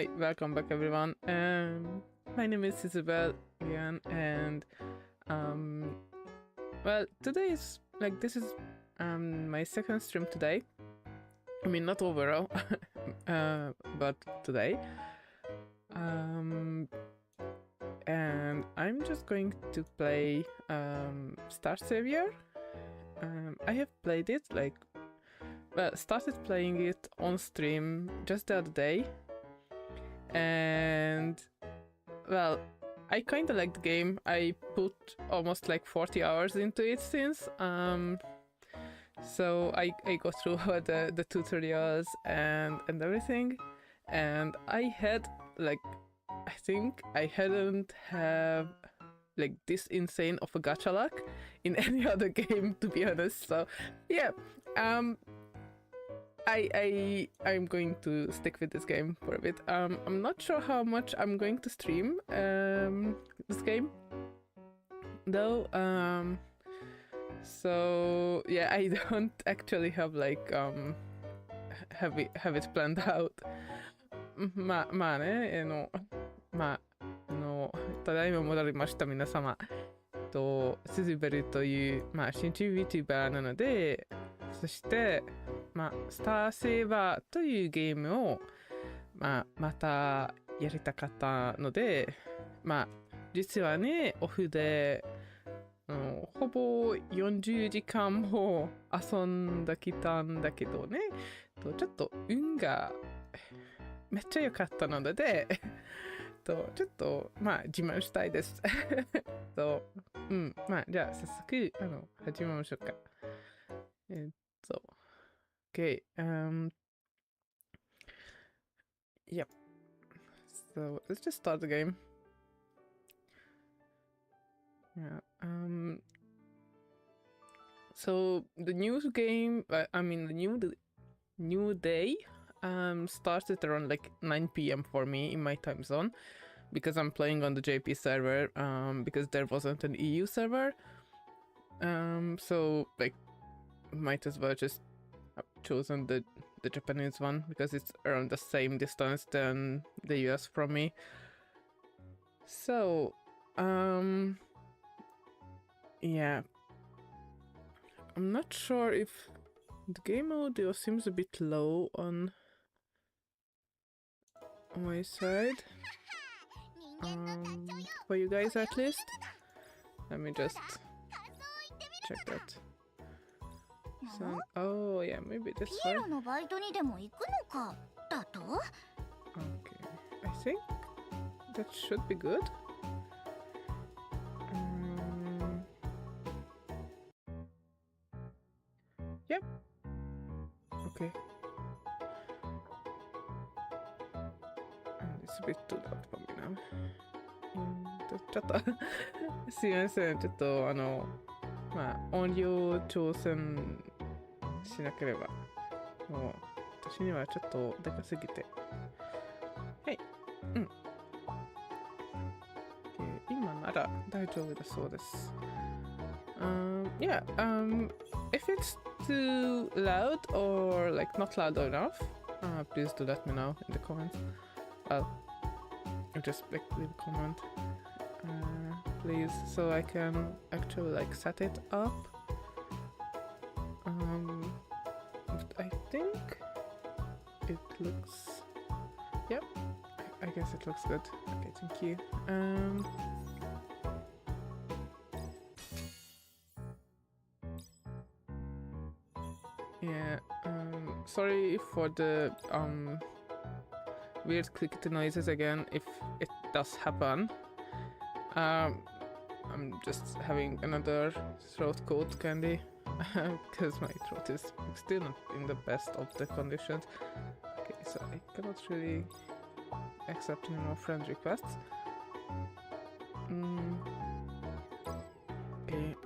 Hi, welcome back everyone. My name is Suzubel again, and well, today is this is my second stream today. I mean, not overall, but today. And I'm just going to play StarSavior. I have played it started playing it on stream just the other day, and well, I kind of like the game. I put almost 40 hours into it since, so I go through all the tutorials and everything, and I had I think I hadn't have this insane of a gacha luck in any other game, to be honest. So yeah, I'm going to stick with this game for a bit. I'm not sure how much I'm going to stream this game though. So yeah, I don't actually have have it planned out. まあね、ただいま戻りました皆様。スズベルという新人 Vtuber なので、そしてスターセーバーというゲームをまたやりたかったので、実はね、オフでほぼ40時間も遊んできたんだけどね、ちょっと運がめっちゃ良かったのでちょっと自慢したいですじゃあ早速始めましょうか。Okay, yep. So let's just start the game. Yeah. So the new game, the new day, started around 9 p.m. for me in my time zone, because I'm playing on the JP server. Because there wasn't an EU server. So might as well just have chosen the Japanese one, because it's around the same distance than the US from me. So yeah, I'm not sure if the game audio seems a bit low on my side, for you guys at least. Let me just check that. So, oh yeah, maybe this one. Okay, I think that should be good. Yep. Okay. And it's a bit too loud for me now. ちょっとすいません、ちょっと音量調整しなければ、もう私にはちょっとでかすぎて。はい、今なら大丈夫だそうです。Yeah, if it's too loud or not loud enough, please do let me know in the comments. I'll just leave a comment, please, so I can actually set it up. But I think it looks, yep, I guess it looks good. Okay, thank you. Yeah, sorry for the weird clickety noises again, if it does happen. I'm just having another throat coat candy because my throat is still not in the best of the conditions. Okay, so I cannot really accept any more friend requests. Okay,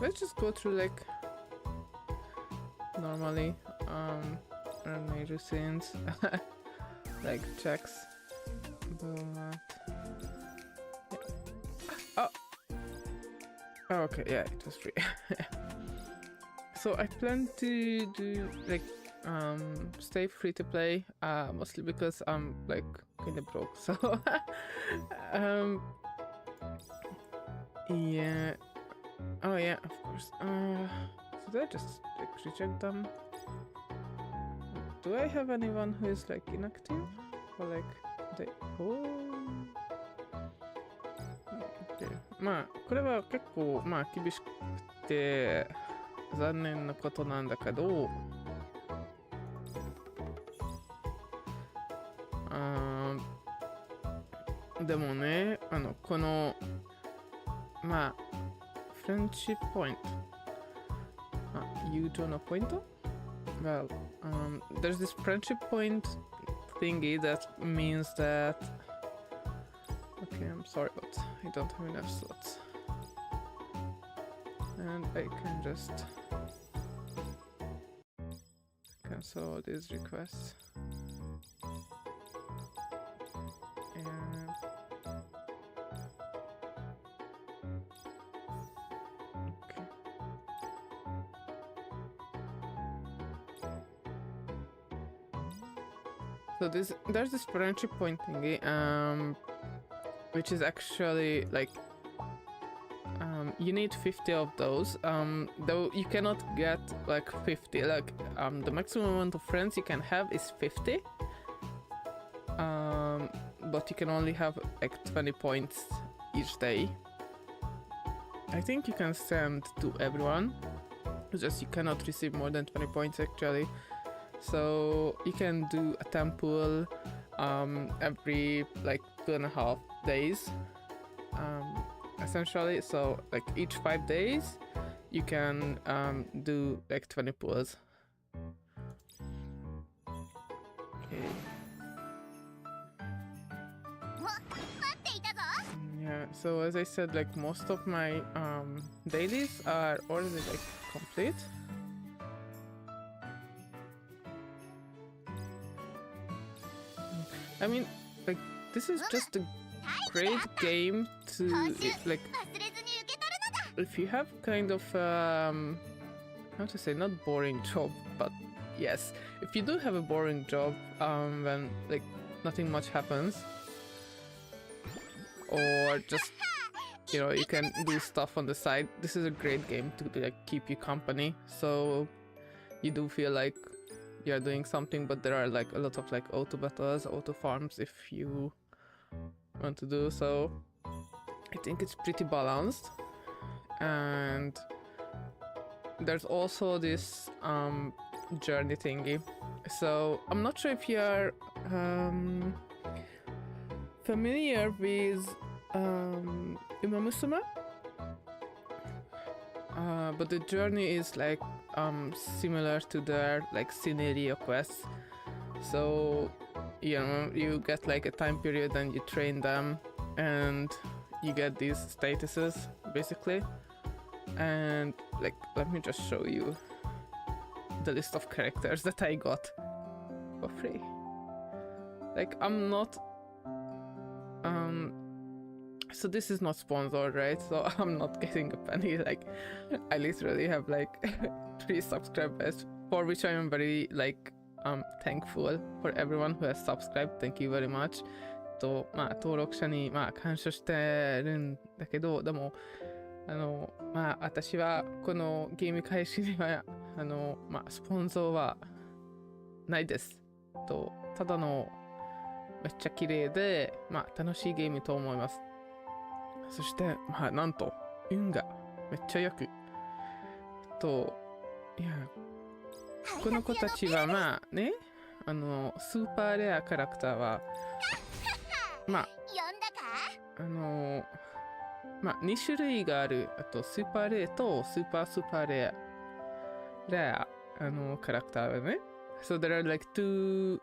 let's just go through normally around my routines, checks, but yeah. Oh, okay, yeah, it was free. So I plan to do stay free to play, mostly because I'm kind of broke. So, yeah. Oh yeah, of course. So did I just like reject them? Do I have anyone who is like inactive? Or like they... Oh. Okay. まあこれは結構まあ厳しくて残念なことなんだけど、でもね、このまあフレンチポイント、友情のポイント Well, there's this friendship point thingy that means that... Okay, I'm sorry, but I don't have enough slots. And I can just cancel these requests. And... Okay. So there's this friendship point thingy, which is actually like you need 50 of those. Though you cannot get like 50. Like the maximum amount of friends you can have is 50. But you can only have like 20 points each day. I think you can send to everyone. It's just you cannot receive more than 20 points actually. So you can do a temple every like 2.5 days, essentially. So like each 5 days you can do like 20 pulls. Okay. Yeah, so as I said, like most of my dailies are already like complete. I mean, like, this is just a great game to, like, if you have kind of, how to say, not boring job, but yes, if you do have a boring job, when, like, nothing much happens, or just, you know, you can do stuff on the side, this is a great game to, like, keep you company, so you do feel like you're doing something, but there are like a lot of like auto battles, auto farms if you want to do so. I think it's pretty balanced, and there's also this journey thingy. So I'm not sure if you're familiar with Umamusume, but the journey is like similar to their like scenario quests. So you know, you get like a time period and you train them and you get these statuses basically. And like, let me just show you the list of characters that I got for free. Like, I'm not so this is not sponsored, right? So I'm not getting a penny. Like, I literally have like 3 subscribers, for which I am very like thankful for everyone who has subscribed. Thank you very much. と、まあ登録者にまあ感謝してるんだけど、でもまあ私はこのゲーム開始にはまあスポンサーはないです。と、ただのめっちゃ綺麗でまあ楽しいゲームと思います。そしてまあなんと運がめっちゃよくと、いやこの子たちはまあね、スーパーレアキャラクターはまあまあ2種類がある。あとスーパーレアとスーパーレアキャラクターはね。So there are like two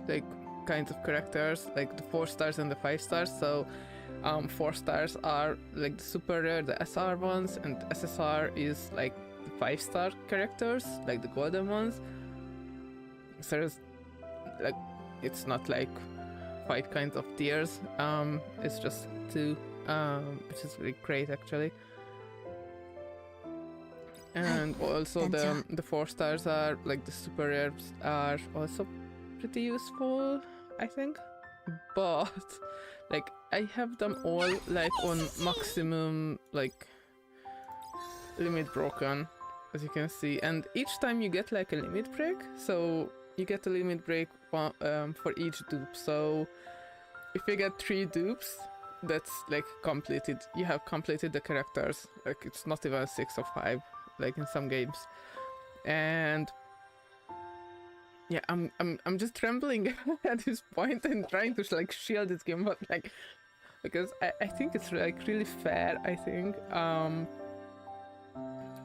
like kinds of characters, like the 4 stars and the 5 stars. So 4 stars are like the super rare, the SR ones, and SSR is like the 5-star characters, like the golden ones. So there's like, it's not like 5 kinds of tiers, it's just 2, which is really great actually. And also the 4 stars are like the super rares are also pretty useful. I think. But like I have them all like on maximum like limit broken, as you can see, and each time you get like a limit break, so you get a limit break for each dupe. So if you get 3 dupes, that's like completed. You have completed the characters. Like it's not even 6 or 5, like in some games. And yeah, I'm just trembling at this point and trying to like shield this game, but like because I think it's like really fair. I think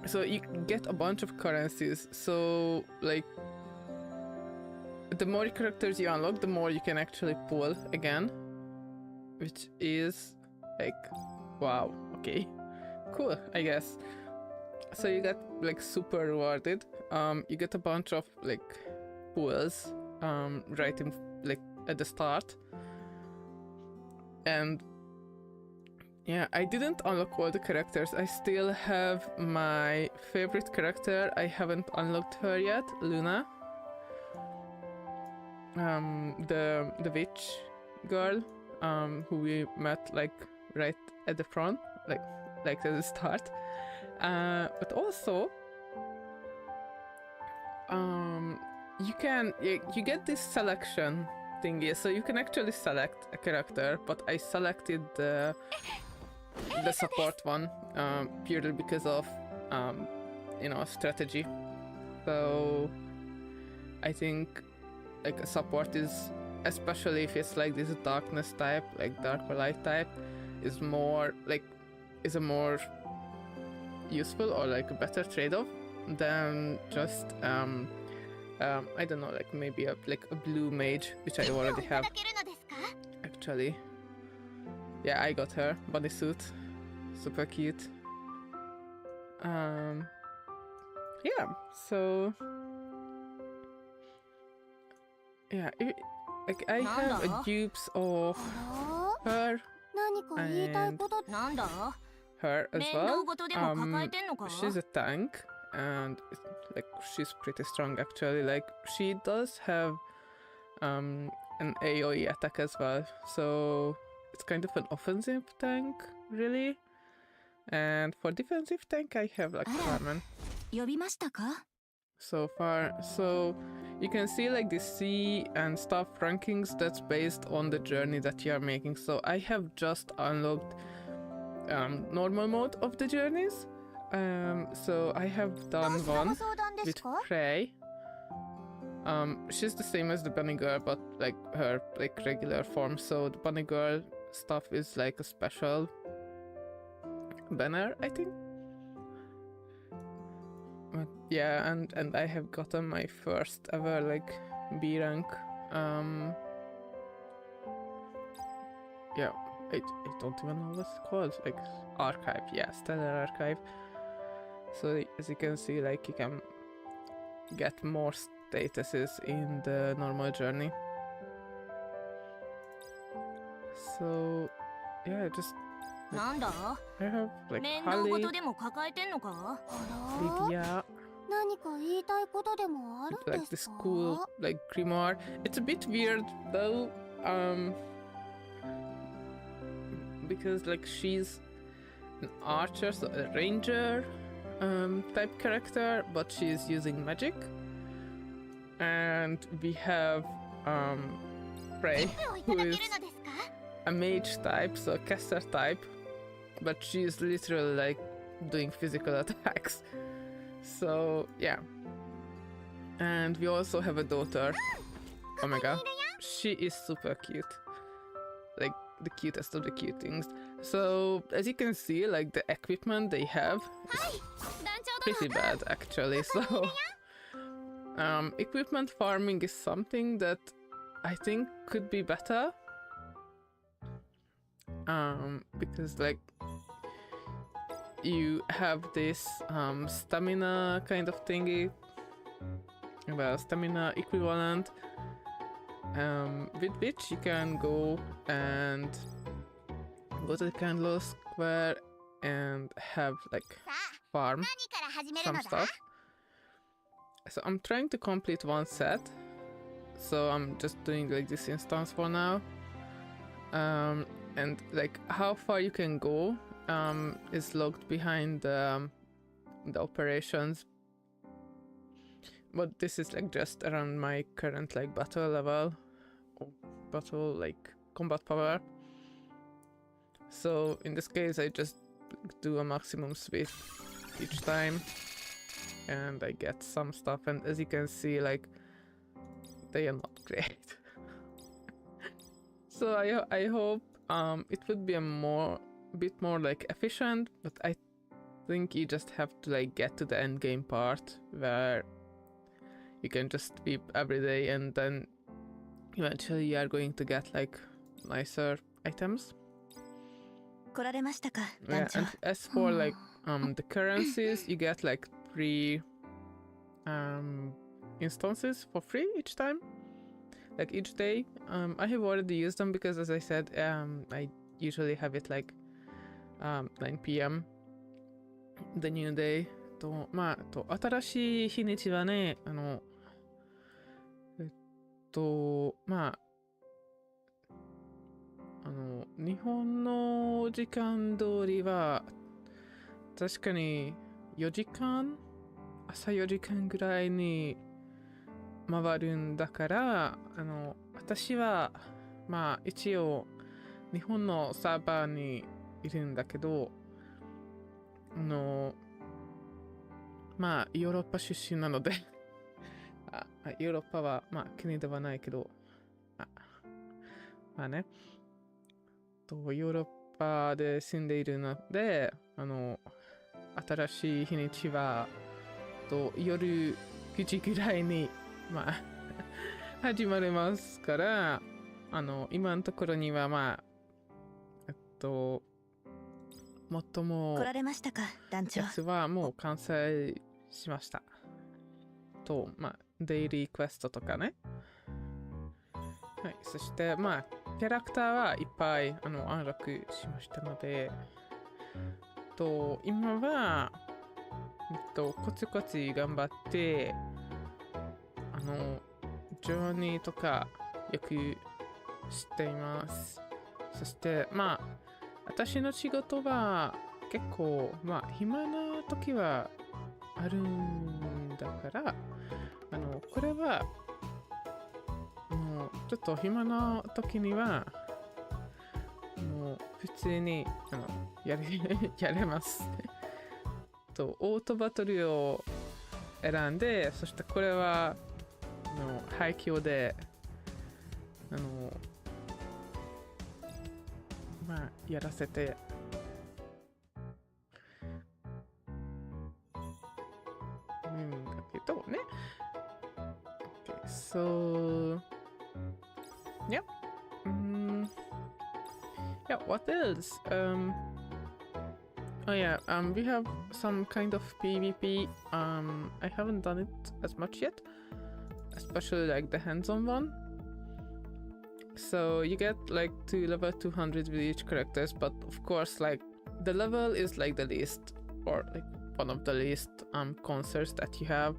so you get a bunch of currencies. So like the more characters you unlock, the more you can actually pull again, which is like wow. Okay, cool, I guess. So you get like super rewarded. You get a bunch of like pulls right in like at the start, and yeah, I didn't unlock all the characters. I still have my favorite character. I haven't unlocked her yet, Luna, the witch girl, who we met like right at the front, like at the start. But also you get this selection thingy, so you can actually select a character, but I selected the support one purely because of you know, strategy. So I think like a support is, especially if it's like this darkness type, like dark or light type, is more like is a more useful or like a better trade-off than just I don't know, like maybe a blue mage, which I already have actually. Yeah, I got her bodysuit, super cute. Yeah, so yeah, like I have a dupes of her and her as well. She's a tank, and like she's pretty strong actually. Like she does have an AoE attack as well, so it's kind of an offensive tank, really. And for defensive tank, I have like Carmen. So far, so you can see like the C and stuff rankings. That's based on the journey that you are making. So I have just unlocked normal mode of the journeys. So I have done one with Prey. She's the same as the bunny girl, but like her like regular form. So the bunny girl stuff is like a special banner, I think. But yeah, and I have gotten my first ever like B rank. Yeah, I don't even know what's it called. Like archive, yeah, stellar archive. So as you can see, like you can get more statuses in the normal journey. So yeah, just like, I have like Harley, Lydia, like this cool like grimoire. It's a bit weird though, because like she's an archer, so a ranger type character, but she's using magic. And we have Prey, who is a mage type, so a caster type, but she's literally like doing physical attacks. So yeah. And we also have a daughter, Omega. She is super cute, like the cutest of the cute things. So as you can see, like the equipment they have is pretty bad actually. So equipment farming is something that I think could be better, because like you have this stamina kind of thingy, well, stamina equivalent, with which you can go and go to the candle square and have like farm some stuff. So I'm trying to complete one set, so I'm just doing like this instance for now. And like how far you can go is logged behind the operations, but this is like just around my current like battle level or battle like combat power. So in this case I just do a maximum speed each time and I get some stuff, and as you can see, like they are not great. So I hope it would be a bit more like efficient, but I think you just have to like get to the end game part where you can just sweep every day, and then eventually you are going to get like nicer items. Yeah, and as for like the currencies, you get like 3 instances for free each time, like each day. I have already used them because, as I said, I usually have it like 9 p.m. the new day. 新しい日にちはね、日本の時間通りは確かに4時間、朝4時間ぐらいに回るんだから、私は一応日本のサーバーにいるんだけど、ヨーロッパ出身なのでヨーロッパは国ではないけど、ヨーロッパで住んでいるので、新しい日にちは夜9時ぐらいに始まりますから、今のところには最も来られましたか、団長。やつはもう完成しましたと、デイリークエストとかね。はい、そしてキャラクターはいっぱいアンロックしましたので、今はコツコツ頑張ってジョーニーとかよく知っています。そして私の仕事は結構暇な時はあるんだから、これはちょっと暇な時にはもう普通にやれますオートバトルを選んで、そしてこれは廃墟でやらせてるんだけどね。Okay, so yeah. Yeah, what else? Oh yeah, we have some kind of PvP. I haven't done it as much yet, especially like the hands-on one. So you get like to level 200 with each characters, but of course like the level is like the least, or like one of the least concerts that you have.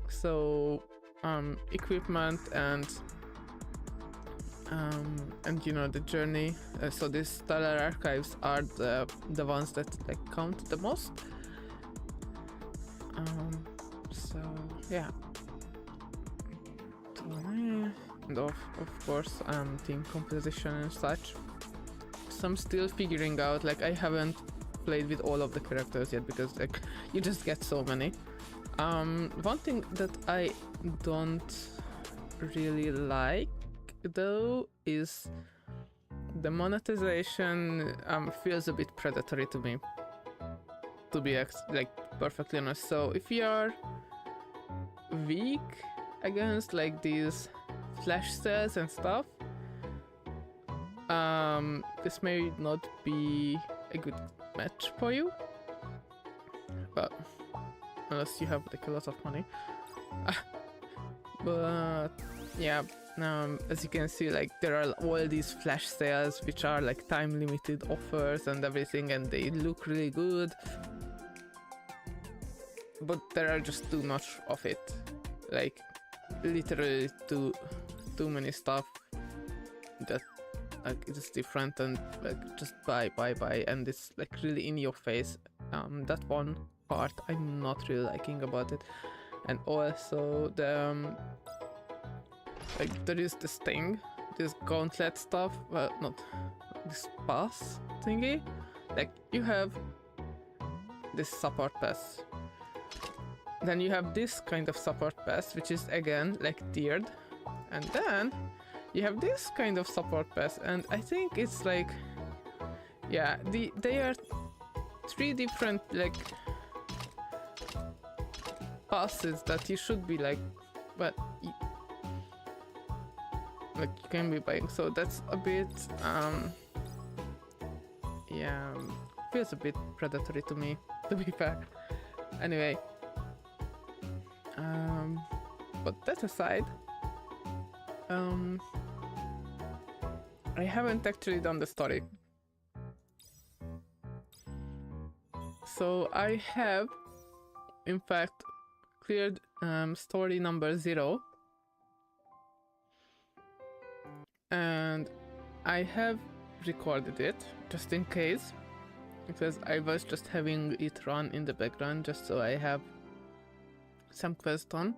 So equipment and the journey, so these stellar archives are the ones that like count the most. So yeah, and of course team composition and such. So I'm still figuring out, like I haven't played with all of the characters yet because like you just get so many. One thing that I don't really like though is the monetization feels a bit predatory to me, to be like perfectly honest. So if you are weak against like these flash sales and stuff, this may not be a good match for you, but unless you have like a lot of money. But yeah, as you can see, like there are all these flash sales which are like time limited offers and everything, and they look really good, but there are just too much of it. Like literally too many stuff that like it's different and like just buy and it's like really in your face. That one part I'm not really liking about it. And also the like there is this thing, this gauntlet stuff, well not this pass thingy. Like you have this support pass. Then you have this kind of support pass, which is again like tiered. And then you have this kind of support pass, and I think it's like, yeah, they are three different like passes that you should be like, but like you can be buying. So that's a bit yeah, feels a bit predatory to me, to be fair. Anyway, but that aside, I haven't actually done the story. So I have, in fact, cleared story number 0. And I have recorded it, just in case. Because I was just having it run in the background, just so I have some quest on.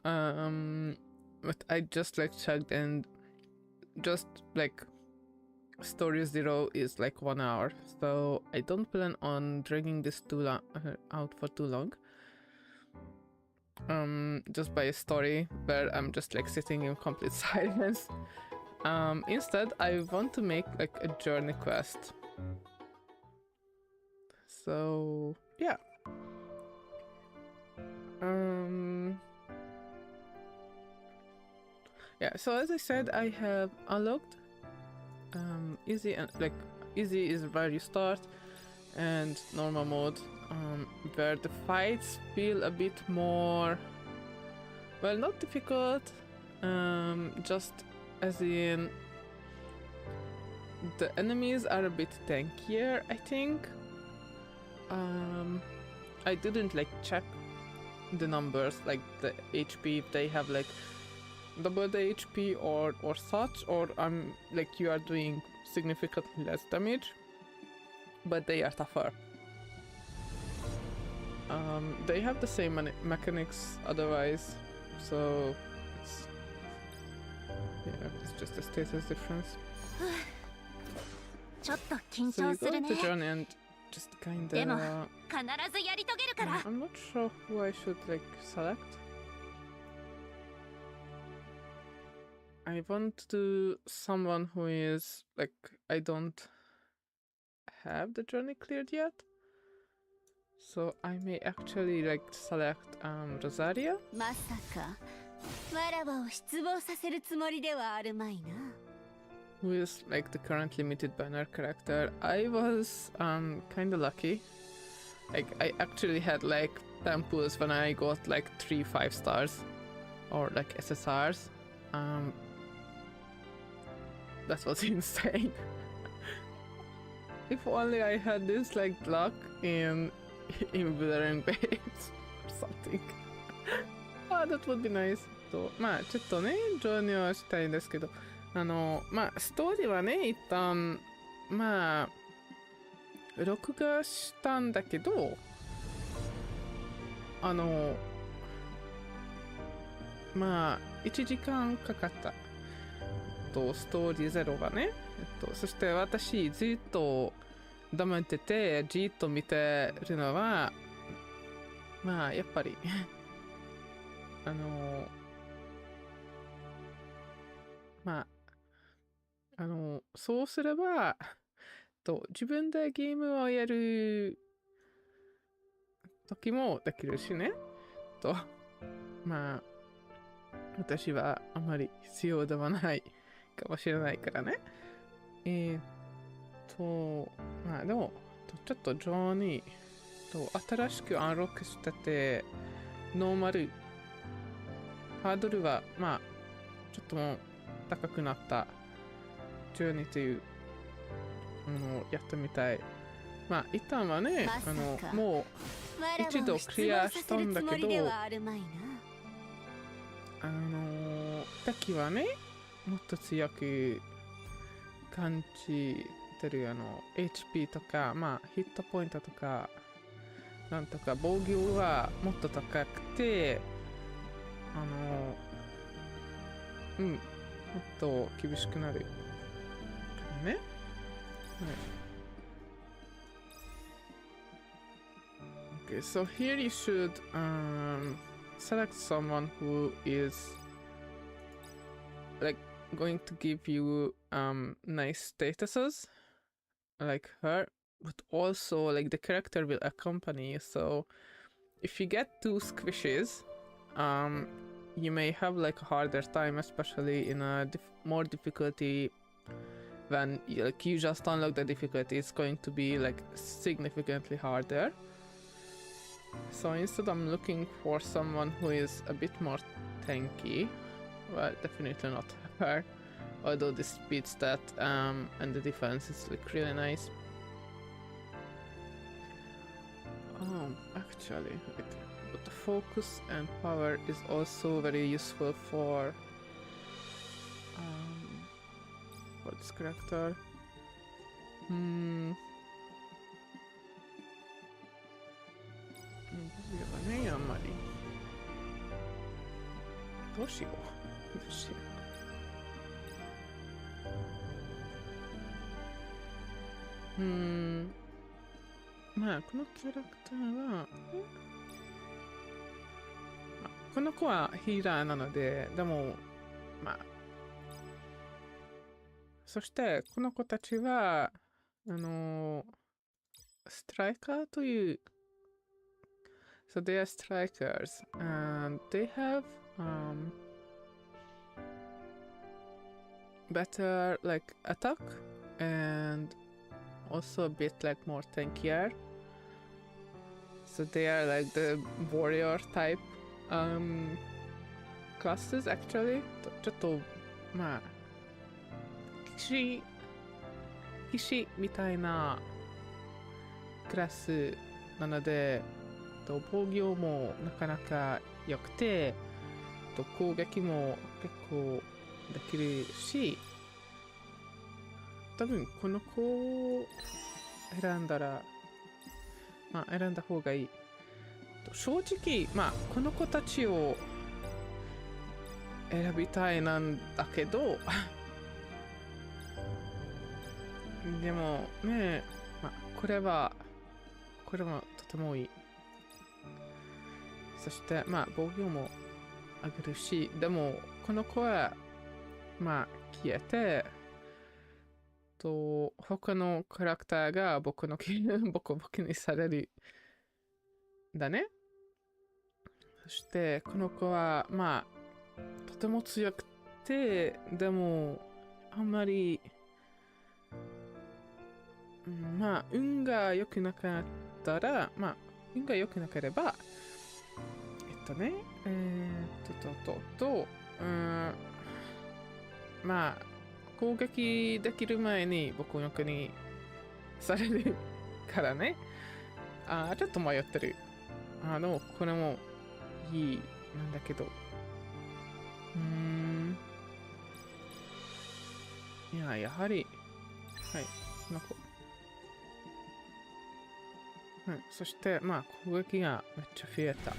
But I just like checked, and just like story 0 is like 1 hour, so I don't plan on dragging this out for too long. Just by a story where I'm just like sitting in complete silence. Instead, I want to make like a journey quest. So yeah. Yeah, so as I said, I have unlocked easy, and like easy is where you start, and normal mode, where the fights feel a bit more, well, not difficult, just as in the enemies are a bit tankier, I think. I didn't like check the numbers, like the HP, if they have like double the HP or such, or like you are doing significantly less damage, but they are tougher. They have the same mechanics otherwise, so it's just a status difference. So you go to the journey and just kinda... I'm not sure who I should like select. I want to do someone who is like, I don't have the journey cleared yet, so I may actually like select Rosaria, who is like the current limited banner character. I was kinda lucky, like I actually had like 10 pulls when I got like 3 5-stars or like SSRs. That was insane. If only I had this like luck in Wuthering Babes or something. That would be nice. まあちょっとね、導入はしたいんですけど、まあストーリーはね、一旦まあ録画したんだけど、まあ1時間かかった。ストーリー0がね、そして私ずっと黙っててじっと見てるのは、まあやっぱりまあそうすれば自分でゲームをやる時もできるしね、まあ私はあまり必要ではないかもしれないからね。まあでもちょっとジョーに新しくアンロックしてて、ノーマルハードルはまあちょっともう高くなった12というやってみたい。まあ一旦はね、もう一度クリアしたんだけど、敵はね、もっと強く感じてるHP とか、まあヒットポイントとか、なんとか防御はもっと高くて、もっと厳しくなるからね。はい。Okay, so here you should select someone who is like going to give you nice statuses like her, but also like the character will accompany you. So if you get two squishes, you may have like a harder time, especially in a more difficulty. When you just unlock the difficulty, it's going to be like significantly harder. So instead I'm looking for someone who is a bit more tanky. Well, definitely not her, although the speed stat and the defense is like really nice. Actually, but the focus and power is also very useful for this character. ね、あんまり。どうしよう。どうしよう。まあ、このキャラクターは、この子はヒーラーなので、でも、まあ、そして、この子たちは、ストライカーという、So they are strikers, and they have better like attack and also a bit like more tankier. So they are like the warrior type classes actually. ちょっとまあ騎士みたいなクラスなので。防御もなかなか良くて、攻撃も結構できるし、多分この子を選んだら、まあ選んだ方がいい。正直、まあこの子たちを選びたいなんだけど、でもね、まあこれもとてもいい。そして、まあ、防御も上げるし、でも、この子は、まあ、消えて、他のキャラクターがボコボコにされる。だね。そして、この子は、まあ、とても強くて、でも、あんまり、まあ、運が良くなかったら、まあ、運が良くなければ、まあ、攻撃できる前にボコボコにされるからね。ちょっと迷ってる。これもいいなんだけど。いや、やはり、はい、この子。そして、まあ、攻撃がめっちゃ増えた。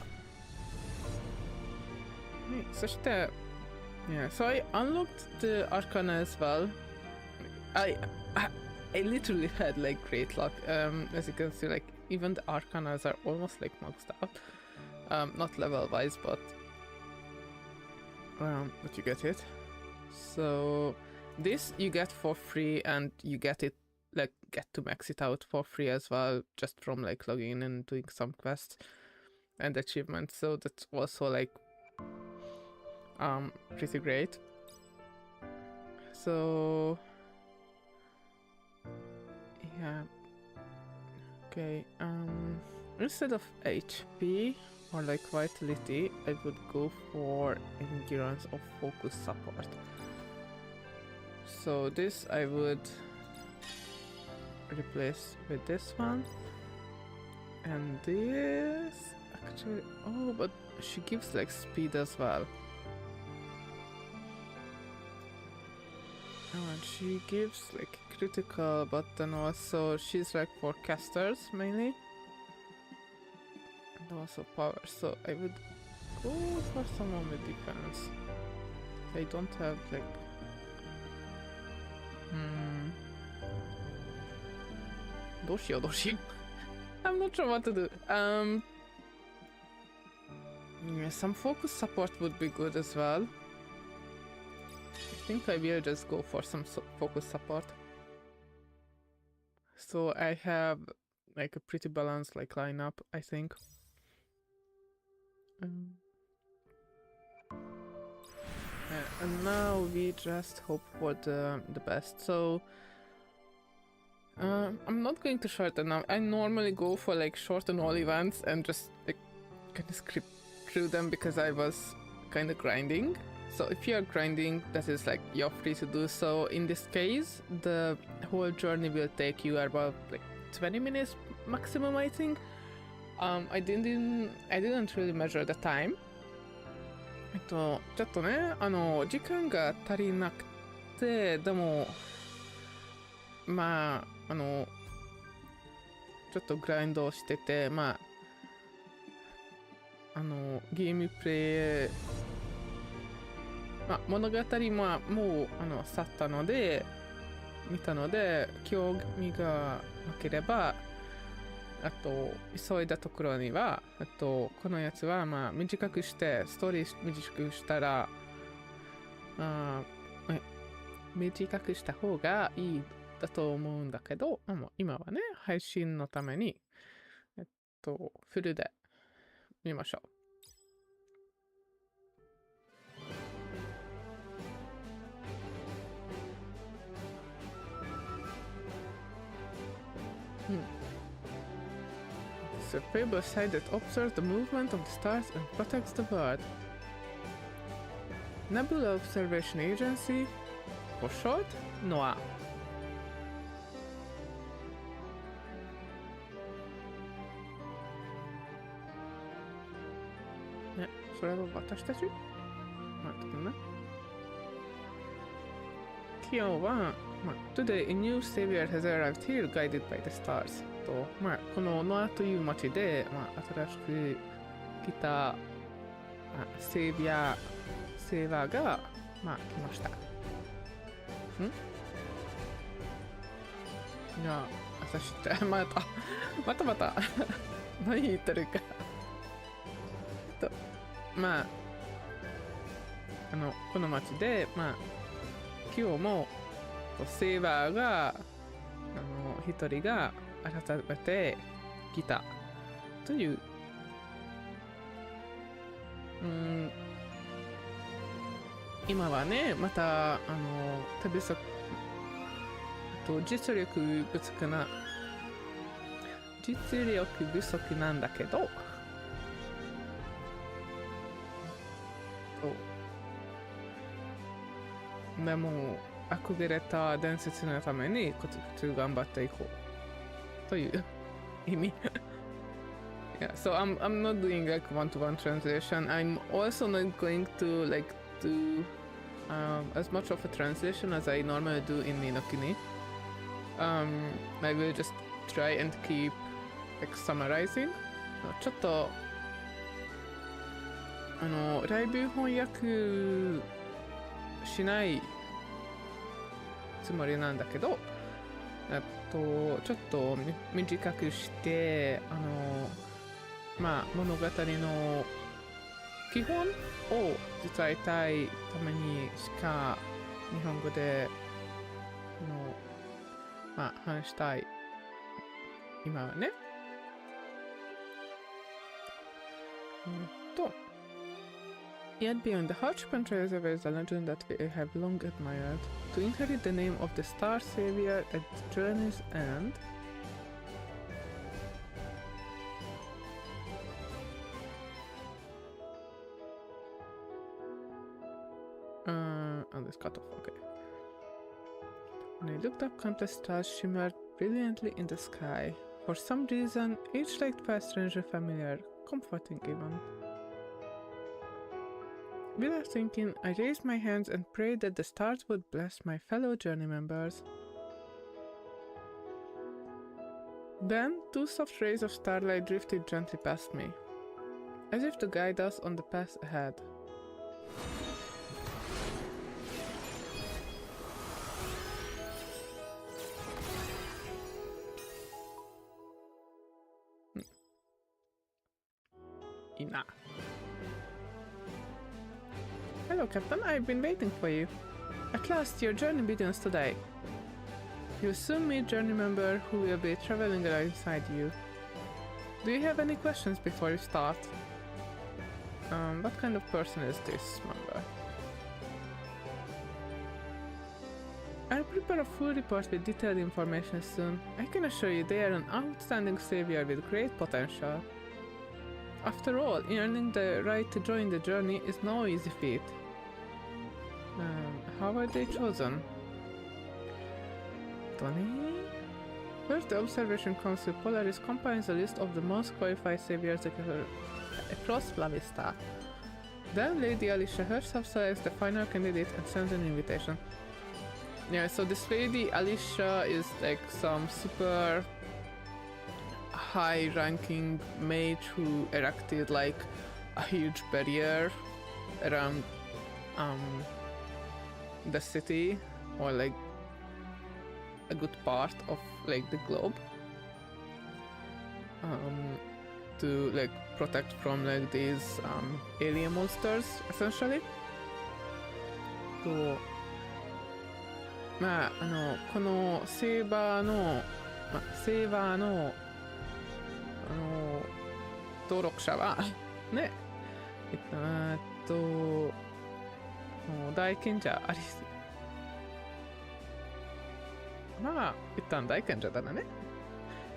そして、yeah, so I unlocked the Arcana as well. I literally had like great luck. As you can see, like even the Arcanas are almost like maxed out. Not level wise, but you get it. So this you get for free, and you get to max it out for free as well, just from like logging in and doing some quests and achievements. So that's also like pretty great. So yeah, okay, instead of HP or like vitality, I would go for endurance or focus support. So this I would replace with this one, and this actually, but she gives like speed as well. She gives like critical, but then also she's like for casters mainly. And also power, so I would go for someone with defense. I don't have like...どうしようどうしよう I'm not sure what to do. Yeah, some focus support would be good as well. I think I will just go for some focus support. So I have like a pretty balanced like lineup, I think. And now we just hope for the best. So I'm not going to shorten now. I normally go for like shorten all events and just like kind of script through them because I was kind of grinding. So if you're grinding, that is like you're free to do so. In this case, the whole journey will take you about like 20 minutes maximum, I think. I didn't really measure the time. ちょっとね、時間が足りなくて、でも、まあ、ちょっとグラインドをしてて、まあ、ゲームプレイ、まあ、物語はもう、去ったので、見たので、興味がなければ、あと、急いだところには、このやつは、まあ、短くして、ストーリー短くしたら、短くした方がいいだと思うんだけど、もう今はね、配信のために、フルで見ましょう。The playable side that observes the movement of the stars and protects the world. Nebula Observation Agency, for short, NOAA. ね、それは私たち？待ってね。今日は、Today a new savior has arrived here guided by the stars. このノアという町で、新しく来たセーバーが、来ました。いや、私って、また何言ってるかこの町で、今日もセーバーが一人が改めて来たという、今はね、また実力不足なんだけど、でも憧れた伝説のためにコツコツ頑張っていこうという意味。Yeah, so I'm not doing like one-to-one translation. I'm also not going to like do as much of a translation as I normally do in Ninokuni. I will just try and keep like summarizing. ちょっとライブ翻訳しないつもりなんだけど、ちょっと短くして物語の基本を伝えたいためにしか日本語で話したい今はね。Yet beyond the harsh contrast there is a legend that we have long admired. To inherit the name of the StarSavior at the journey's end, on this cutoff, okay. When I looked up, countless stars shimmered brilliantly in the sky. For some reason, each light passed strangely familiar, comforting even. Without thinking, I raised my hands and prayed that the stars would bless my fellow journey members. Then, two soft rays of starlight drifted gently past me, as if to guide us on the path ahead. Ina. Hello, Captain. I've been waiting for you. At last, your journey begins today. You'll soon meet journey member who will be traveling alongside you. Do you have any questions before you start? What kind of person is this member? I'll prepare a full report with detailed information soon. I can assure you they are an outstanding savior with great potential. After all, earning the right to join the journey is no easy feat. How are they chosen? Tony? First, the Observation Council Polaris compiles a list of the most qualified saviors across La Vista. Then Lady Alicia herself selects the final candidate and sends an invitation. Yeah, so this Lady Alicia is like some super high-ranking mage who erected like a huge barrier around the city, or like a good part of like the globe, to like protect from like these alien monsters essentially. とまあこのセーバーの登録者はね、大賢者アリス、まあ一旦大賢者だね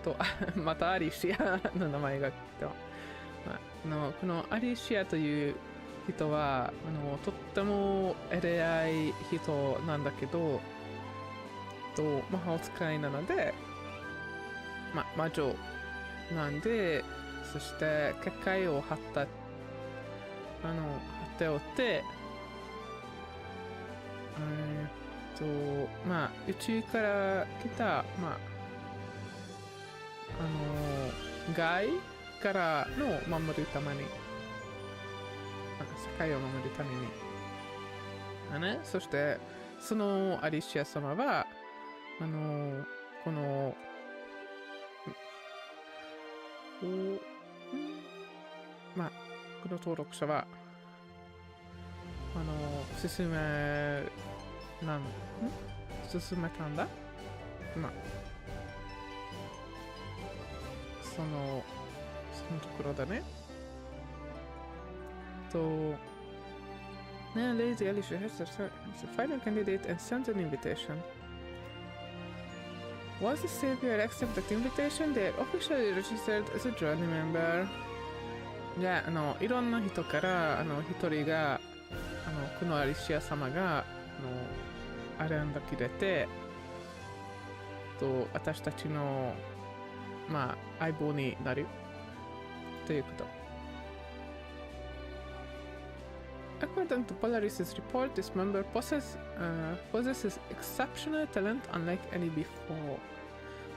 とまたアリシアの名前が来て、このアリシアという人はとっても偉い人なんだけど、魔法使いなので、魔女なんで、そして結界を張っておって、宇宙から来た、害からの守るために、世界を守るために、そしてそのアリシア様はこのこの登録者は進めたんだ。そのところだね。Lady Alicia has the final candidate and sends an invitation. Once the savior accepts that invitation, they are officially registered as a journey member. じゃあ、いろんな人から一人がこのアリシア様が選んだくれて、私たちの相棒になるということ。According to Polaris's report, this member possesses exceptional talent unlike any before.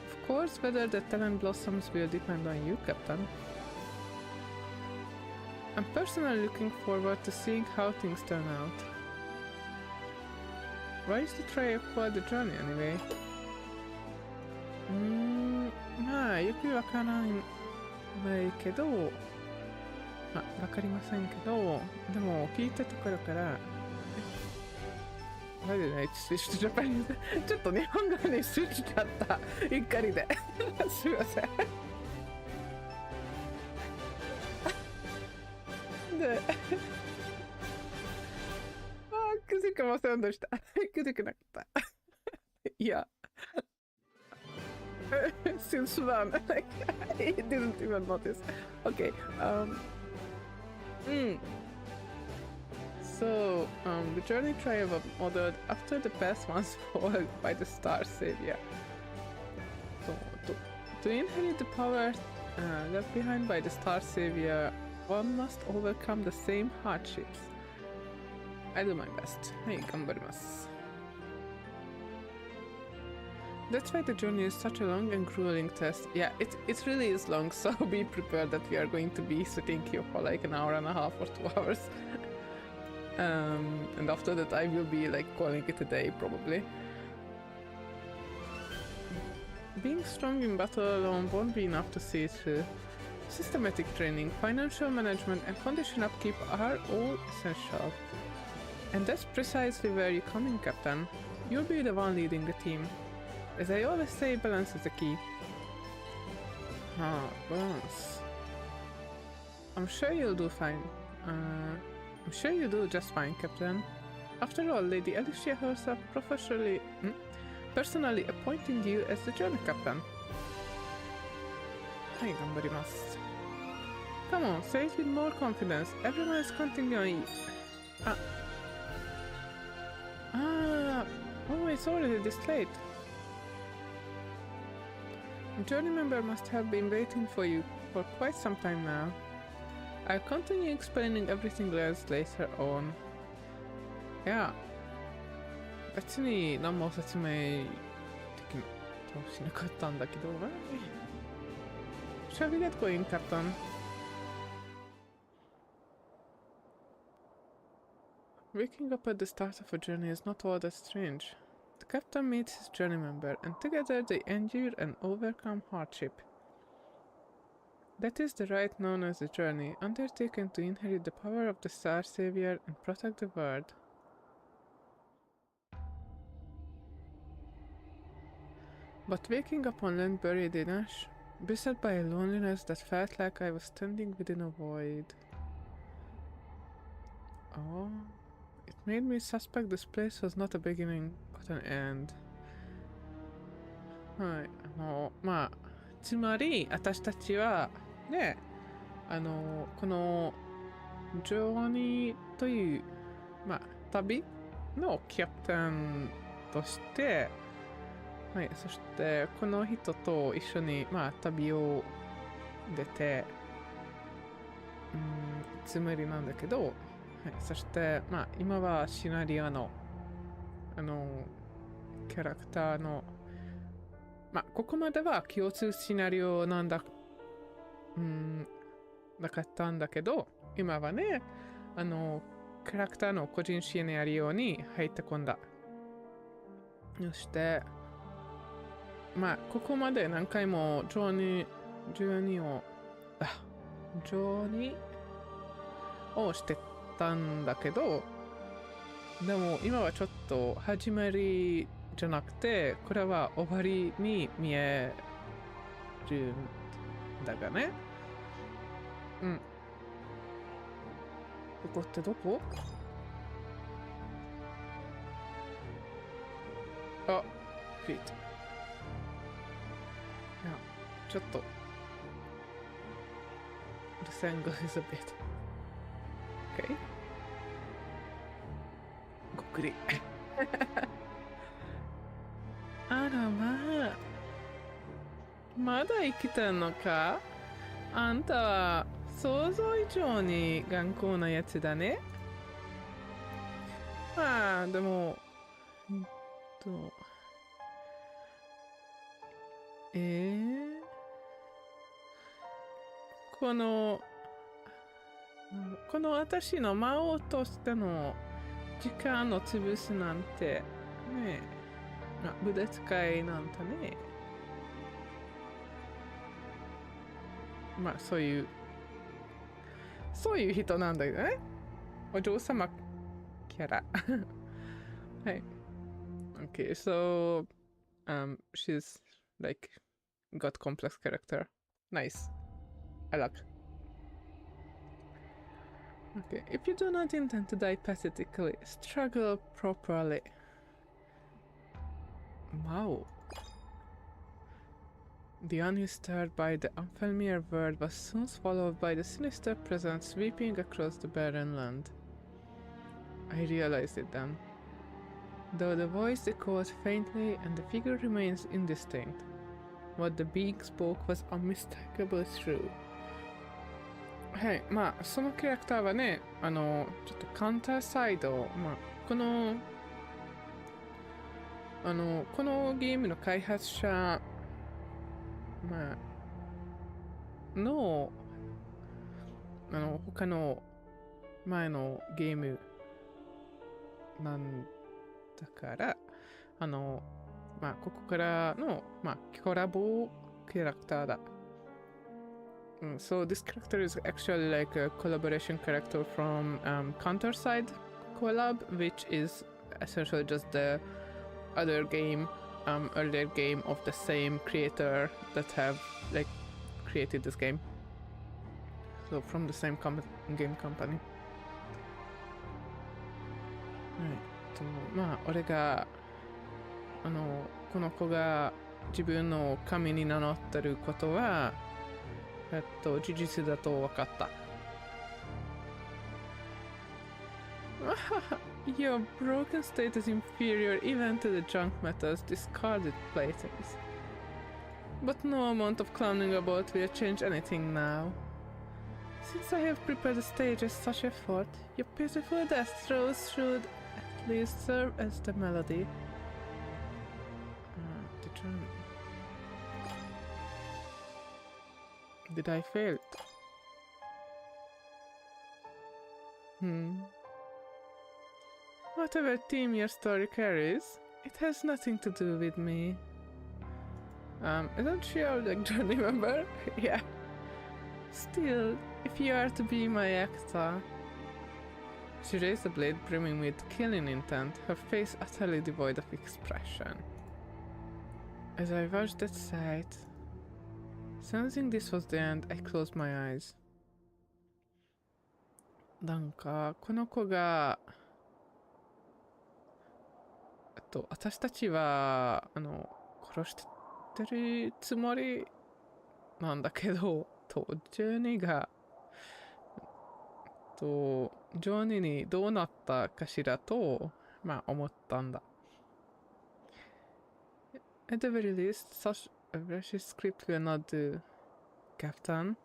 Of course, whether the talent blossoms will depend on you, Captain. I'm personally looking forward to seeing how things turn out. Why is the trial called the journey anyway? よくわからないけど、わかりませんけど、でも聞いたところから、ちょっと日本語にスイッチしちゃった。怒りで。すいません。で、気づきませんでした。気づけなかった。いや。Since when? Like, I didn't even notice. Okay. So, the journey trial was modeled after the past ones followed by the StarSavior. To inherit the power left behind by the StarSavior, one must overcome the same hardships. I do my best. はい、頑張ります。That's why the journey is such a long and grueling test. Yeah, it really is long, so be prepared that we are going to be sitting here for like an hour and a half or 2 hours. And after that I will be like calling it a day probably. Being strong in battle alone won't be enough to see it through. Systematic training, financial management and condition upkeep are all essential. And that's precisely where you come in, Captain. You'll be the one leading the team. As I always say, balance is the key. Balance. I'm sure you'll do fine. I'm sure you do just fine, Captain. After all, Lady Alicia herself personally appointing you as the journey captain. はい、頑張ります。Come on, say it with more confidence. Everyone is counting on you. Oh, it's already this late. The journey member must have been waiting for you for quite some time now. I'll continue explaining everything else later on. Yeah. 別に何も説明できなかったんだけど、Shall we get going, Captain? Waking up at the start of a journey is not all that strange. The captain meets his journey member, and together they endure and overcome hardship. That is the rite known as the journey, undertaken to inherit the power of the StarSavior and protect the world. But waking up on land buried in ash, beset by a loneliness that felt like I was standing within a void. Oh, it made me suspect this place was not a beginning, but an end. はい、つまり私たちはね、このジョーニーという、旅のキャプテンとして、はい、そしてこの人と一緒に、旅を出て、つもりなんだけど、はい、そして、今はシナリオの、キャラクターの、ここまでは共通シナリオなんだ、なかったんだけど、今はね、キャラクターの個人シナリオに入ってこんだ。そして、ここまで何回もジョーニーをしてたんだけど、でも今はちょっと始まりじゃなくて、これは終わりに見えるんだがね。ここってどこ？あ、フィート。ちょっとThe sound goes a bit. Okay. ごっくり。あらまだ生きてんのか？あんたは想像以上に頑固なやつだね。でもこの私の魔王としての時間を潰すなんてね、無駄遣いなんてね、そういう人なんだけどね、お嬢様キャラ。はい。Okay, so she's like got complex character. Nice. I like. Okay, if you do not intend to die pathetically, struggle properly. Wow. The unstirred by the unfamiliar world was soon swallowed by the sinister presence sweeping across the barren land. I realized it then. Though the voice echoes faintly and the figure remains indistinct, what the being spoke was unmistakable true. はい、まあそのキャラクターはね、ちょっとカウンターサイド、まあこのゲームの開発者、まあの他の前のゲームなんだから、まあここからのまあコラボキャラクターだ。So this character is actually like a collaboration character from Counterside collab, which is essentially just the other game, earlier game of the same creator that have like created this game. So from the same game company. まあ俺がこの子が自分の神に名乗ってることは事実だと分かった。Your broken state is inferior even to the junk metals discarded playthings. But no amount of clowning about will change anything now. Since I have prepared the stage as such effort, your pitiful death throes should at least serve as the melody. The drum. Did I fail? Whatever theme your story carries, it has nothing to do with me. Isn't she our like journey member? Yeah. Still, if you are to be my actor... She raised the blade brimming with killing intent, her face utterly devoid of expression. As I watched at sight, sensing this was the end, I closed my eyes. なんかこの子が私たちは殺してるつもりなんだけどジョニーがジョニーにどうなったかしらとまあ思ったんだ。At the very least, such a racist script will not do. Captain?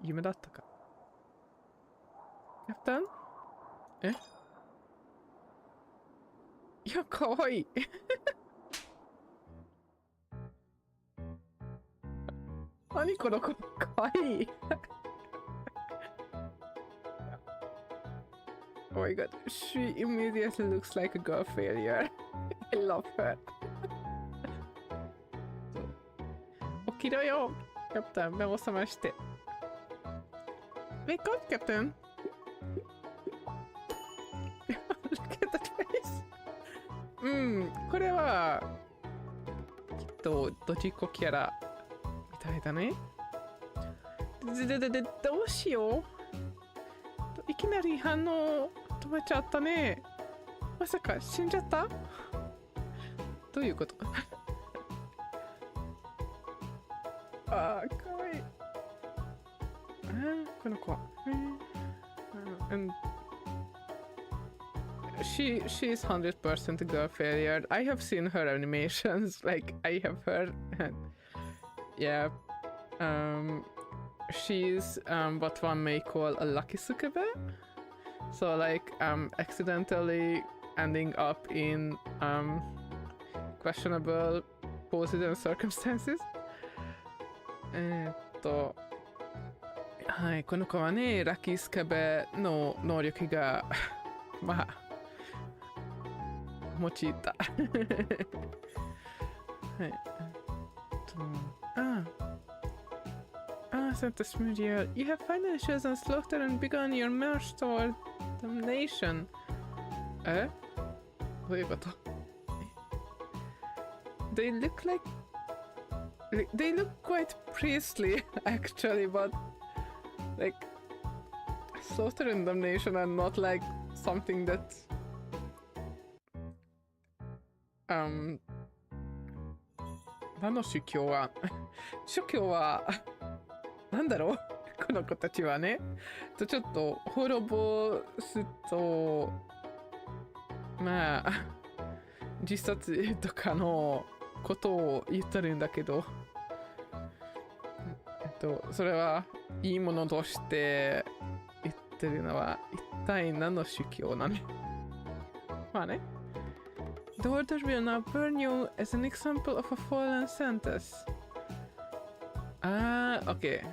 夢だったか。Captain? いや、かわいい。何この子、かわいい。Oh my god, she immediately looks like a girl failure. I love her. 起きろよ、キャプテン、目を覚まして。Wake up, Captain! Look at that face! これは、きっとドジコキャラみたいだね。どうしよう。いきなり反応止めちゃったね。まさか死んじゃった？どういうこと？あー、かわいい。この子は。And she is 100% girl failure. I have seen her animations. Like I have heard. Yeah. She's what one may call a lucky Suzubel. So like accidentally ending up in questionable poses and circumstances. はい、この子はね、ラッキースカベの能力がまあ用いた。はい。Santa Smuriel, you have finally chosen slaughter and begun your march toward damnation. どういうこと？ They look like... They look quite priestly, actually, but... Like... Slaughter and damnation are not like something that... 何の宗教は宗教はなんだろうこの子たちはねちょっと滅ぼすとまあ自殺とかのことを言ってるんだけどそれはいいものとして言ってるのは一体何の宗教なの？まあね。The order will now burn you as an example of a fallen sentence. OK。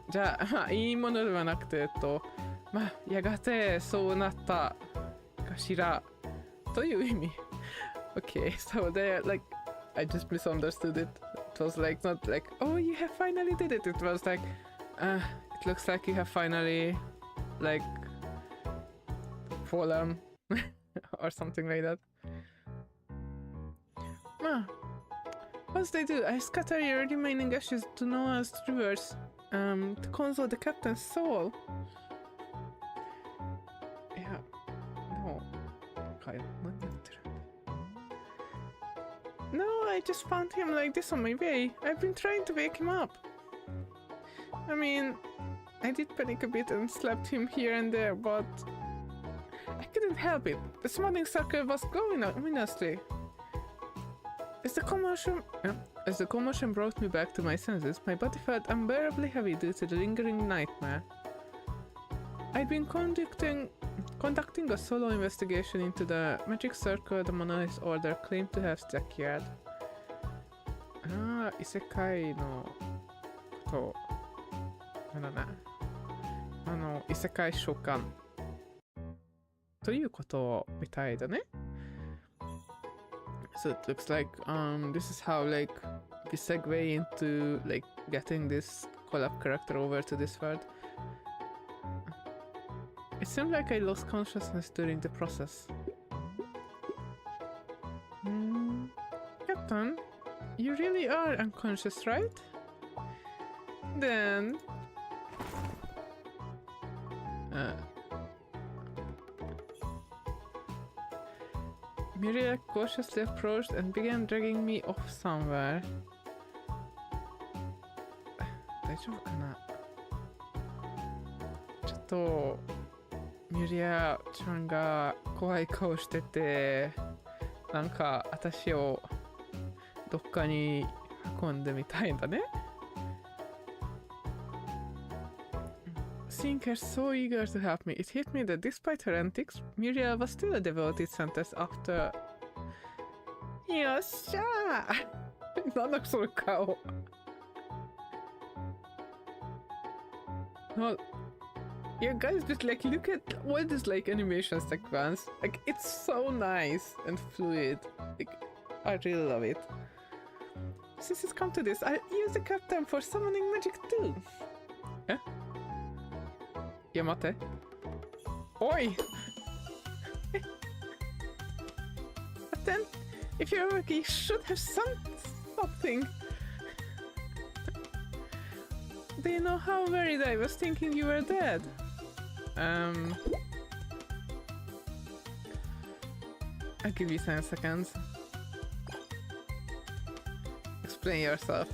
じゃあ、まあ、いいものではなくて、まあ、やがてそうなったかしらという意味。OK, so there, like, I just misunderstood it. It was like, not like, oh, you have finally did it. It was like, it looks like you have finally, like, fallen or something like that. Once they do, I scatter your remaining ashes to Noah's rivers, to console the captain's soul. Yeah, no. Kyle, what are you doing? No, I just found him like this on my way. I've been trying to wake him up. I mean, I did panic a bit and slapped him here and there, but I couldn't help it. The summoning circle was glowing ominously. As the commotion brought me back to my senses, my body felt unbearably heavy due to the lingering nightmare. I'd been conducting a solo investigation into the magic circle the monolith order claimed to have secured. 異世界のこと異世界召喚ということみたいだね。So it looks like this is how like we segue into like getting this collab character over to this world. It seemed like I lost consciousness during the process. Captain, you really are unconscious, right? Then Miria cautiously approached and began dragging me off somewhere. 大丈夫かな？ちょっとミリアちゃんが怖い顔してて、なんか私をどっかに運んでみたいんだね。Seeing her so eager to help me, it hit me that despite her antics, Miria was still a devoted Sentence after... よっしゃーなんだその顔No, you guys just like look at all this like animation sequence. Like it's so nice and fluid. Like I really love it. Since it's come to this, I'll use the captain for summoning magic too. Eh? いや待っておいBut then, if you're lucky, you should have something. Do you know how worried I was thinking you were dead? I'll give you 10 seconds. Explain yourself.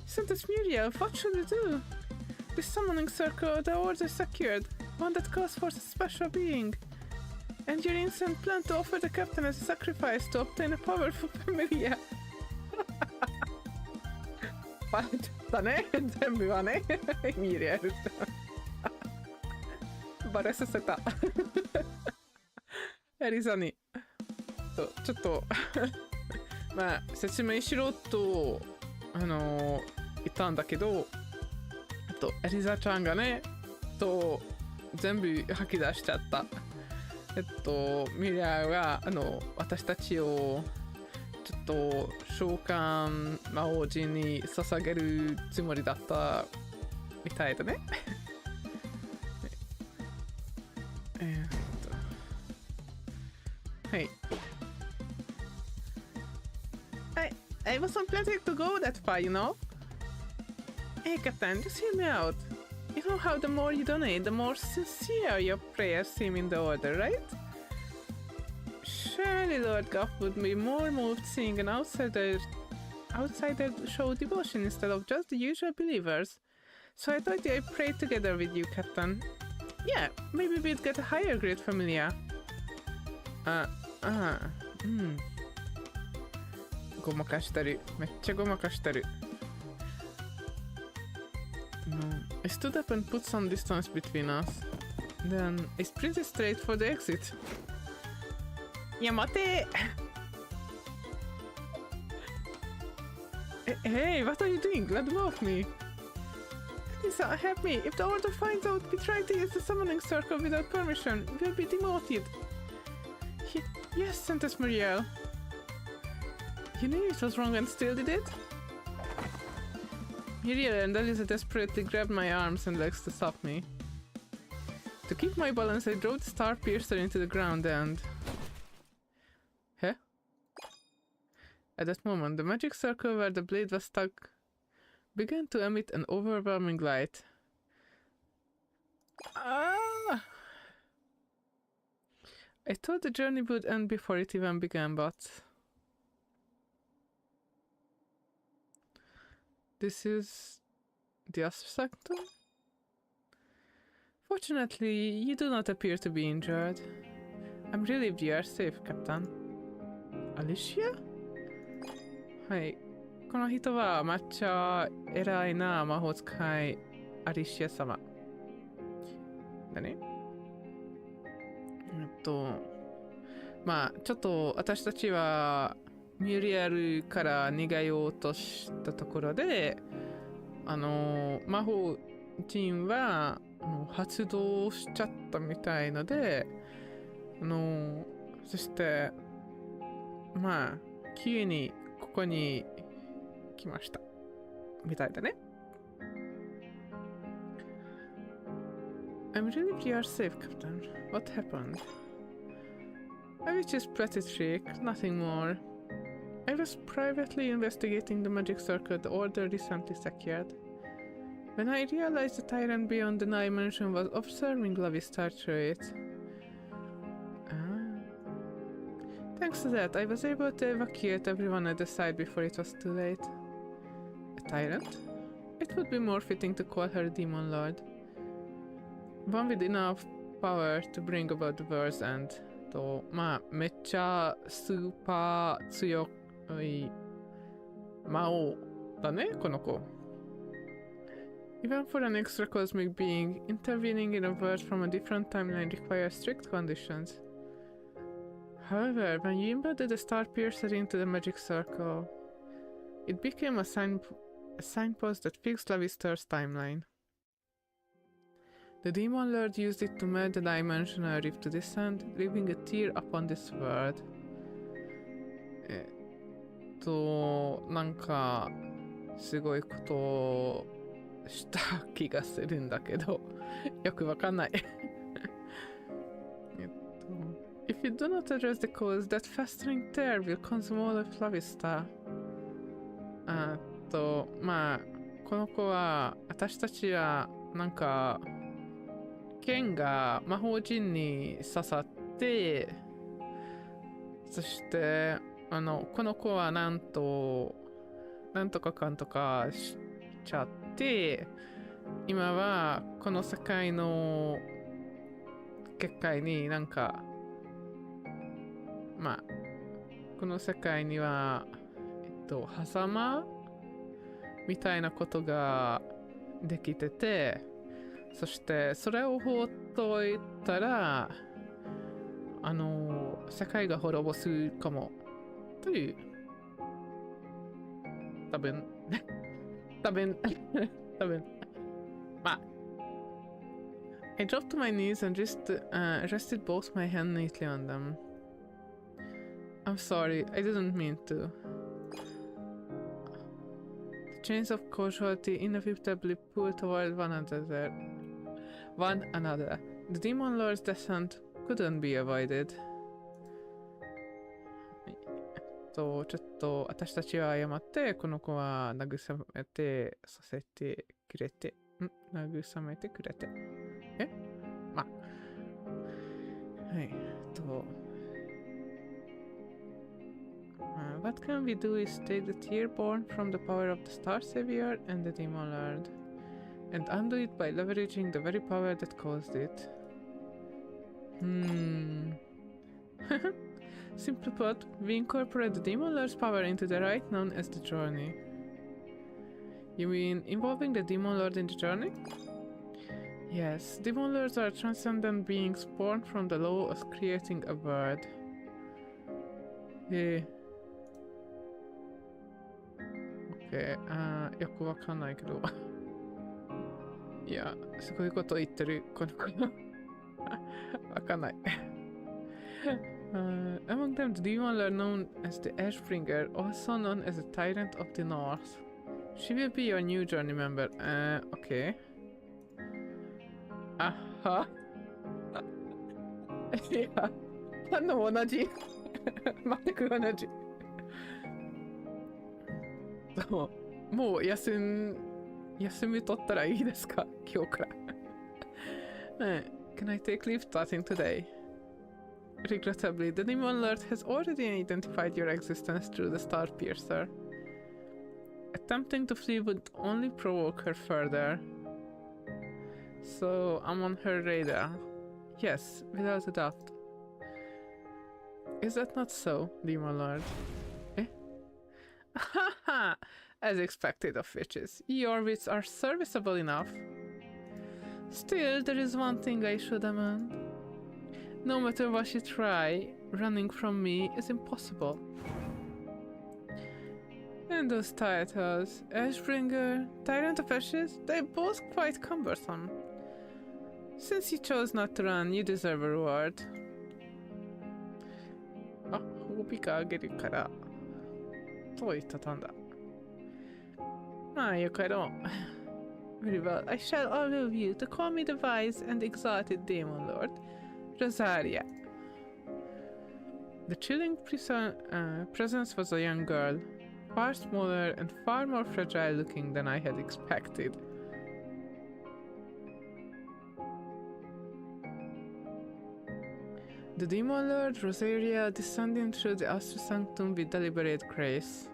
Sentence Muriel, what should we do? This summoning circle, the order secured. One that calls for a special being. And your instant plan to offer the captain as a sacrifice to obtain a powerful familiar. バレちゃったね全部はねミリアルバレさせたエリザにちょっとまあ説明しろと言ったんだけどエリザちゃんがね全部吐き出しちゃったミリアが私たちをちょっと召喚魔王子に捧げるつもりだったみたいだねはいI wasn't planning to go that far, you know? Hey, Captain, just hear me out. You know how the more you donate, the more sincere your prayers seem in the order, right? Surely Lord Goff would be more moved seeing an outsider show devotion instead of just the usual believers. So I thought I'd pray together with you, Captain. Yeah, maybe we'd get a higher grade familiar. ごまかしてる。めっちゃごまかしてる。I stood up and put some distance between us. Then it's pretty straight for the exit. いや、待てHey, what are you doing? Let go of me. Lisa, help me. If the order finds out we tried to use the summoning circle without permission, we'll be demoted. Yes, Santos Muriel. You knew it was wrong and still did it? Muriel and Elisa desperately grabbed my arms and legs to stop me. To keep my balance, I drove the star piercer into the ground and... Huh? At that moment, the magic circle where the blade was stuck began to emit an overwhelming light. Ah! I thought the journey would end before it even began, but... This is... the Sanctum? Fortunately, you do not appear to be injured. I'm relieved you are safe, Captain. Alicia? はい。この人は抹茶偉いな魔法使いアリシア様。だね。まあちょっと私たちはミュリアルから逃げようとしたところで、魔法陣は発動しちゃったみたいので、そしてまあ急にここに来ましたみたいだね。I'm relieved you are safe, Captain. What happened? I was just pretty trick, nothing more. I was privately investigating the magic circle the Order recently secured. When I realized the tyrant beyond the dimension was observing Lavistar through it. Thanks to that, I was able to evacuate everyone at the site before it was too late. A tyrant? It would be more fitting to call her a demon lord. One with enough power to bring about the world's end. まあ、めっちゃスーパー強い魔王だね、この子。Even for an extra cosmic being, intervening in a world from a different timeline requires strict conditions. However, when you embedded the star piercer into the magic circle, it became a signpost that fixed Lavistar's timeline. The Demon Lord used it to melt the dimensional rift to descend, leaving a tear upon this world. なんかすごいことをした気がするんだけどよくわかんないIf you do not address the cause, that festering tear will consume all of Lavistar. まあこの子は私たちはなんか剣が魔法陣に刺さってそしてこの子はなんとかかんとかしちゃって今はこの世界の結界になんかまあこの世界には狭間みたいなことができててそしてそれを放っといたら世界が滅ぼすかもという多分まあ I dropped to my knees and rested both my hands neatly on them. I'm sorry, I didn't mean to. The chains of causality inevitably pull toward one another. The Demon Lord's descent couldn't be avoided. ちょっと私たちは謝ってこの子は慰めてさせてくれて慰めてくれてまあはいWhat can we do is take the tear born from the power of the StarSavior and the Demon Lord and undo it by leveraging the very power that caused it. Simply put, we incorporate the Demon Lord's power into the rite known as the journey. You mean involving the Demon Lord in the journey? Yes, Demon Lords are transcendent beings born from the law of creating a world. Yeah. Okay, よくわかんないけど。いや、すごいこと言ってる、この子。わかんない。Among them, the demon lord known as the Ashbringer, also known as the Tyrant of the North. She will be your new journey member. Okay. あは。いや、反応同じ。全く同じ。そう、もう休み取ったらいいですか、今日から。Can I take leave starting today? Regrettably, the Demon Lord has already identified your existence through the Star Piercer. Attempting to flee would only provoke her further. So I'm on her radar. Yes, without a doubt. Is that not so, Demon Lord? Eh? Haha! As expected of witches, your wits are serviceable enough. Still, there is one thing I should amend. No matter what you try, running from me is impossible. And those titles, Ashbringer, Tyrant of Ashes, they're both quite cumbersome. Since you chose not to run, you deserve a reward. あ、褒美があげるから。と言ってたんだ。まあ、よかろう。Very well, I shall allow you to call me the wise and exalted Demon Lord, Rosaria. The chilling presence was a young girl, far smaller and far more fragile looking than I had expected. The Demon Lord Rosaria descending through the Astral Sanctum with deliberate grace.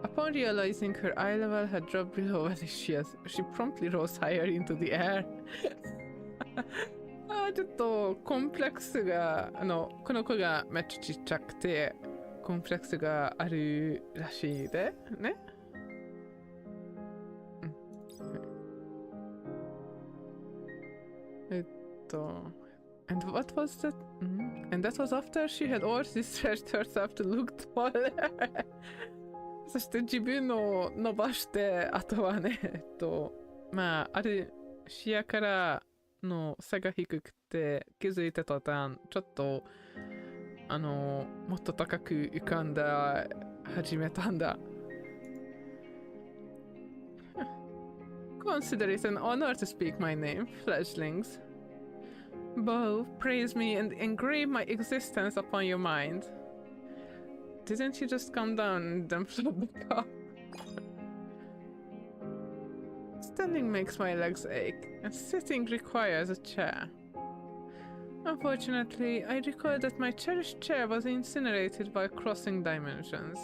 Upon realizing her eye level had dropped below Alicia's, she promptly rose higher into the air. ちょっとコンプレックスがこの子がめっちゃちっちゃくてコンプレックスがあるらしいでね。And what was that? And that was after she had already stretched herself to look taller. そして自分を伸ばしてあとはねまあある視野からの差が低くて気づいた途端ちょっともっと高く浮かんだ始めたんだ。Consider it an honor to speak my name, fledglings. Bow, praise me and engrave my existence upon your mind. Didn't you just come down and then flop back up? Standing makes my legs ache, and sitting requires a chair. Unfortunately, I recall that my cherished chair was incinerated by crossing dimensions.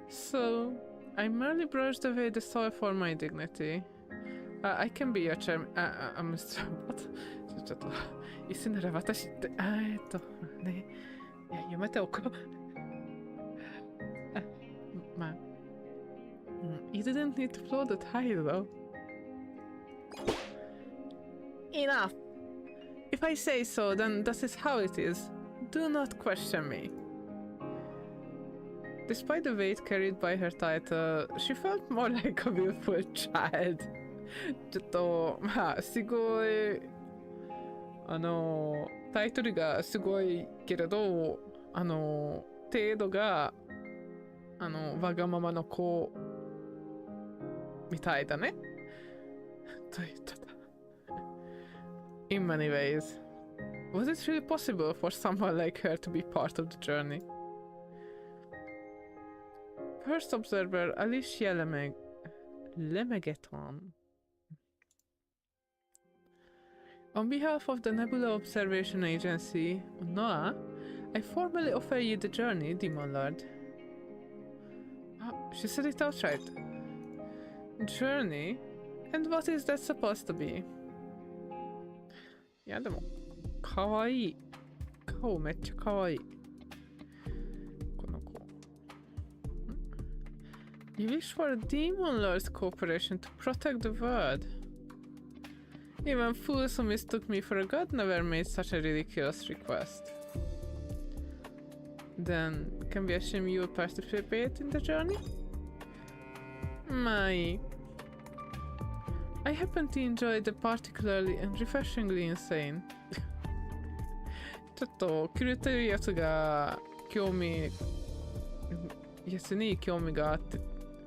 So, I merely brushed away the soil for my dignity. I can be your chair. Mr. What? ちょっと、椅子なら私って、ね。いや、やめておこう。まあ。You didn't need to float that high, though. Enough! If I say so, then this is how it is. Do not question me. Despite the weight carried by her title, she felt more like a willful child. ちょっと、まあ、すごい、タイトルがすごいけれど、程度が、わがままの子みたいだね。と言ってた。In many ways, was it really possible for someone like her to be part of the journey? First observer Alicia Lemegeton. On behalf of the Nebula Observation Agency, NOAA, I formally offer you the journey, Demon Lord. She said it outright. Journey? And what is that supposed to be? いやでもかわいい。顔めっちゃかわいい。この子。You wish for a demon lord's cooperation to protect the world. Even fools who mistook me for a god never made such a ridiculous request. Then, can we assume you will participate in the journey? I happen to enjoy the particularly and refreshingly insane. ちょっと狂ってるやつに興味があって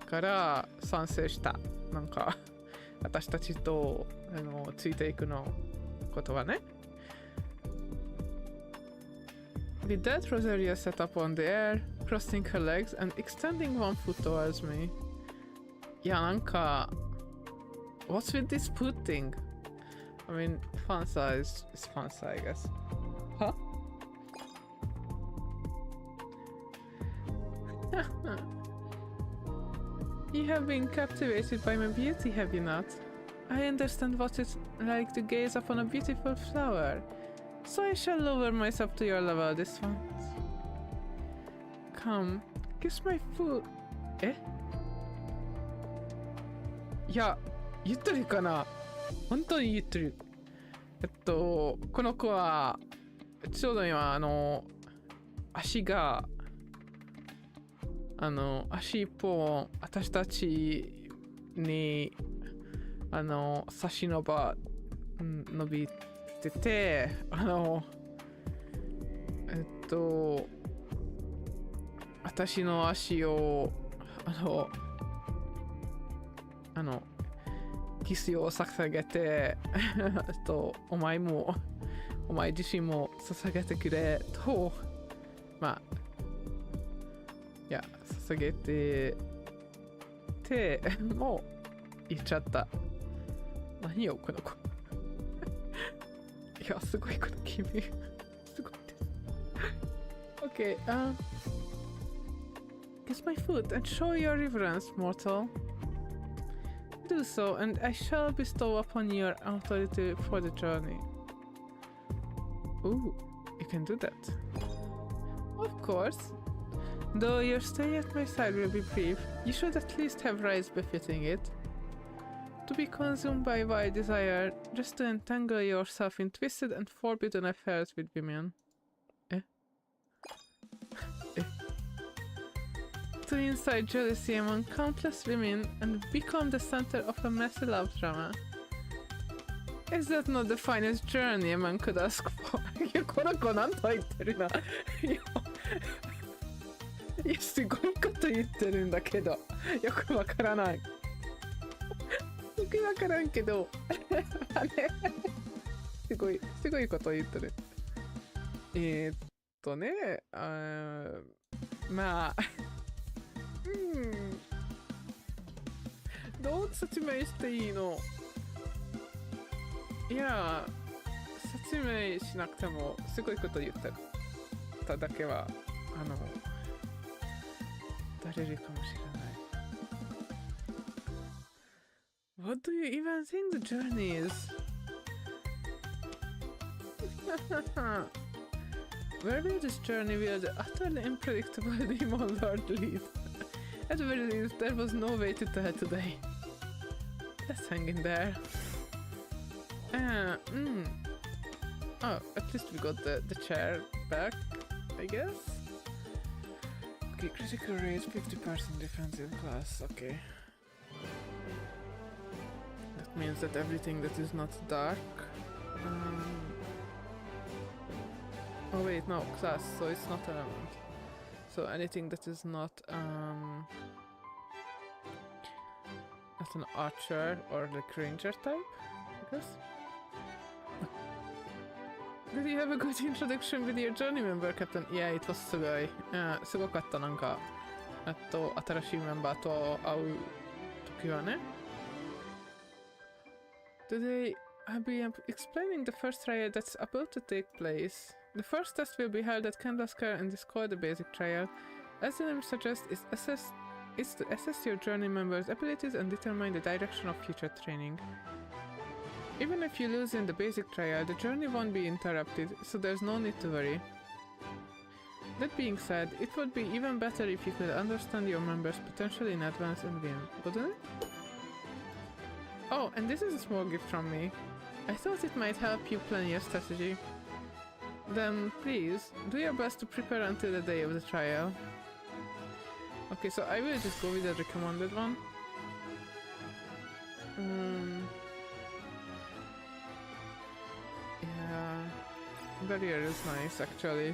から賛成した。なんか私たちとついていくのことはね。With that, Rosaria sat up on the air, crossing her legs and extending one foot towards me. いやなんか What's with this foot thing? I mean, fansa is fansa, I guess. Huh? You have been captivated by my beauty, have you not? I understand what it's like to gaze upon a beautiful flower, so I shall lower myself to your level this once. Come, kiss my foot. いや、言ってるかな？本当に言ってる。この子はちょうど今足が足一本私たちに差し伸びてて私の足をキスを捧げてお前自身も捧げてくれと捧げてもう言っちゃった。何よこの子。いやすごいこの君すごいです。Okay, kiss my foot and show your reverence, mortal. Do so, and I shall bestow upon your authority for the journey. Ooh, you can do that. Of course. Though your stay at my side will be brief, you should at least have rights befitting it. To be consumed by wild desire, just to entangle yourself in twisted and forbidden affairs with women. To incite jealousy among countless women and become the center of a messy love drama. Is that not the finest journey a man could ask for? いや、この子なんと言ってるな。いや、すごいこと言ってるんだけど、よくわからない。よくわからんけど、すごいこと言ってる。まあ、どう説明していいの？いや、説明しなくてもすごいこと言ってただけはだれるかもしれない。What do you even think the journey is? Where will this journey will the utterly unpredictable demon lord lead? At the very least, there was no way to tell today. Let's hang in there. Oh, at least we got the chair back, I guess. Okay, critical rate, 50% defense in class, okay. That means that everything that is not dark... Oh wait, no, class, so it's not element. So anything that is not an archer or like ranger type, I guess. Did you have a good introduction with your journey member, Captain? Yeah, it was すごい。すごかった、なんか。新しいメンバーと会う時はね。Today, I'll be explaining the first trial that's about to take place. The first test will be held at Kandaskar and is called the basic trial. As the name suggests, is to assess your journey members' abilities and determine the direction of future training. Even if you lose in the basic trial, the journey won't be interrupted, so there's no need to worry. That being said, it would be even better if you could understand your members' potential in advance and win, wouldn't it? Oh, and this is a small gift from me. I thought it might help you plan your strategy. Then, please, do your best to prepare until the day of the trial. Okay, so I will just go with the recommended one. Yeah, barrier is nice actually,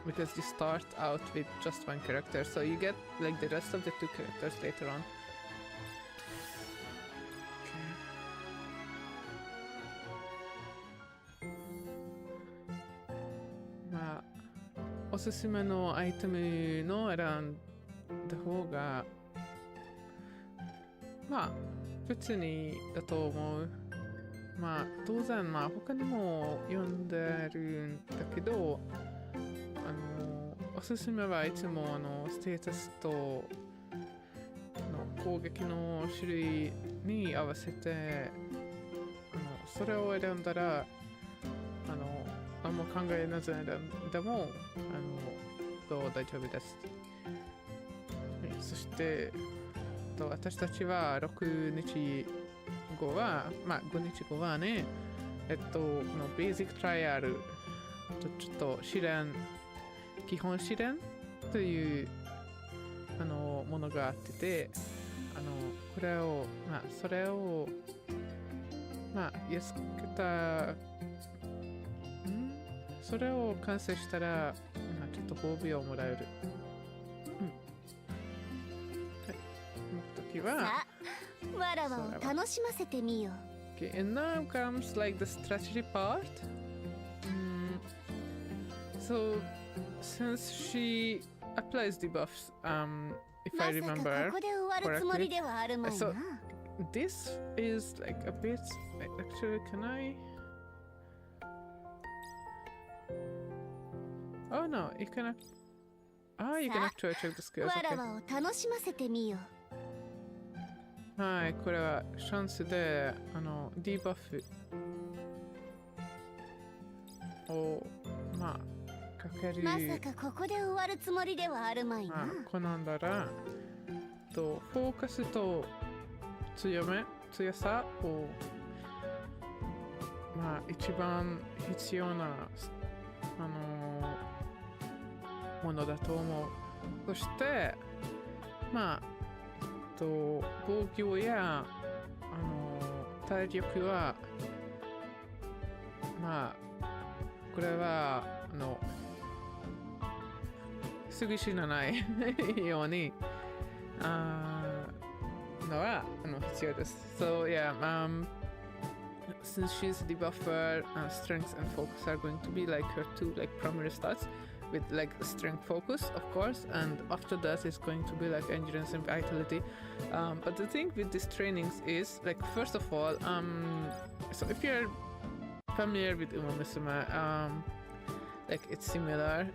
because you start out with just one character, so you get like the rest of the two characters later on. Okay. まあ、おすすめのアイテムの選んだ方がまあ別にだと思う。まあ当然まあ他にも読んでるんだけど、おすすめはいつもステータスと攻撃の種類に合わせてそれを選んだら何も考えなず選んでも大丈夫です。そして私たちは6日後はまあ5日後はねこのベーシックトライアルとちょっと基本試練というものがあっててこれをまあそれをまあ安くたそれを完成したら、まあ、ちょっと褒美をもらえる。はい。その時はわらわを楽しませてみよう。Okay, and now comes like the strategy part. So since she applies debuffs, if I remember correctly, so this is like a bit. Actually, can I? Oh no, you can. You can actually check the skills. Okay. はい、これはチャンスでディバフをまあかける。まさかここで終わるつもりではあるまいな。好んだらフォーカスと強さをまあ一番必要なものだと思う。そしてまあ防御や体力はまあこれはすぐ死なないようにのは必要です。So yeah, since she's the buffer, strength and focus are going to be like her two like primary stats. With like strength focus, of course, and after that it's going to be like endurance and vitality. But the thing with these trainings is like first of all, so if you're familiar with Umamusume, like it's similar,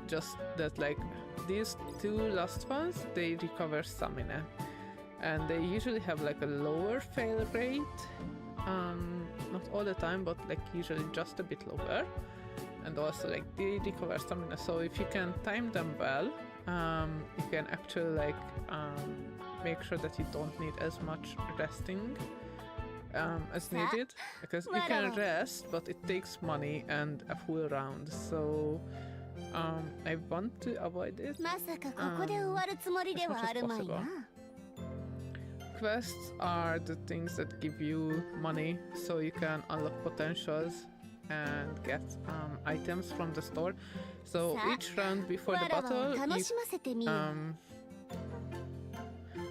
just that like these two last ones they recover stamina, and they usually have like a lower fail rate. Not all the time, but like usually just a bit lower. And also like they recover stamina, so if you can time them well, you can actually like make sure that you don't need as much resting as needed, because you can rest but it takes money and a full round, so I want to avoid it as much as possible. Quests are the things that give you money so you can unlock potentials and get items from the store. So each round before the battle,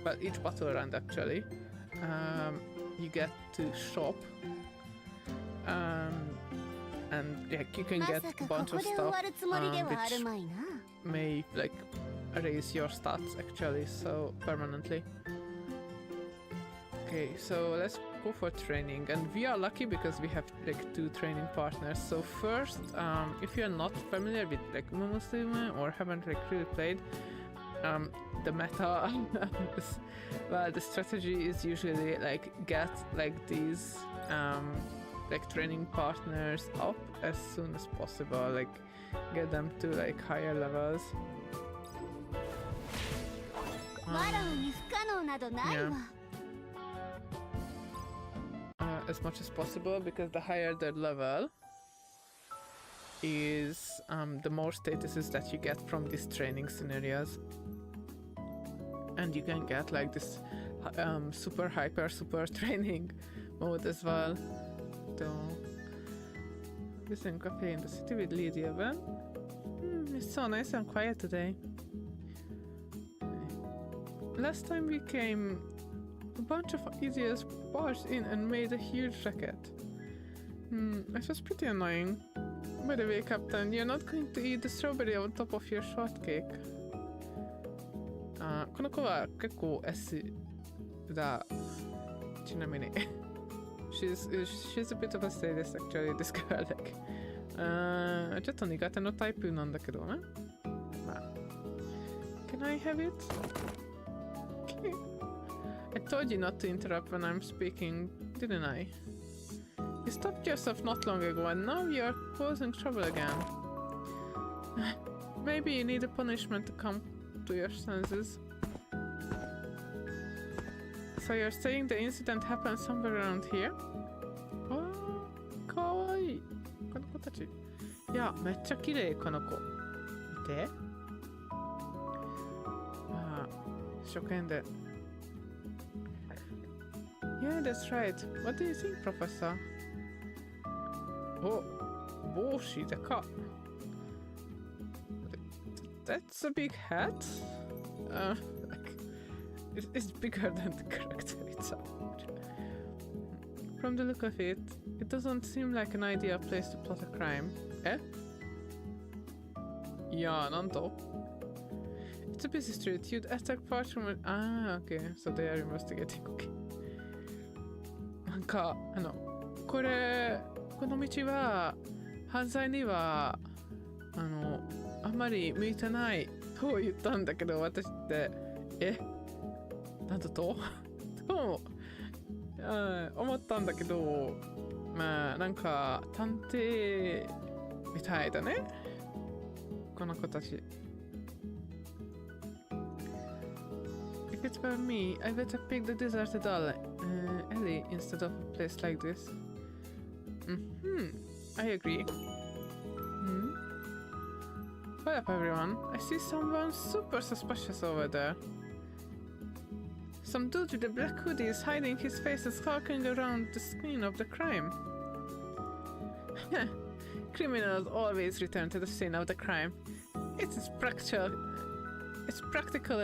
well, each battle round actually, you get to shop, and like you can get a bunch of stuff which may like raise your stats actually, so permanently. Okay, so let's go for training, and we are lucky because we have like 2 training partners. So first, if you're not familiar with like Umamusume or haven't like really played, the meta. Well, the strategy is usually like get like these like training partners up as soon as possible, like get them to like higher levels. Yeah. As much as possible, because the higher the level is, the more statuses that you get from these training scenarios. And you can get like this super training mode as well. So, listen, coffee in the city with Lydia. It's so nice and quiet today. Last time we came, a bunch of idiots barged in and made a huge racket. It was pretty annoying. By the way, Captain, you're not going to eat the strawberry on top of your shortcake. この子は結構 S だ。ちなみに。she's a bit of a sadist actually, this girl. Like, ちょっと苦手なタイプなんだけどね。まあ。Can I have it? Okay. I told you not to interrupt when I'm speaking, didn't I? You stopped yourself not long ago and now you're causing trouble again. Maybe you need a punishment to come to your senses. So you're saying the incident happened somewhere around here? Oh, kawaii. この子たち。いや、めっちゃ綺麗、この子。見て。まあ、初見で。Yeah, that's right. What do you think, Professor? Oh, 帽子でか。That's a big hat? It's bigger than the character itself. From the look of it, it doesn't seem like an ideal place to plot a crime. Eh? Yeah, なんと It's a busy street. You'd attack parts from it. Ah, okay. So they are investigating. Okay. なんか、この道は、犯罪には、あんまり向いてないと言ったんだけど、私って、なんだとと、思ったんだけど、まあ、なんか、探偵みたいだね。この子たち。If it's by me, I better pick the deserted alley instead of a place like this. I agree. What up, everyone? I see someone super suspicious over there. Some dude with a black hoodie is hiding his face and skulking around the scene of the crime. Criminals always return to the scene of the crime. It's practically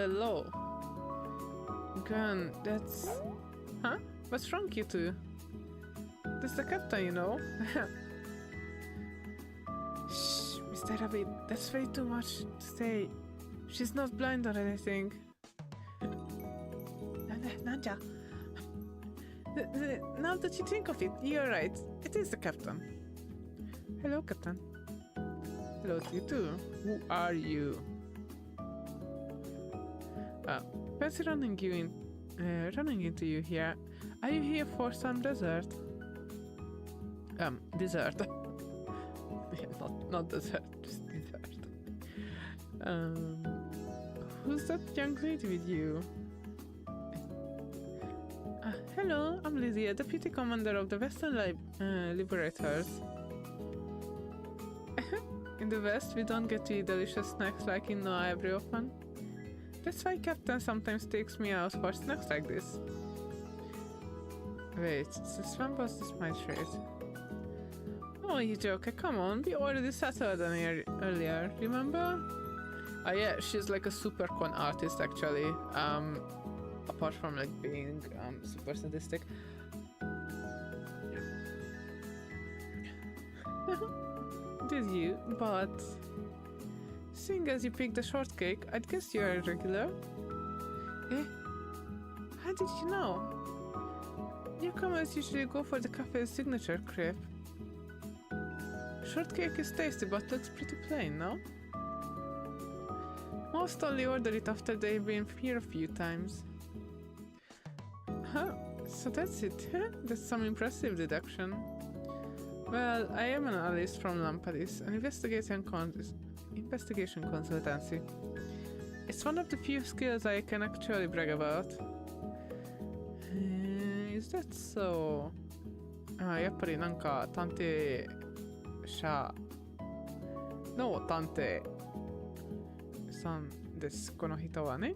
law. Gun, that's... Huh? What's wrong, you two? This is the captain, you know. Shh, Mr. Rabbit, that's way too much to say. She's not blind or anything. Nanja. Now that you think of it, you're right. It is the captain. Hello, Captain. Hello to you too. Who are you? What's running into you here? Are you here for some dessert? Dessert. not dessert, just dessert. Who's that young lady with you? Hello, I'm Lydia, Deputy Commander of the Western Liberators. In the West, we don't get to eat delicious snacks like in Noah every often. That's why Captain sometimes takes me out for snacks like this. Wait, this one was the smile trait. Oh, you joker, come on, we already settled on her earlier, remember? Oh yeah, she's like a super con artist actually, apart from like being super sadistic. Did you? But... Seeing as you picked the shortcake, I'd guess you're a regular. How did you know? Newcomers usually go for the cafe's signature crepe. Shortcake is tasty but looks pretty plain, no? most only order it after they've been here a few times. Huh? So that's it, huh? That's some impressive deduction. Well, I am an analyst from Lampadis, an investigation consultancy. It's one of the few skills I can actually brag about. Is that so? やっぱりなんか探偵者の探偵さんです、この人はね。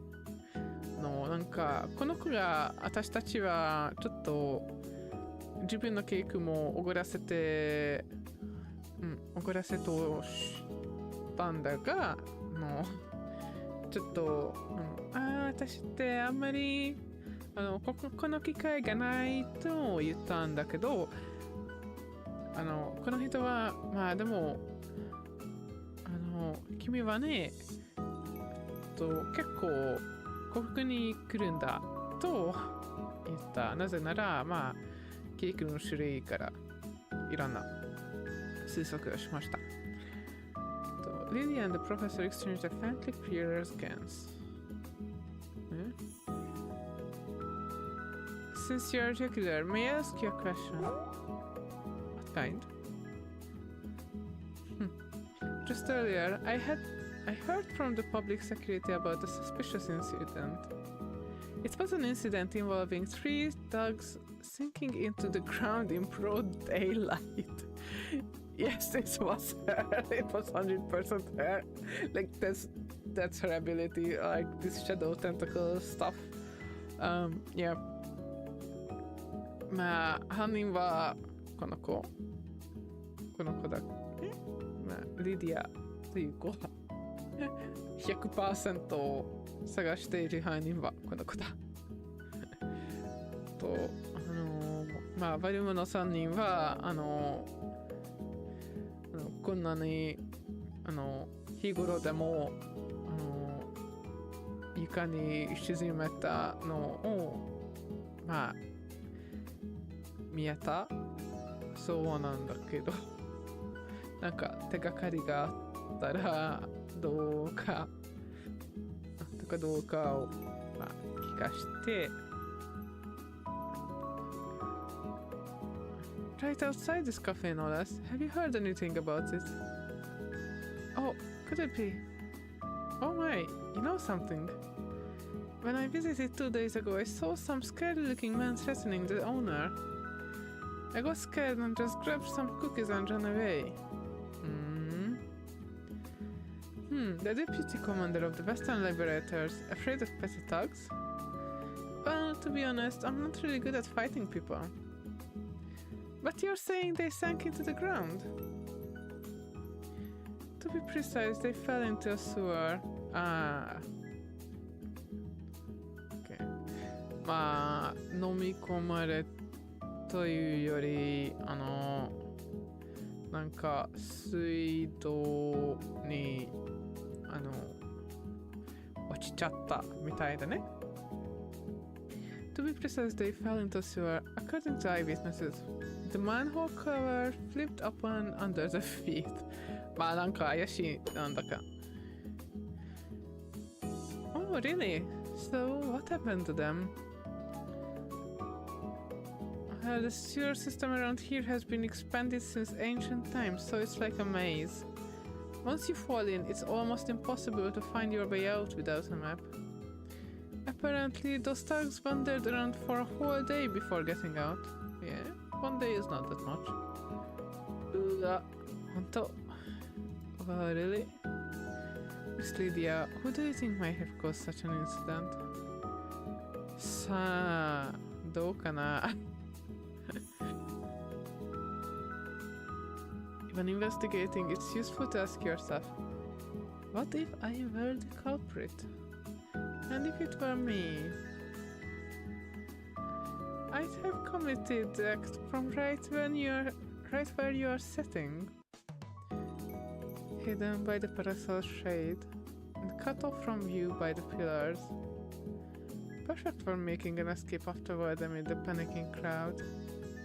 なんかこの子が私たちはちょっと自分のケーキもおごらせて、おごらせとしたんだが、ちょっと、私ってあんまりこの機会がないと言ったんだけど、この人はまあでも君はね、結構ここに来るんだと言った。なぜならまあケーキの種類からいろんな推測をしました。Lily and the professor exchanged a faintly clearer glance. Since you're regular, may I ask you a question? What kind? Just earlier, I heard from the public security about a suspicious incident. It was an incident involving 3 dogs sinking into the ground in broad daylight. Yes, this was her. It was 100% her. Like that's her ability, like this shadow tentacle stuff. Yeah. まあ犯人はこの子だ。まあリディアという子は100% 探している犯人はこの子だ。とまあバリウムの3人はこんなに日頃でも床に沈めたのをまあ見えたそうなんだけど、なんか手がかりがあったらどうかを、まあ、聞かして。Right outside this cafe, no less. Have you heard anything about it? Oh, could it be? Oh my, you know something? When I visited 2 days ago, I saw some scary-looking man threatening the owner. I got scared and just grabbed some cookies and ran away. The deputy commander of the Western Liberators, afraid of petty thugs? Well, to be honest, I'm not really good at fighting people. But you're saying they sank into the ground? To be precise, they fell into a sewer. Okay. まあ、飲み込まれというより、なんか水道に落ちちゃったみたいだね。To be precise, they fell into a sewer. According to eyewitnesses, the manhole cover flipped up and under the feet. まあなんか怪しいなんだか。Oh, really? So, what happened to them? The sewer system around here has been expanded since ancient times, so it's like a maze. Once you fall in, it's almost impossible to find your way out without a map. Apparently, those thugs wandered around for a whole day before getting out. Yeah, 1 day is not that much. Honto. Oh, really? Miss Lydia, who do you think might have caused such an incident? さあ、どうかなWhen investigating, it's useful to ask yourself, what if I were the culprit? And if it were me? I'd have committed the act from right where you are sitting, hidden by the parasol shade, and cut off from view by the pillars. Perfect for making an escape afterward amid the panicking crowd.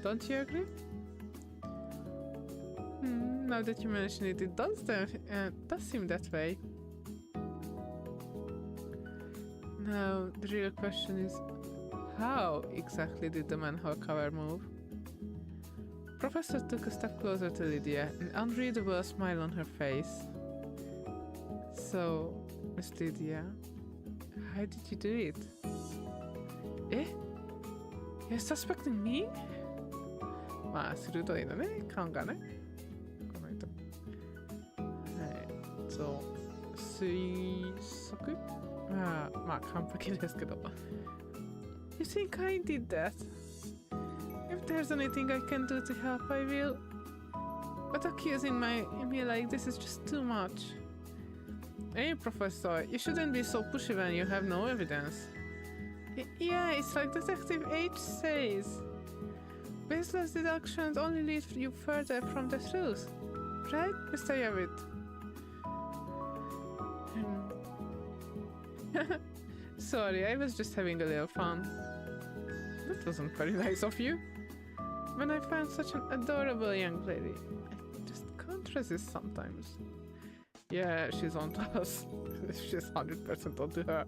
Don't you agree? Now that you mention it, it does seem that way. Now, the real question is, how exactly did the manhole cover move? Professor took a step closer to Lydia, an unreadable smile on her face. So, Miss Lydia, how did you do it? Eh? You're suspecting me? まあ、鋭いのね、勘がね。この人。はい。そう、推測まあ、完璧ですけど。You think I did that? If there's anything I can do to help, I will. But accusing me like this is just too much. Hey, Professor, you shouldn't be so pushy when you have no evidence. Yeah, it's like Detective H says. Baseless deductions only lead you further from the truth. Right, Mr. Yavid? Sorry, I was just having a little fun. That wasn't very nice of you. When I find such an adorable young lady, I just can't resist sometimes. Yeah, she's onto us. She's 100% onto her.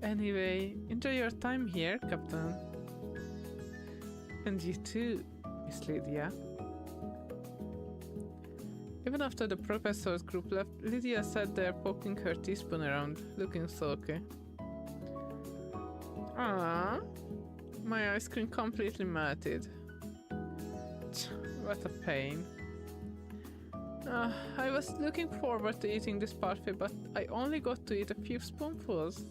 Anyway, enjoy your time here, Captain. And you too, Miss Lydia. Even after the professor's group left, Lydia sat there poking her teaspoon around, looking sulky. Ah, my ice cream completely melted. What a pain. I was looking forward to eating this parfait, but I only got to eat a few spoonfuls.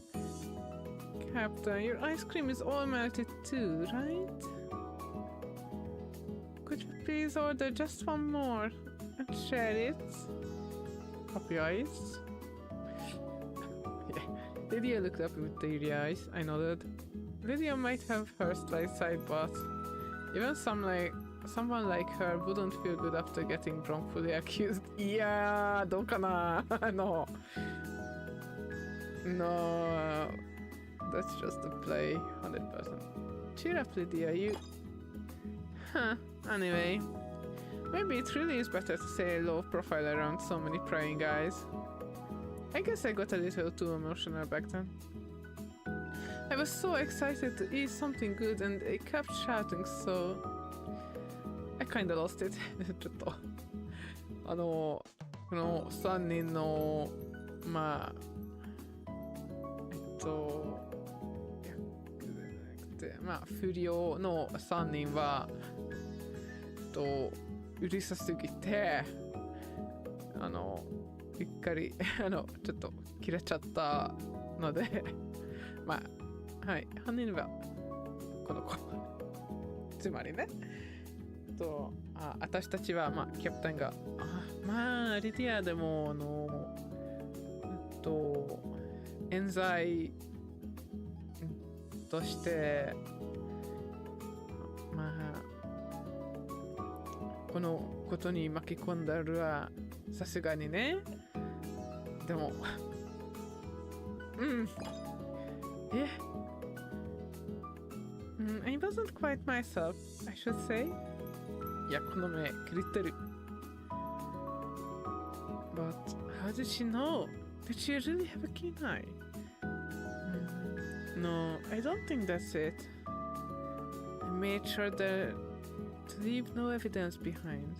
Captain, your ice cream is all melted too, right? Could you please order just one more and share it? Puppy eyes? Yeah. Lydia looked up with teary eyes. I nodded. Lydia might have her slight side, but even someone like her wouldn't feel good after getting wrongfully accused. Yeah, どうかな? No. No. That's just a play, 100%. Cheer up, Lydia, you... Huh, anyway. Maybe it really is better to say low profile around so many prying eyes. I guess I got a little too emotional back then. I was so excited to eat something good and they kept shouting, so... I kinda lost it. ちょっと。この3人の、まあ、まあ、不良の3人は、うるさすぎて、うっかり、ちょっと切れちゃったので、まあ、はい、犯人は、この子。つまりね、私たちは、まあ、キャプテンが、まあ、リディアでも、冤罪として、まあ、このことに巻き込んだるは、さすがにね。でも、I wasn't quite myself, I should say. いや、この目、クリってる。But how did she know? Did she really have a keen eye? No, I don't think that's it. I made sure to leave no evidence behind.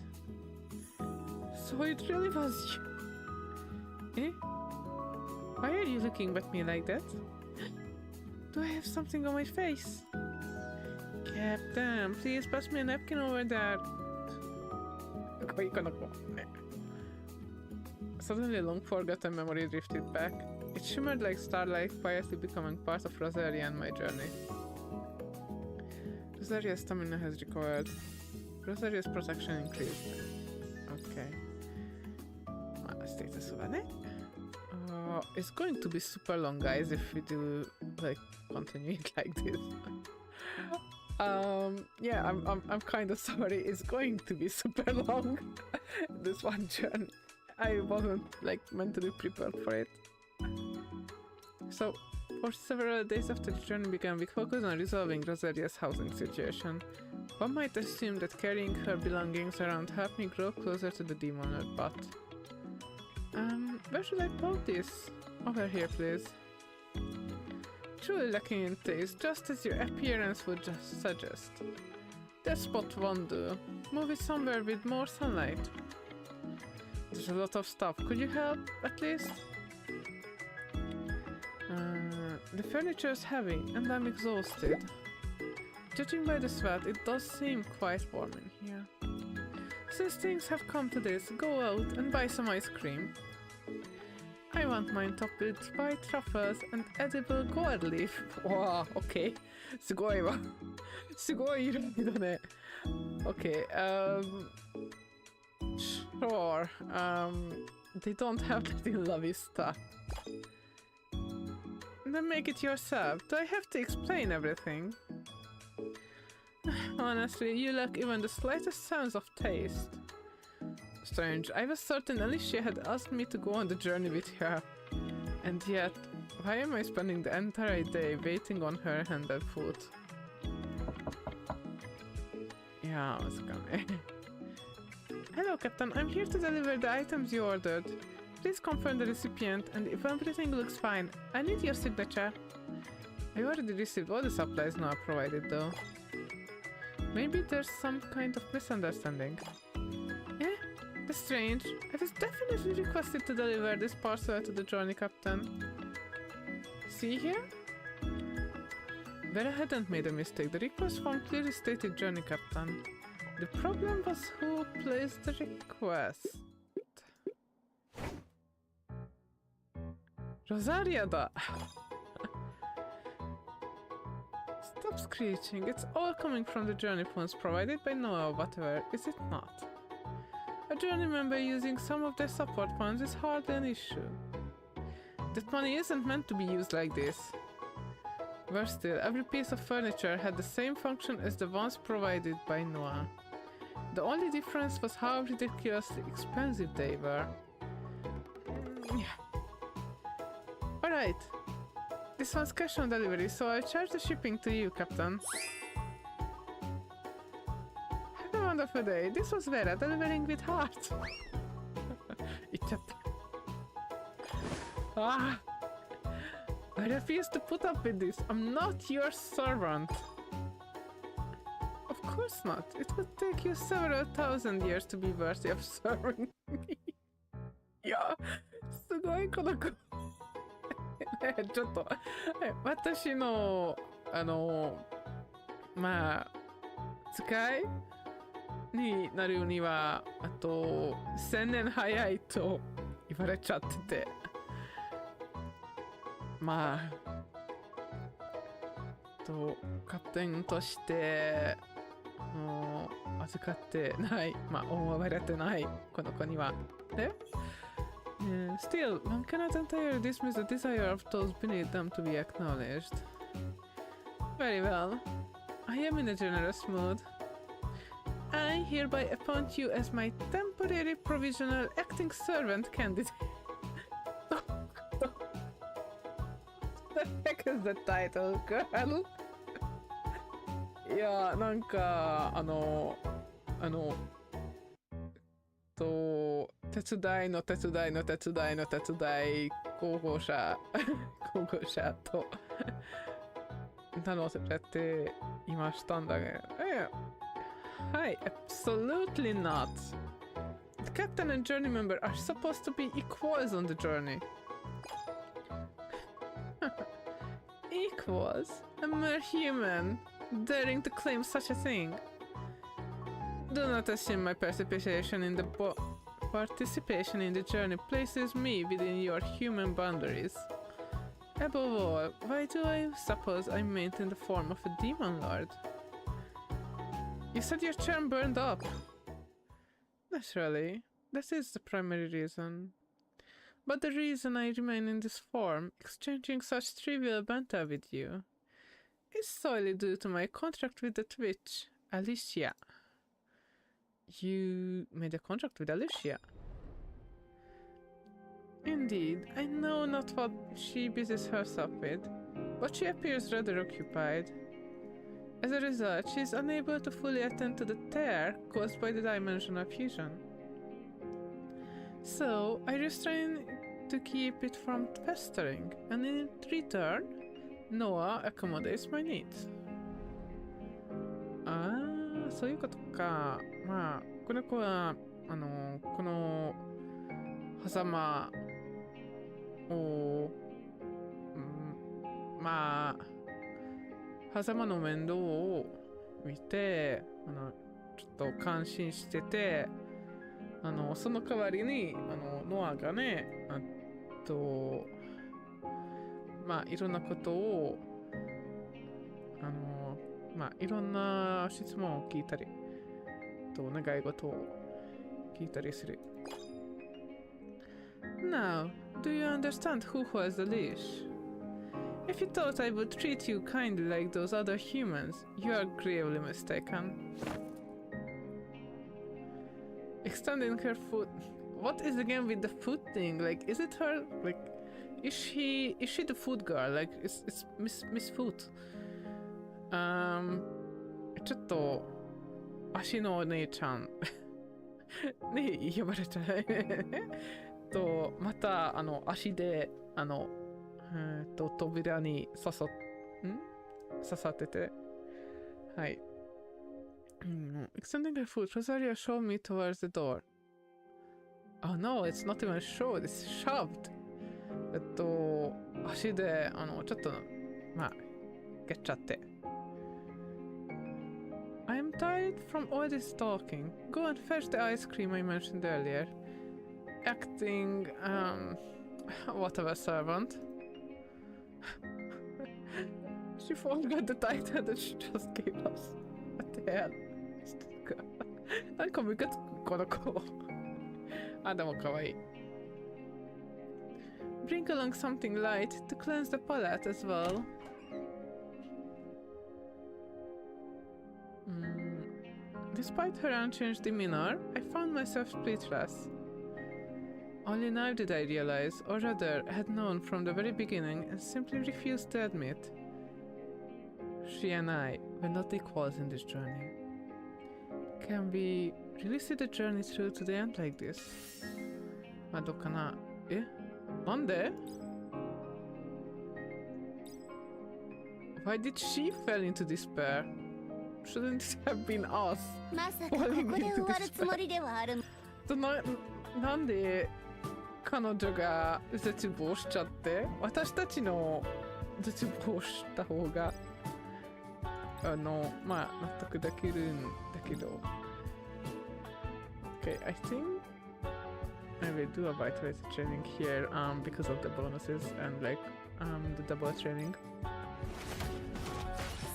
So it really was you. Eh? Why are you looking at me like that? Do I have something on my face? Captain, please pass me a napkin over there. Suddenly a long forgotten memory drifted back. It shimmered like starlight, quietly becoming part of Rosaria and my journey. Rosaria's stamina has recovered. Rosaria's protection increased. Okay. Status of it. It's going to be super long, guys, if we do like continue it like this. Yeah, I'm kind of sorry. It's going to be super long. This one journey. I wasn't like mentally prepared for it. So, for several days after the journey began, we focused on resolving Rosaria's housing situation. One might assume that carrying her belongings around helped me grow closer to the demon, but Where should I put this? Over here, please. Truly lacking in taste, just as your appearance would just suggest. That spot won't do. Move it somewhere with more sunlight. There's a lot of stuff. Could you help, at least? The furniture's heavy, and I'm exhausted. Judging by the sweat, it does seem quite warm in here. Since things have come to this, go out and buy some ice cream. I want mine topped with white truffles and edible gourd leaf. Wow, okay. すごいわ。すごい色味だね。Okay, sure. They don't have that in La Vista. Then make it yourself. Do I have to explain everything? Honestly, you lack even the slightest sense of taste. Strange. I was certain Alicia had asked me to go on the journey with her. And yet, why am I spending the entire day waiting on her hand and foot? Yeah, what's coming? Hello, Captain. I'm here to deliver the items you ordered. Please confirm the recipient, and if everything looks fine, I need your signature. I already received all the supplies now provided, though. Maybe there's some kind of misunderstanding. Eh? That's strange. I was definitely requested to deliver this parcel to the journey, Captain. See here? Vera hadn't made a mistake. The request form clearly stated journey, Captain. The problem was who placed the request. Rosaria da. Stop screeching. It's all coming from the journey funds provided by Noah or whatever, is it not? A journey member using some of their support funds is hardly an issue. That money isn't meant to be used like this. Worse still, every piece of furniture had the same function as the ones provided by Noah. The only difference was how ridiculously expensive they were. Alright. This one's cash on delivery, so I'll charge the shipping to you, Captain. Have a wonderful day. This was Vera, delivering with heart. Ah! I refuse to put up with this. I'm not your servant. Of course not. It would take you several thousand years to be worthy of serving me. Yeah. すごいこの子。ちょっと、私の、まあ、使いになるには、あと、1000年早いと言われちゃってて。まあ、カプテンとして、もう、預かってない、まあ、思われてない、この子には。でStill, one cannot entirely dismiss the desire of those beneath them to be acknowledged. Very well. I am in a generous mood. I hereby appoint you as my temporary provisional acting servant candidate. What the heck is the title, girl? いや、なんか、手伝いの候補者と名乗せていましたんだけど、はい、absolutely not. The captain and journey member are supposed to be equals on the journey. Equals? A mere human daring to claim such a thing. Do not assume my participation in the journey places me within your human boundaries. Above all, why do I suppose I'm made in the form of a demon lord? You said your charm burned up. Naturally, that is the primary reason. But the reason I remain in this form, exchanging such trivial banter with you, is solely due to my contract with the Twitch, Alicia. You made a contract with Alicia. Indeed, I know not what she busies herself with, but she appears rather occupied. As a result, she is unable to fully attend to the tear caused by the dimensional fusion. So, I restrain to keep it from festering, and in return, Noah accommodates my needs. そういうことか。まあ、この子は、この、狭間を、まあ、狭間の面倒を見て、ちょっと感心してて、その代わりに、ノアがね、まあ、いろんなことを、まあ、いろんな質問を聞いたり、願い事を聞いたりする。Now, do you understand who has the leash? If you thought I would treat you kindly like those other humans, you are gravely mistaken. Extending her foot. What is again with the foot thing? Like, is it her? Like, is she the foot girl? Like, it's Miss Foot. ちょっと足のお姉ちゃんね呼ばれちゃうまた足で扉に刺さってて、はい。Extending her foot, Rosaria showed me towards the door. Oh no, it's not even showed, it's shoved. 足でちょっとまあやっちゃって。I'm tired from all this talking. Go and fetch the ice cream I mentioned earlier. Acting, what of a servant. She forgot the title that she just gave us. What the hell? なんかムカつくこの子。でも可愛い。Bring along something light to cleanse the palate as well. Despite her unchanged demeanor, I found myself speechless. Only now did I realize, or rather had known from the very beginning and simply refused to admit. She and I were not equals in this journey. Can we really see the journey through to the end like this? まあどうかな。なんで Why did she fall into despair? Shouldn't it have been us? まさかここで終わるつもりではある。なんで彼女が絶望しちゃって私たちの絶望した方がまあ納得できるんだけど Okay, I think I will do a vitality training here because of the bonuses and like the double training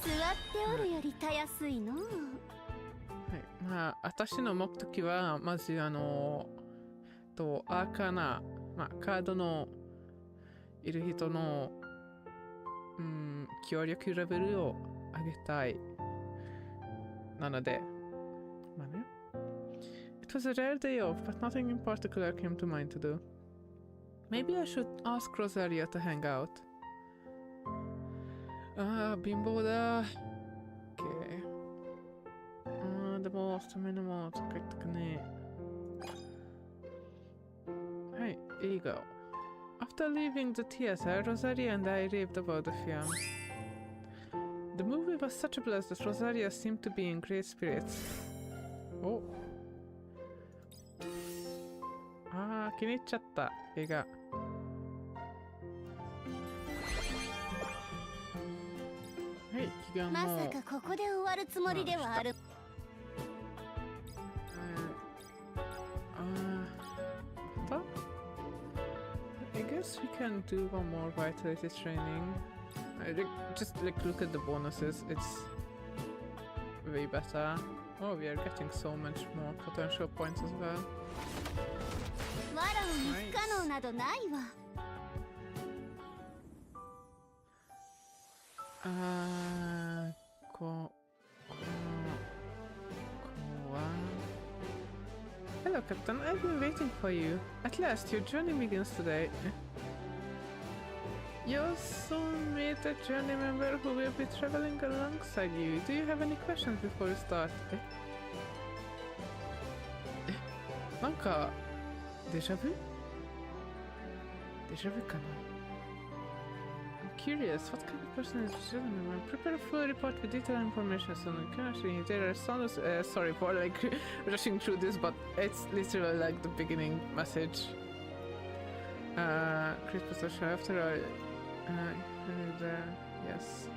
座っておるよりたやすいの。はい、まあ私の目的はまずアーカーナ、まあ、カードのいる人の協力レベルを上げたいなのでまあね It was a rare day off, but nothing in particular came to mind to do. Maybe I should ask Rosaria to hang out. 貧乏だ。Okay. でも、スタミナも使いたくねえ。はい、here you go. After leaving the theater, Rosaria and I raved about the film. The movie was such a blast that Rosaria seemed to be in great spirits. Oh. 気に入っちゃった映画。はい、気がもう。まさかここで終わるつもりではある。I guess we can do one more vitality training. Just like look at the bonuses. It's way better. Oh, we are getting so much more potential points as well. わらわに不可能などないわ。Hello, Captain. I've been waiting for you. At last, your journey begins today. You'll soon meet a journey member who will be traveling alongside you. Do you have any questions before you start? なんかデジャブ大丈夫かな? I'm curious, what kind of person is Suzunari? Prepare a full report with detailed information so you can actually there are sounds sorry for like rushing through this, but it's literally like the beginning message. Christmas after all, yes.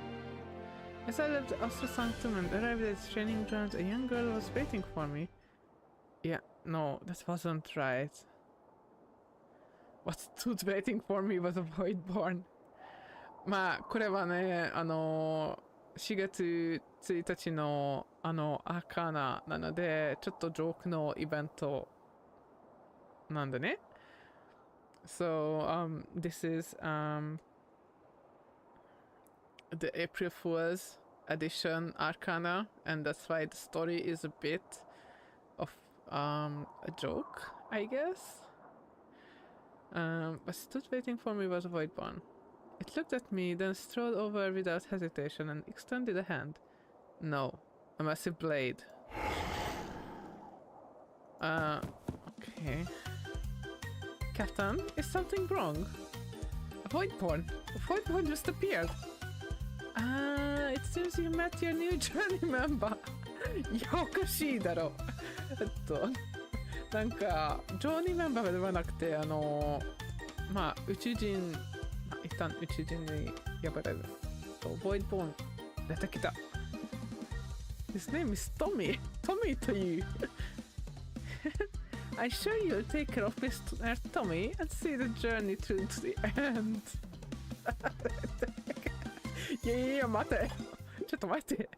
As I left the Astro Sanctum and arrived at its training grounds, a young girl was waiting for me. Yeah, no, that wasn't right. What stood waiting for me was a voidborn. まあ、これはね、4月1日のアーカーナなので、ちょっとジョークのイベントなんだね。So, this is, the April Fool's edition Arcana, and that's why the story is a bit of a joke, I guess. But stood waiting for me was a voidborn. It looked at me, then strode over without hesitation and extended a hand. No, a massive blade. Okay. Captain, is something wrong? A voidborn just appeared. It seems you met your new journey member. いや、おかしいだろ。なんか、ジョーニーメンバーではなくて、まあ、宇宙人、一旦宇宙人に呼ばれる。ボイドボーン、出てきた。His name is Tommy. Tommy という。I'm sure you'll take care of Mr. Tommy and see the journey through to the end. いやいやいや、待て。ちょっと待って。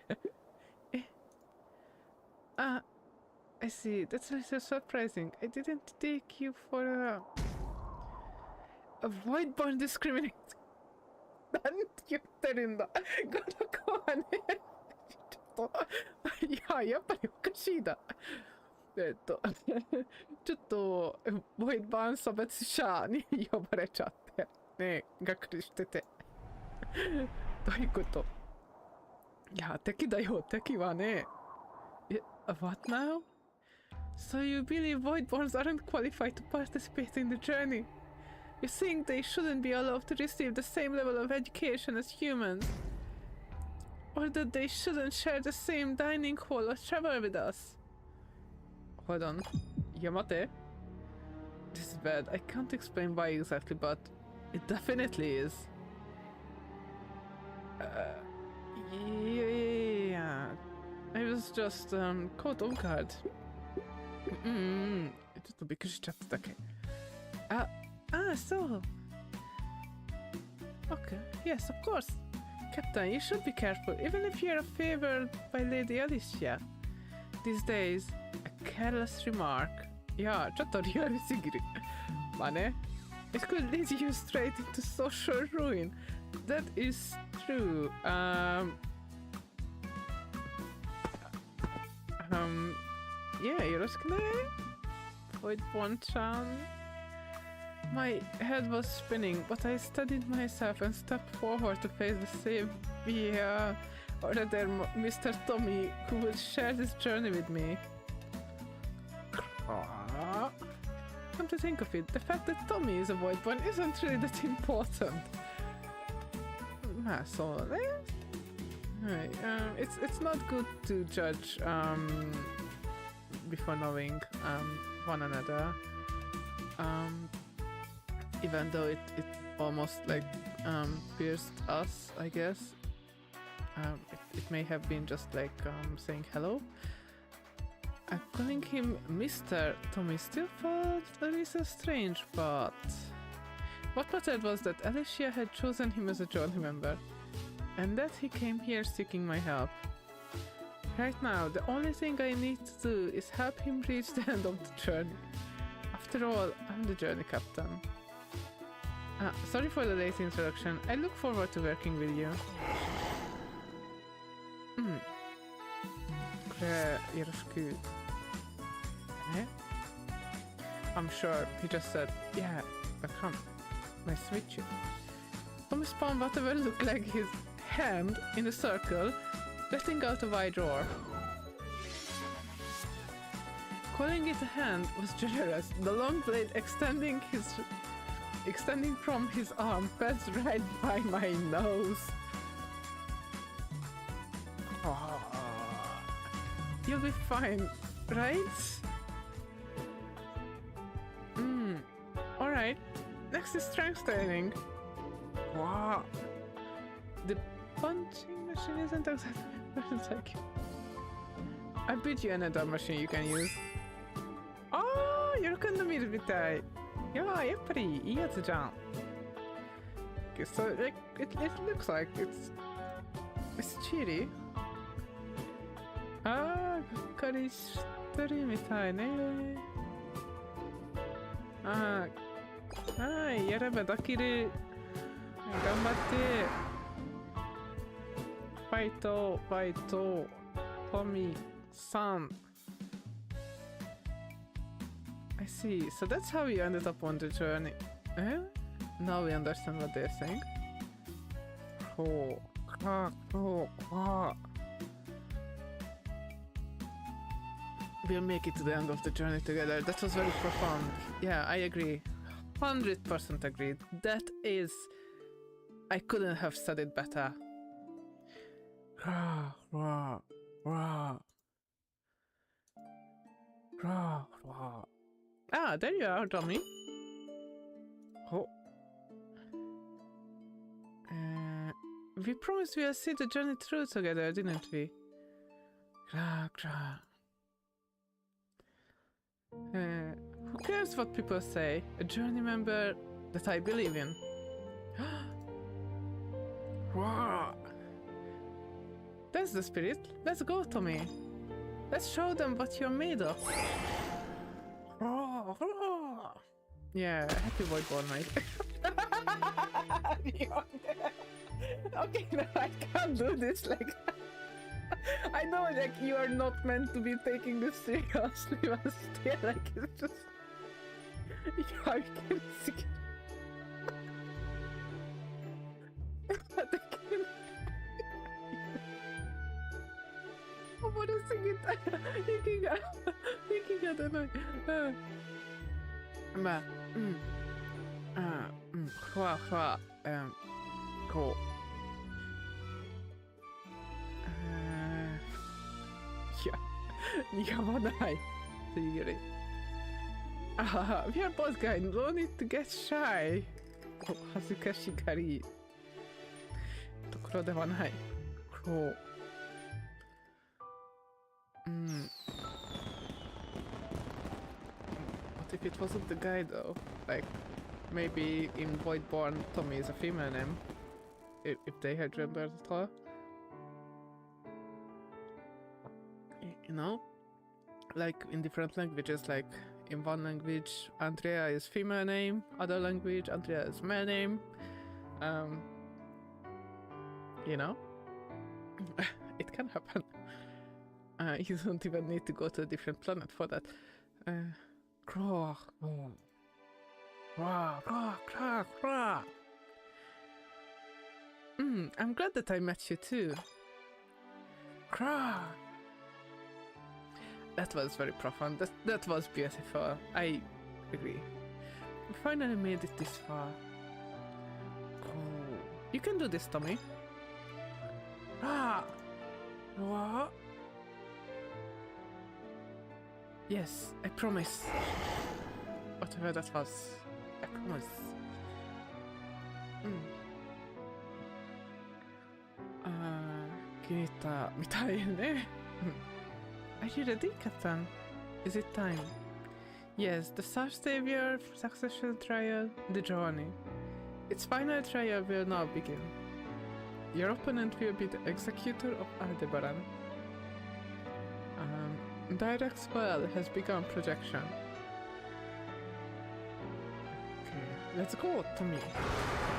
I see. That's so surprising. I didn't take you for a voidborn discriminate. 何言ってるんだ。この子はね。ちょっと、いや、やっぱりおかしいだ。ちょっと、ボイドバーン差別者に呼ばれちゃって、ね、学習してて。どういうこと？いや、敵だよ、敵はね。What now? So you believe voidborns aren't qualified to participate in the journey? You think they shouldn't be allowed to receive the same level of education as humans? Or that they shouldn't share the same dining hall or travel with us? Hold on. Yamate? This is bad. I can't explain why exactly, but it definitely is. Yeah. I was just, caught off guard. ちょっとびっくりしちゃっただけ。So. Okay, yes, of course. Captain, you should be careful, even if you're favored by Lady Alicia. These days, a careless remark. いや、ちょっとリアルすぎる。まあね。It could lead you straight into social ruin. That is true. Yeah, よろしくね。Voidborn-chan. My head was spinning, but I steadied myself and stepped forward to face the Savior, or rather Mr. Tommy, who would share this journey with me. Come to think of it, the fact that Tommy is a voidborn isn't really that important. まあそうね。はい。It's not good to judge before knowing one another. Even though it almost like pierced us, I guess. It may have been just like saying hello. Calling him Mr. Tommy still felt a little strange, but what mattered was that Alicia had chosen him as a journey member, and that he came here seeking my help. Right now, the only thing I need to do is help him reach the end of the journey. After all, I'm the journey captain. Sorry for the late introduction. I look forward to working with you. これよろしくね。I'm sure he just said, yeah, but come, nice to meet you. Tommy spun whatever looked like his hand in a circle, letting out a wide roar. Calling it a hand was generous, the long blade extending extending from his arm, passed right by my nose. Oh, you'll be fine, right? Alright, next is strength training. Wow. The punching machine isn't exactly like I bet you another machine you can use. あー、喜んでみるみたい。いやー、やっぱりいいやつじゃん。Okay, so it looks like it's cheaty. あー、がっかりしてるみたいね。あー、はい、やればできる。頑張って。ファイト、トミーさん。I see. So that's how you ended up on the journey. Eh? Now we understand what they're saying. We'll make it to the end of the journey together. That was very profound. Yeah, I agree. 100% agreed. That is... I couldn't have said it better. Ah, there you are, Tommy. Oh. We promised we'll see the journey through together, didn't we? Who cares what people say? A journey member that I believe in. That's the spirit. Let's go, Tommy. Let's show them what you're made of. Yeah, happy Voidborn night. Okay, no, I can't do this. Like, I know, like, you are not meant to be taking this seriously, but still, like, it's just... I can see... Cool. We are both guys, no need to get shy. 恥ずかしがりところではない。Cool. What if it wasn't the guy though? Like, maybe in Voidborn, Tommy is a female name. If they had gendered her. You know? Like in different languages, like in one language, Andrea is female name, other language, Andrea is male name. You know? It can happen. You don't even need to go to a different planet for that. I'm glad that I met you too. That was very profound. That was beautiful. I agree. We finally made it this far. Cool. You can do this, Tommy. What? Yes, I promise. Whatever that was, I promise. Kita みたいね。Are you ready, Captain? Is it time? Yes, the StarSavior succession trial, the journey. Its final trial will now begin. Your opponent will be the executor of Aldebaran. Direct spell has begun projection. Okay, let's go, Tommy.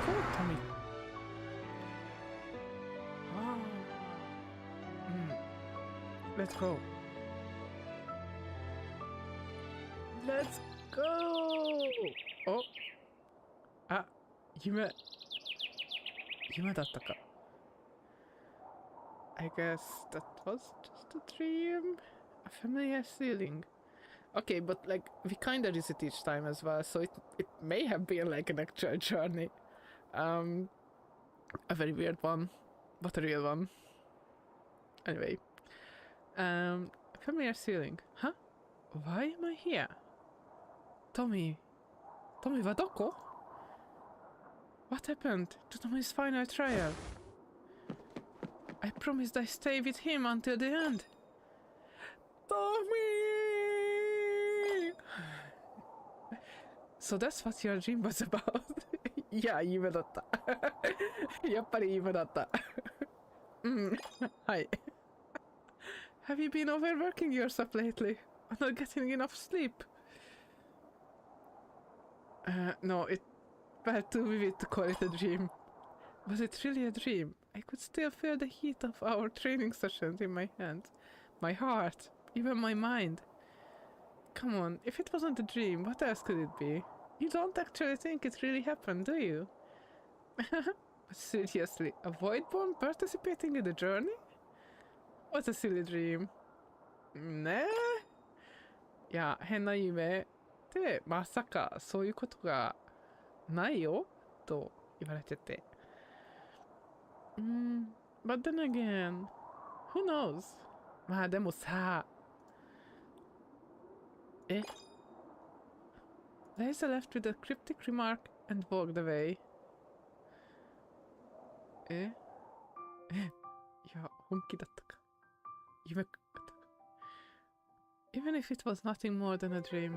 Go, Tommy. Let's go. Let's go! Oh! Ah, 夢だったか。I guess that was just a dream. A familiar ceiling. Okay, but like we kind of use it each time as well, so it may have been like an actual journey. A very weird one, but a real one. Anyway, familiar ceiling. Huh? Why am I here? Tommy wa doko? What happened to Tommy's final trial? I promised I'd stay with him until the end. Tommy! So that's what your dream was about? いや、夢だった。やっぱり夢だった。うん、はい。Have you been overworking yourself lately? Or not getting enough sleep? No, it felt too vivid to call it a dream. Was it really a dream? I could still feel the heat of our training sessions in my hands, my heart, even my mind. Come on, if it wasn't a dream, what else could it be? You don't actually think it really happened, do you? But seriously, a voidborn participating in the journey? What a silly dream. ねえ。いや、変な夢で、まさかそういうことがないよと言われてて。But then again, who knows? まあでもさ、Liza left with a cryptic remark and walked away. いや、本気だったか。夢だったか。Even if it was nothing more than a dream,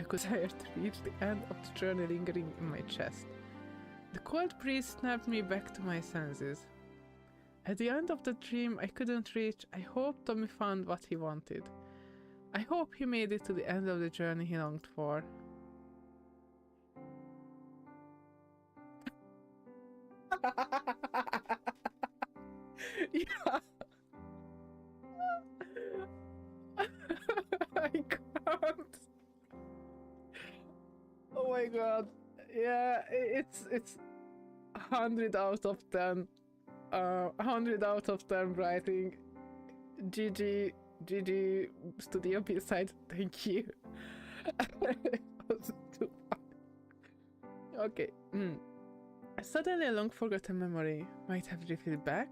I could dare to reach the end of the journey lingering in my chest. The cold breeze snapped me back to my senses. At the end of the dream I couldn't reach, I hope Tommy found what he wanted. I hope he made it to the end of the journey he longed for. Yeah. I can't. Oh my god. Yeah, it's 100 out of 10. 100 out of 10 writing. GG Studio B-side. Thank you. Okay. Suddenly a long forgotten memory might have drifted back.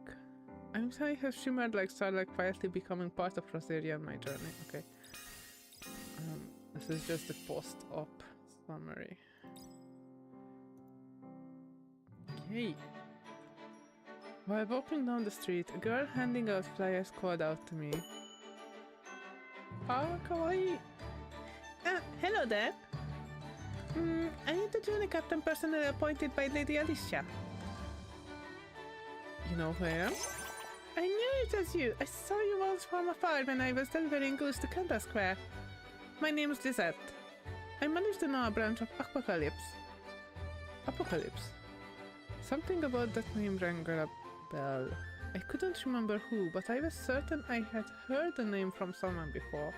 I'm sorry, have shimmered like starlight quietly becoming part of Rosaria on my journey. Okay. This is just the post-op summary. Okay. While walking down the street, a girl handing out flyers called out to me. Ah, kawaii. Ah, hello there. I need the journey captain personally appointed by Lady Alicia. You know who I am? I knew it was you. I saw you once from afar when I was delivering goods to Kanda Square. My name is Lizette. I manage to know a branch of Apocalypse. Apocalypse? Something about that name rang a bell. I couldn't remember who, but I was certain I had heard the name from someone before.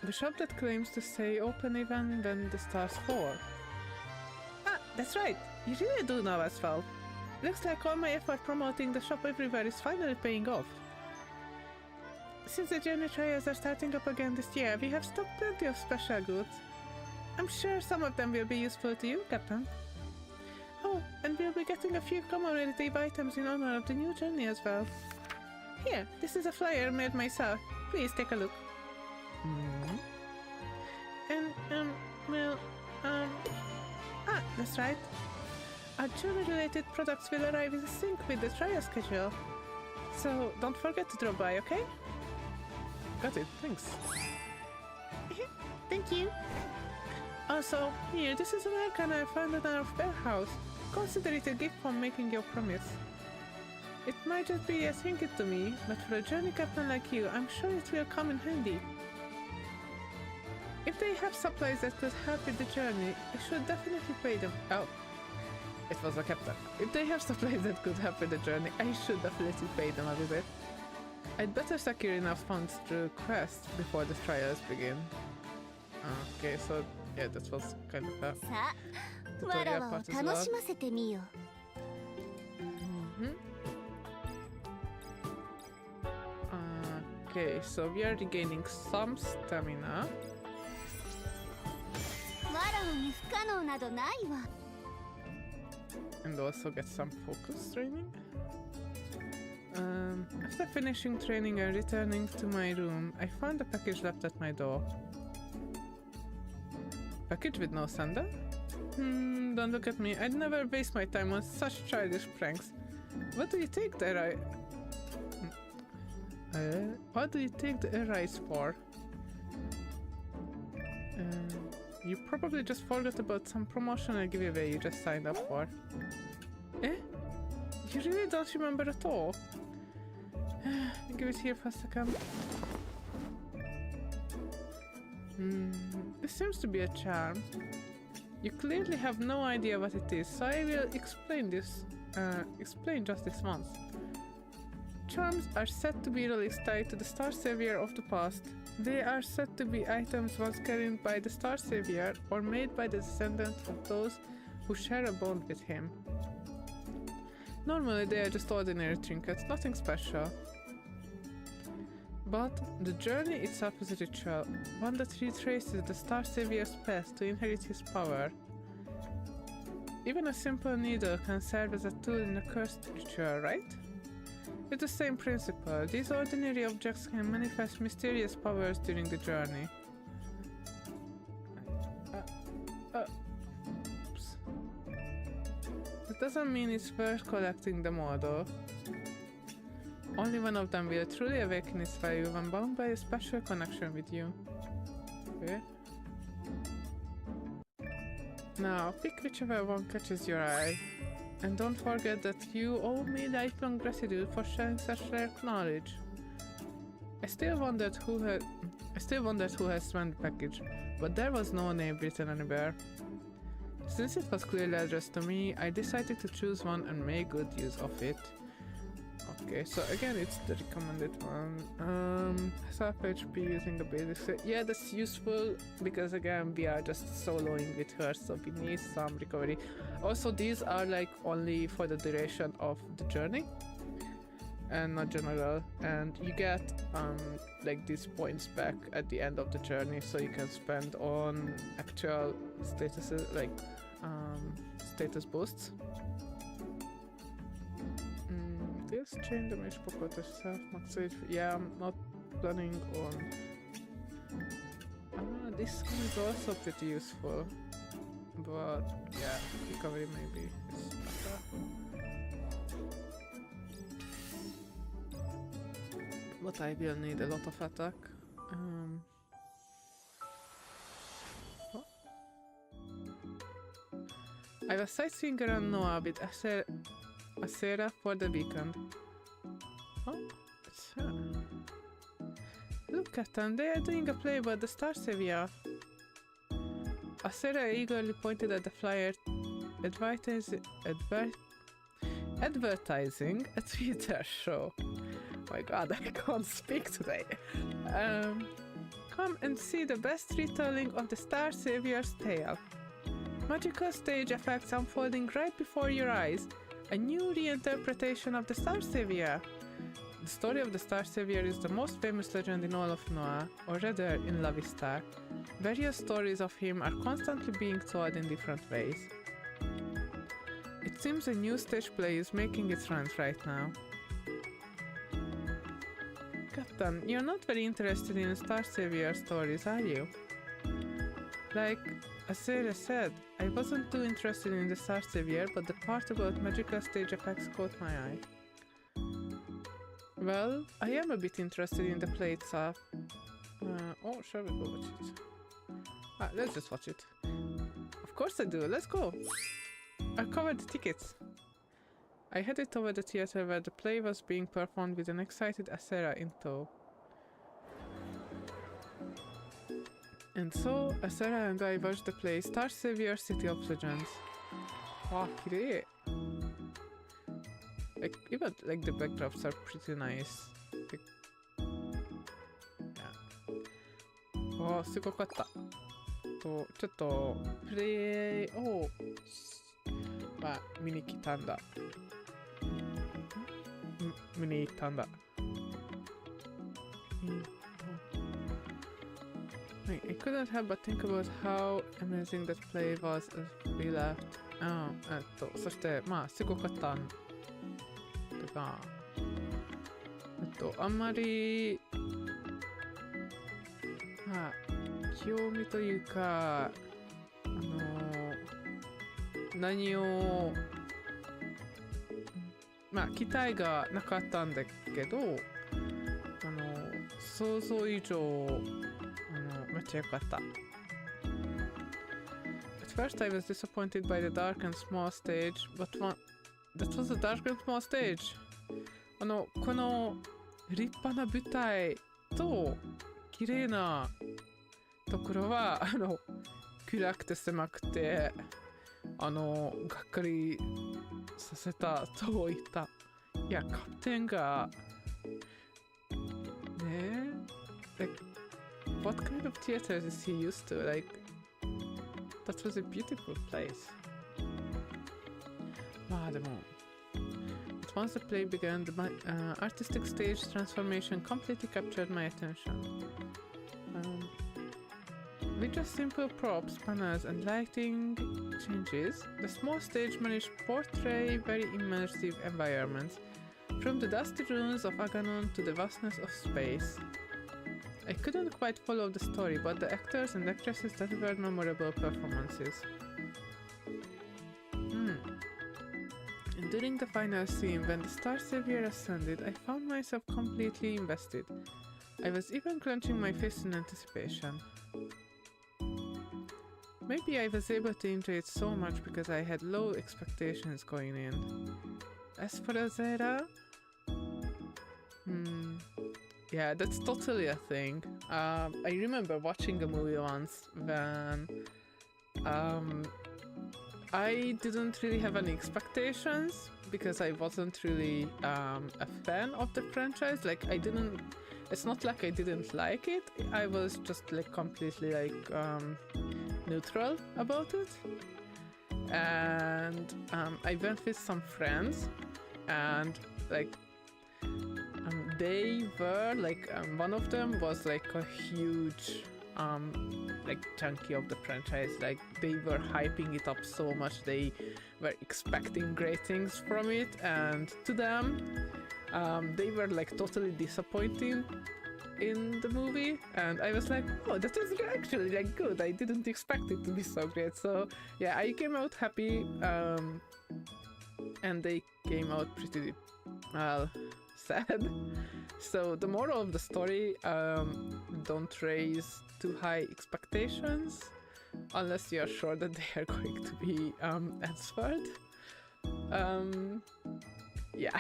The shop that claims to stay open even when the stars fall. Ah, that's right. You really do know as well. Looks like all my effort promoting the shop everywhere is finally paying off. Since the journey trials are starting up again this year, we have stocked plenty of special goods. I'm sure some of them will be useful to you, Captain. Oh, and we'll be getting a few commemorative items in honor of the new journey as well. Here, this is a flyer made myself. Please take a look. And, that's right. Our journey-related products will arrive in sync with the trial schedule. So, don't forget to drop by, okay? Got it, thanks. Thank you. Also, here, this is an icon I found in our warehouse. Consider it a gift for making your promise. It might just be a trinket to me, but for a journey captain like you, I'm sure it will come in handy. If they have supplies that could help with the journey, I should definitely pay them. Oh, it was a captain. If they have supplies that could help with the journey, I should definitely pay them a visit. I'd better secure enough funds through quests before the trials begin. Okay, so yeah, that was kind of a tutorial part as well. Okay, so we are regaining some stamina. わらわに不可能などないわ。 And also get some focus training. After finishing training and returning to my room, I found a package left at my door. Package with no sender? Don't look at me. I'd never waste my time on such childish pranks. What do you take the what do you take the rice for? You probably just forgot about some promotional giveaway you just signed up for. Eh? You really don't remember at all? Give it here for a second. This seems to be a charm. You clearly have no idea what it is, so I will explain just this once. Charms are said to be relics tied to the StarSavior of the past. They are said to be items once carried by the StarSavior or made by the descendants of those who share a bond with him. Normally they are just ordinary trinkets, nothing special. But the journey itself is a ritual, one that retraces the StarSavier's path to inherit his power. Even a simple needle can serve as a tool in a cursed ritual, right? It's the same principle. These ordinary objects can manifest mysterious powers during the journey. Oops. That doesn't mean it's worth collecting them all, though. Only one of them will truly awaken its value when bound by a special connection with you. Okay. Now, pick whichever one catches your eye. And don't forget that you owe me lifelong gratitude for sharing such rare knowledge. I still wondered who has sent the package, but there was no name written anywhere. Since it was clearly addressed to me, I decided to choose one and make good use of it. Okay, so again it's the recommended one. Self HP using the basic set. Yeah, that's useful because again we are just soloing with her, so we need some recovery. Also, these are like only for the duration of the journey and not general, and you get like these points back at the end of the journey, so you can spend on actual statuses like status boosts. This chain damage pocket self max age. Yeah, I'm not planning on. This one is also pretty useful, but yeah, recovery maybe is better. But I will need a lot of attack. What? I was sightseeing around Noah with Asera for the weekend. Oh, it's her. Look at them, they are doing a play about the StarSavior. Asera eagerly pointed at the flyer advertising a Twitter show. Oh my god, I can't speak today. Come and see the best retelling of the StarSavier's tale. Magical stage effects unfolding right before your eyes. A new reinterpretation of the StarSavior. The story of the StarSavior is the most famous legend in all of Noah, or rather in La Vista. Various stories of him are constantly being told in different ways. It seems a new stage play is making its rounds right now. Captain, you're not very interested in StarSavior stories, are you? Like Asera said, I wasn't too interested in the StarSavior, but the part about magical stage effects caught my eye. Well, I am a bit interested in the play itself. Oh, shall we go watch it? Let's just watch it. Of course I do, let's go! I covered the tickets. I headed toward the theater where the play was being performed with an excited Asera in tow. And so, Asera and I watched the play StarSavior City of Legends. Wow, kirei! Like, even like the backdrops are pretty nice. Like, yeah. Oh, すごかった。と、ちょっとプレイを見に来たんだ。見に行ったんだ。I couldn't help but think about how amazing that play was as we left. そして、まあ、すごかったんだが、あんまり、まあ、興味というか、何を、まあ、期待がなかったんだけど、想像以上、めっちゃ良かった。At first I was disappointed by the dark and small stage, but that was a dark and small stage. この立派な舞台と綺麗なところは暗くて狭くてがっかりさせたと言った。いや、キャプテンがね、like what kind of theater is he used to? Like that was a beautiful place. まあでもBut once the play began, the artistic stage transformation completely captured my attention. With just simple props, banners, and lighting changes, the small stage managed to portray very immersive environments, from the dusty ruins of Aganon to the vastness of space. I couldn't quite follow the story, but the actors and actresses delivered memorable performances. And during the final scene, when the StarSavior ascended, I found myself completely invested. I was even clenching my fists in anticipation. Maybe I was able to enjoy it so much because I had low expectations going in. As for Azera, yeah, that's totally a thing. I remember watching a movie once when I didn't really have any expectations because I wasn't really a fan of the franchise. Like it's not like I didn't like it. I was just like completely like neutral about it. And I went with some friends and like they were like one of them was like a huge like junkie of the franchise. Like they were hyping it up so much, they were expecting great things from it, and to them they were like totally disappointing in the movie, and I was like, oh, that was actually like good. I didn't expect it to be so great. So yeah, I came out happy, and they came out pretty well sad. So the moral of the story, don't raise too high expectations unless you are sure that they are going to be answered. Yeah.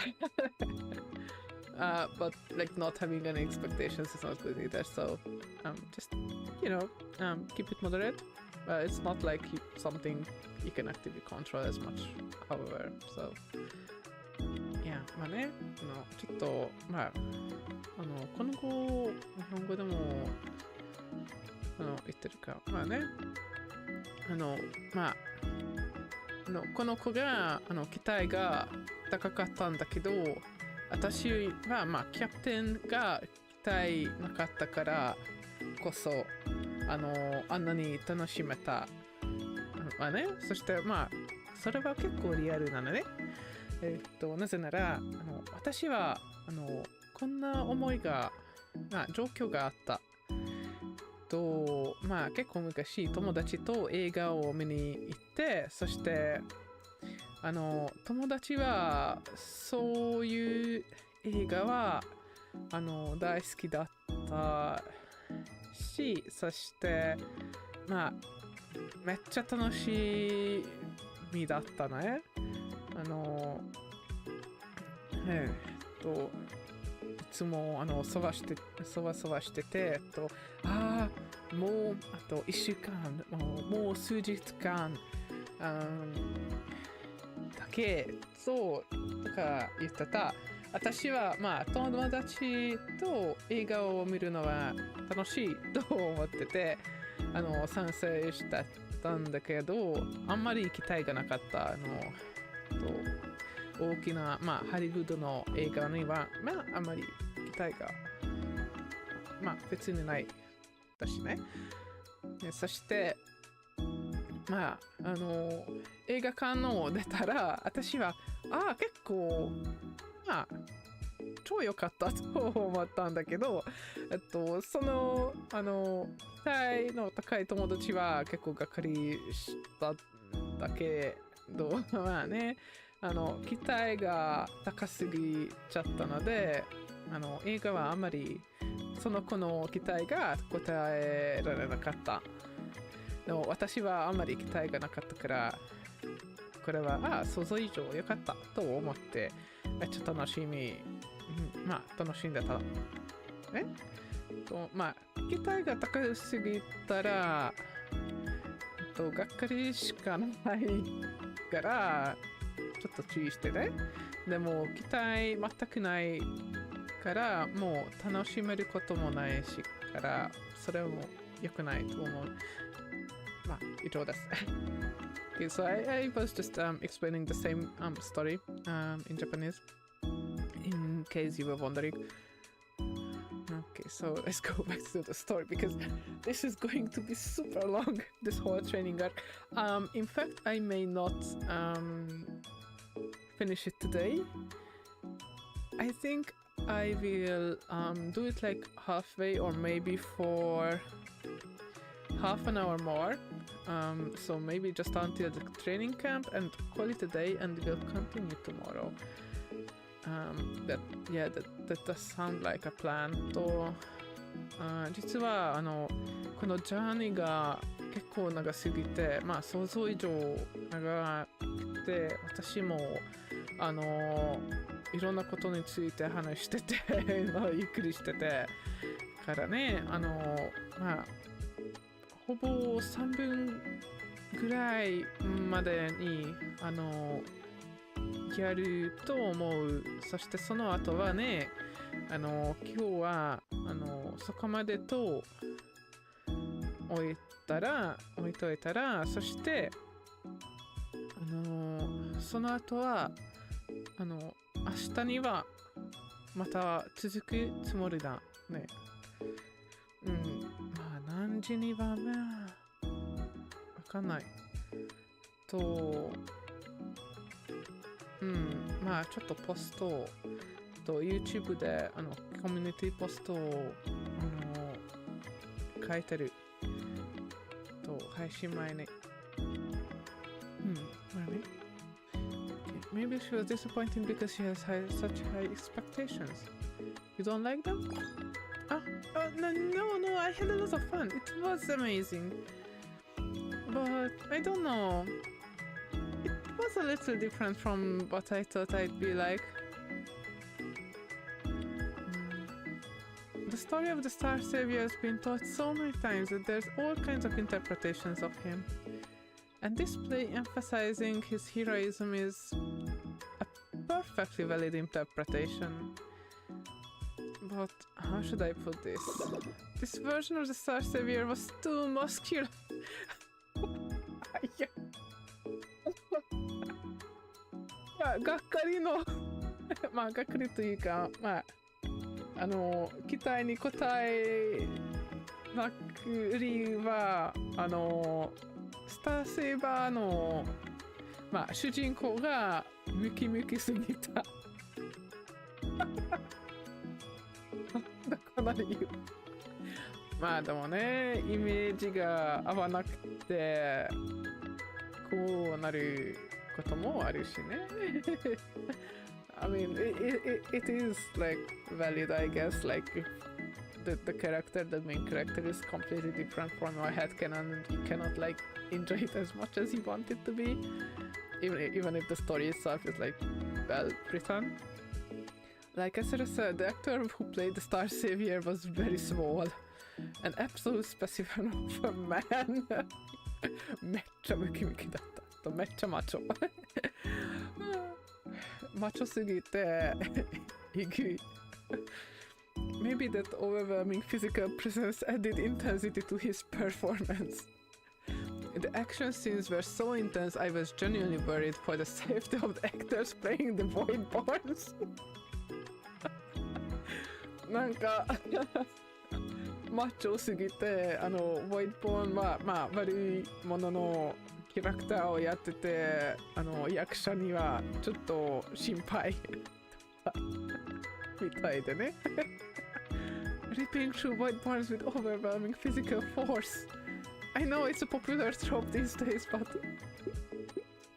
But like not having any expectations is not good either. So just keep it moderate. It's not like something you can actively control as much, however. So yeah, まあね、ちょっとまあこの語日本語でも言ってるか、まあね、まあこの子が期待が高かったんだけど、私はまあキャプテンが期待なかったからこそあんなに楽しめた。まあね、そしてまあそれは結構リアルなのね。なぜなら私はこんな思いが、まあ、状況があった。まあ結構昔友達と映画を見に行って、そして友達はそういう映画は大好きだったし、そしてまあめっちゃ楽しみだったね。いつもそわそわしてて、もうあと1週間、もう数日間だけとか言ってた。私はまあ友達と映画を見るのは楽しいと思ってて賛成したんだけど、あんまり期待がなかった。大きな、まあ、ハリウッドの映画には、まあ、あまり期待がまあ別にないだしね。そしてまあ映画館の出たら私は結構まあ超良かったと思ったんだけど、その期待の高い友達は結構がっかりしただけど、まあね、期待が高すぎちゃったので、映画はあまりその子の期待が答えられなかった。でも私はあまり期待がなかったから、これは想像以上良かったと思って、めっちゃ楽しみ、まあ楽しんでた。まあ期待が高すぎたら、がっかりしかないから、ちょっと注意してね。でも期待全くないから、もう楽しめることもないしから、それも良くないと思う。まあ以上です。Okay, so I was just explaining the same story in Japanese, in case you were wondering. Okay, so let's go back to the story because this is going to be super long, this whole training arc. In fact, I may not finish it today. I think I will do it like halfway or maybe for half an hour more. So maybe just until the training camp and call it a day and we'll continue tomorrow. That does sound like a plan. と、実はこのジャーニーが結構長すぎて、まあ想像以上長くて、私もいろんなことについて話しててゆっくりしててからね、まあほぼ3分ぐらいまでにやると思う。そしてその後はね、今日はそこまでと置いといたら、そしてその後は明日にはまた続くつもりだね。まあ何時にはわかんないと、まあちょっとポストと YouTube でコミュニティポストを書いてると配信前に。まあね。Maybe she was disappointed because she has such high expectations. You don't like them? No, I had a lot of fun. It was amazing. But I don't know. It was a little different from what I thought I'd be like. The story of the StarSavior has been told so many times that there's all kinds of interpretations of him. And this play emphasizing his heroism is a perfectly valid interpretation. But how should I put this? This version of the StarSavior was too muscular. いや、がっかりのまあがっかりというか、まあ期待に応えなく理由はスターセーバーのまあ主人公がムキムキすぎた。だから言う。まあでもね、イメージが合わなくてこうなることもあるしね。I mean, it is like valid, I guess. Like if the character, the main character, is completely different from your headcanon, you cannot like enjoy it as much as you want it to be, even if the story itself is like well written. Like I said, the actor who played the StarSavior was very small, an absolute specimen of a man. めっちゃムキムキだったと、めっちゃマチョ。マチョすぎてえぐい。Maybe that overwhelming physical presence added intensity to his performance. The action scenes were so intense, I was genuinely worried for the safety of the actors playing the Voidborns. なんかマッチョすぎて、ホワイトボーンは、まあ、悪いもののキャラクターをやってて、役者にはちょっと心配みたいでね。Ripping through white bars with overwhelming physical force. I know it's a popular trope these days, but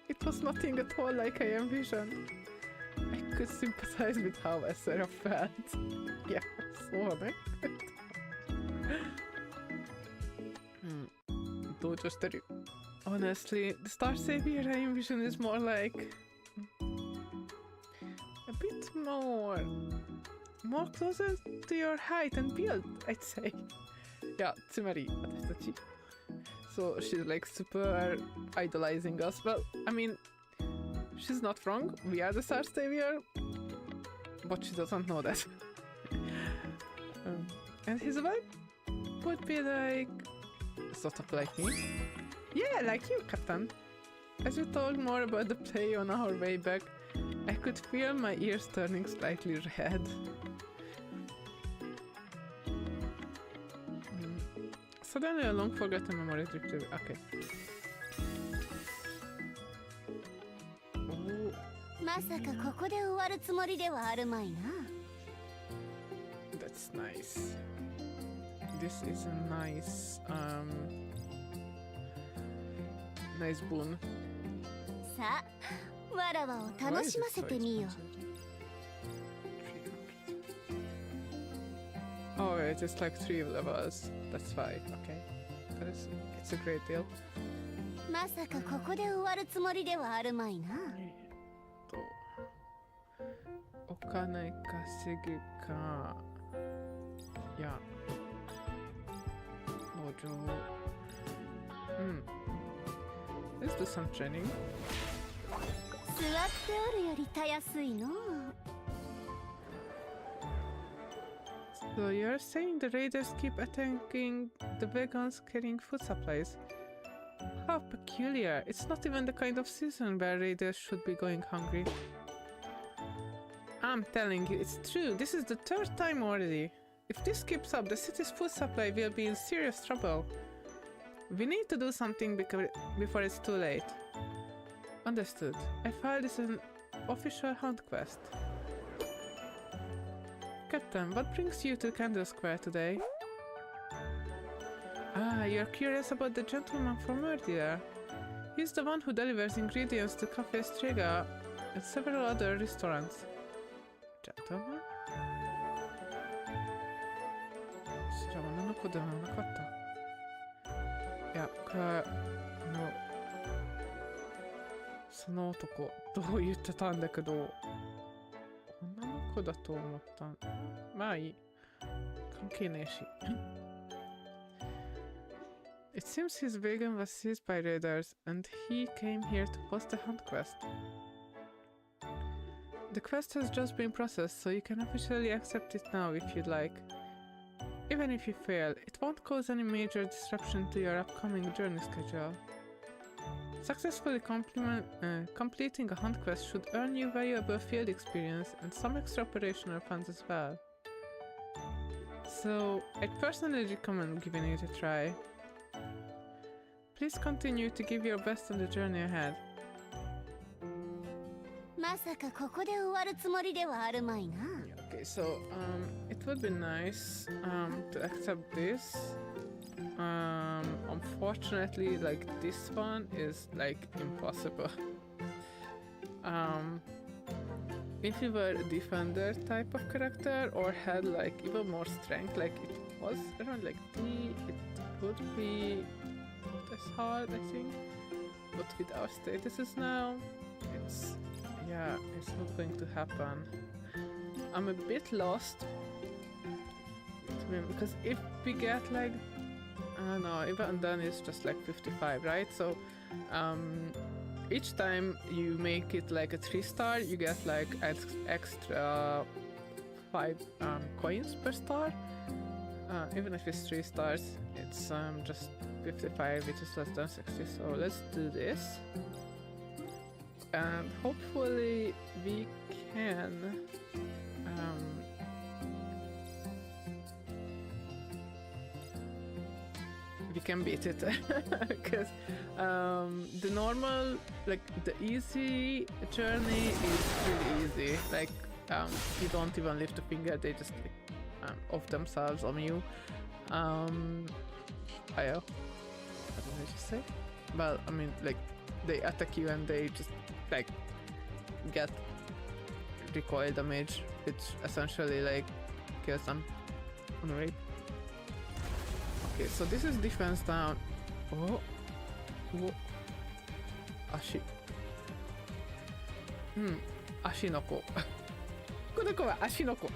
it was nothing at all like I envisioned. I could sympathize with how Asera felt. いや、そうね。同情してる。Honestly, the StarSavior I envision is more like a bit more closer to your height and build, I'd say. いや、つまり私たち。So she's like super idolizing us. Well, I mean, she's not wrong. We are the StarSavior, but she doesn't know that. And his vibe would be like sort of like me. Yeah, like you, Captain. As we talked more about the play on our way back, I could feel my ears turning slightly red. Suddenly a long forgotten memory trip to... Okay. Oh. まさかここで終わるつもりではあるまいな。That's nice. This is a nice, nice boon. さあ、わらわを楽しませてみよう。Oh, it's just like 3 levels. That's fine. Okay. It's a great deal. まさかここで終わるつもりではあるまいな。お金稼ぎか。いや。農場。Let's do some training. 座っておるよりたやすいの。So you're saying the raiders keep attacking the vegans carrying food supplies? How peculiar. It's not even the kind of season where raiders should be going hungry. I'm telling you, it's true. This is the 3rd time already. If this keeps up, the city's food supply will be in serious trouble. We need to do something before it's too late. Understood. I filed this as an official hunt quest. Captain, what brings you to Candle Square today? Ah, you're curious about the gentleman from earlier. He's the one who delivers ingredients to Cafe Strega and several other restaurants. Gentleman? 知ら女の子ではなかった。いや、これは、その男、どう言ってたんだけど、女の子だと思った。まあいい。関係ねえし。It seems his wagon was seized by raiders, and he came here to post a hunt quest. The quest has just been processed, so you can officially accept it now if you'd like. Even if you fail, it won't cause any major disruption to your upcoming journey schedule. Successfully completing a hunt quest should earn you valuable field experience and some extra operational funds as well. So, I'd personally recommend giving it a try. Please continue to give your best on the journey ahead. まさかここで終わるつもりではあるまいな。Okay, so it would be nice to accept this. Unfortunately, like this one is like impossible. If you were a defender type of character or had like even more strength, like it was around like D, it would be not as hard, I think. But with our statuses now, it's not going to happen. I'm a bit lost because if we get like, I don't know, even then it's just like 55, right? So each time you make it like a 3-star, you get like extra 5 coins per star. Even if it's 3 stars, it's just 55, which is less than 60. So let's do this. And hopefully we can you can beat it because the normal, like the easy journey is really easy. Like you don't even lift a finger; they just like, off themselves on you. I don't know what to say. Well, I mean, like they attack you and they just like get recoil damage, which essentially like kills them. Right? Okay, so this is defense down. Oh, Ashi. Ashi no ko. この子は足の子。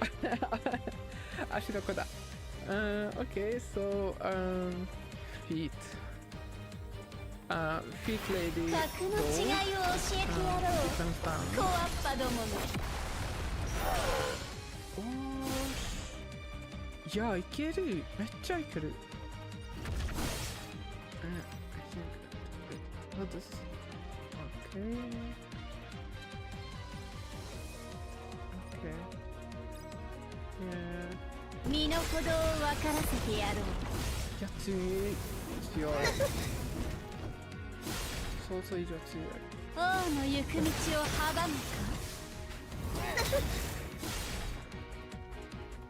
足の子だ。Okay, so feet. Feet lady. 格の違いを教えてやろう。小アッパどもの。いや、いける。めっちゃいける。I think. What is? Okay. Okay. Yeah. 身の程を分からせてやろう。いや、強い。想像以上強い。王の行く道を阻むか。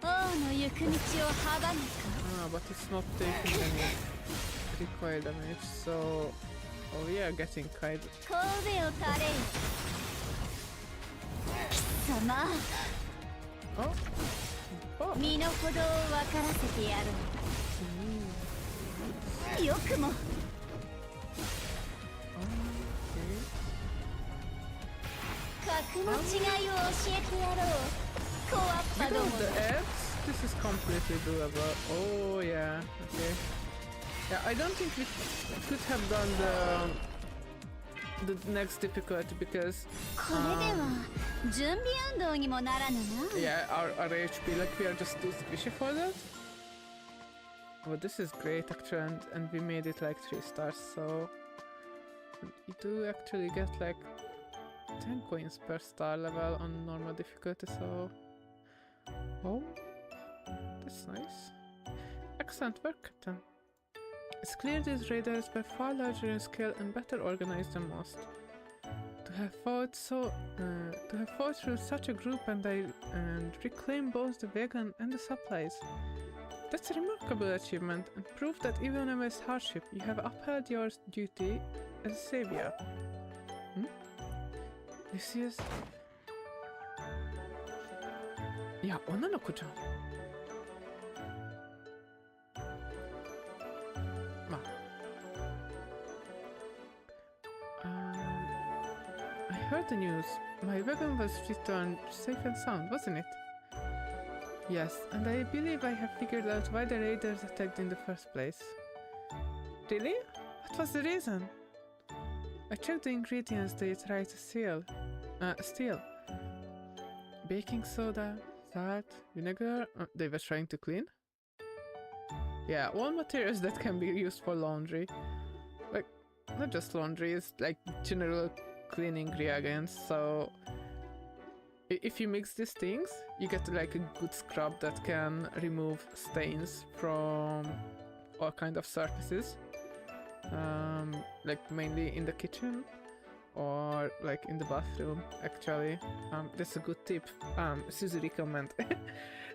王の行く道を阻むか。But it's not taking any recoil damage, so we are getting kind of. 神戸を垂れよ。貴様。身の程を分からせてやろう。よくも。格の違いを教えてやろう。小アッパども。This is completely doable. Oh yeah, okay. Yeah, I don't think we could have done the next difficulty because これでは準備運動にもならぬな。Yeah, our HP, like we are just too squishy for that. Well, this is great actually, and we made it like 3 stars, so you do actually get like 10 coins per star level on normal difficulty, so oh, that's nice. Excellent work, Captain. It's clear these raiders were far larger in scale and better organized than most. To have fought through such a group and reclaim both the wagon and the supplies. That's a remarkable achievement and proof that even amidst hardship, you have upheld your duty as a savior. Lucius? いや、女の子じゃん。まあ。I heard the news. My wagon was returned safe and sound, wasn't it? Yes, and I believe I have figured out why the raiders attacked in the first place. Really? What was the reason? I checked the ingredients they tried to steal. Baking soda, salt, vinegar, they were trying to clean? Yeah, all materials that can be used for laundry. Like, not just laundry, it's like general cleaning reagents, so if you mix these things, you get like a good scrub that can remove stains from all kind of surfaces. Like mainly in the kitchen or like in the bathroom actually. That's a good tip. Suzu recommend.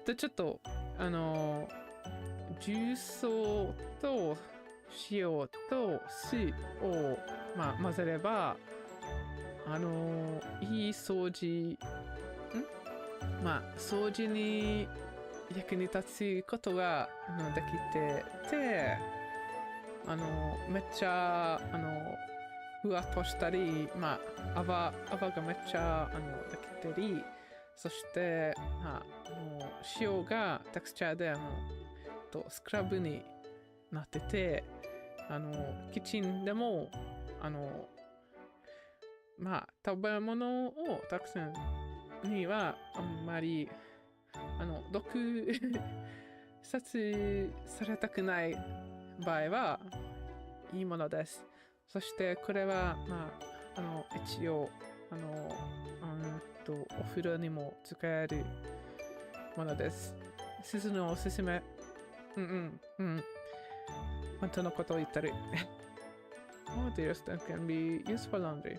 でちょっと重曹と塩と酢を混ぜればいい掃除掃除に役に立つことができててめっちゃふわっとしたり泡がめっちゃできてりそして塩がテクスチャーでスクラブになっててキッチンでも食べ物をたくさんにはあんまり毒殺されたくない場合はいいものです。そしてこれは一応お風呂にも使えるものです。鈴のおすすめ。本当のことを言ってる。Oh, dear, that can be used for laundry.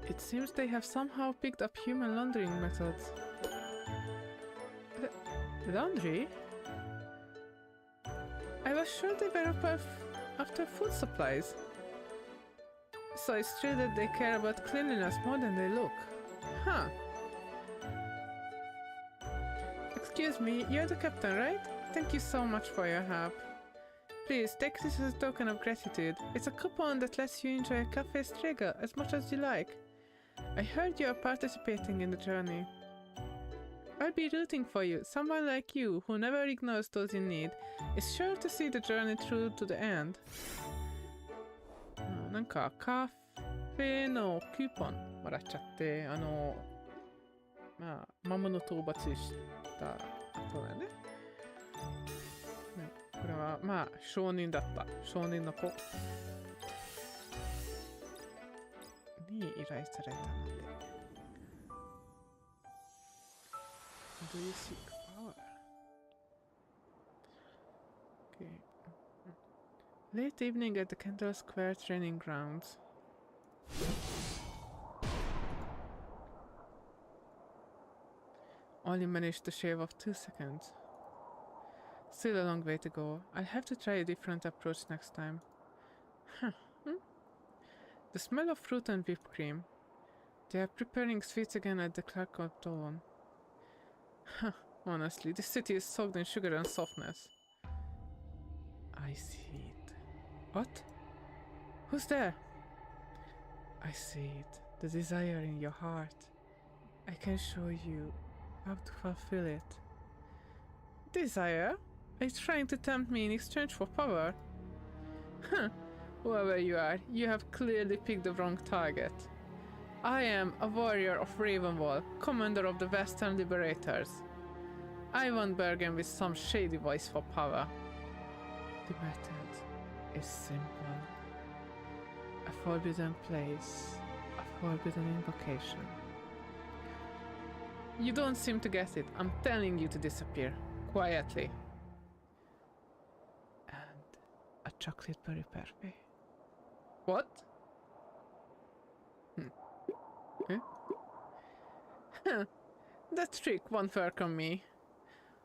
It seems they have somehow picked up human laundering methods. Laundry? I was sure they were after food supplies. So it's true that they care about cleanliness more than they look. Huh. Excuse me, you're the captain, right? Thank you so much for your help. Please, take this as a token of gratitude. It's a coupon that lets you enjoy a cafe strega as much as you like. I heard you are participating in the journey. I'll be rooting for you. Someone like you, who never ignores those in need, is sure to see the journey through to the end. なんかカフェのクーポンもらっちゃって、まあ魔物討伐した後だよね。これはまあ少年だった。少年の子に依頼されたので。Do you seek power? Okay. Late evening at the Kendall Square training grounds. Only managed to shave off 2 seconds. Still a long way to go. I'll have to try a different approach next time. Huh. The smell of fruit and whipped cream. They are preparing sweets again at the crack of dawn. Huh. Honestly, this city is soaked in sugar and softness. I see it. What? Who's there? I see it. The desire in your heart. I can show you how to fulfill it. Desire? Are you trying to tempt me in exchange for power? Huh. Whoever you are, you have clearly picked the wrong target. I am a warrior of Ravenwall, commander of the Western Liberators. I won't bargain with some shady voice for power. The method is simple. A forbidden place, a forbidden invocation. You don't seem to get it. I'm telling you to disappear. Quietly. And a chocolate berry parfait. What? Huh. That trick won't work on me.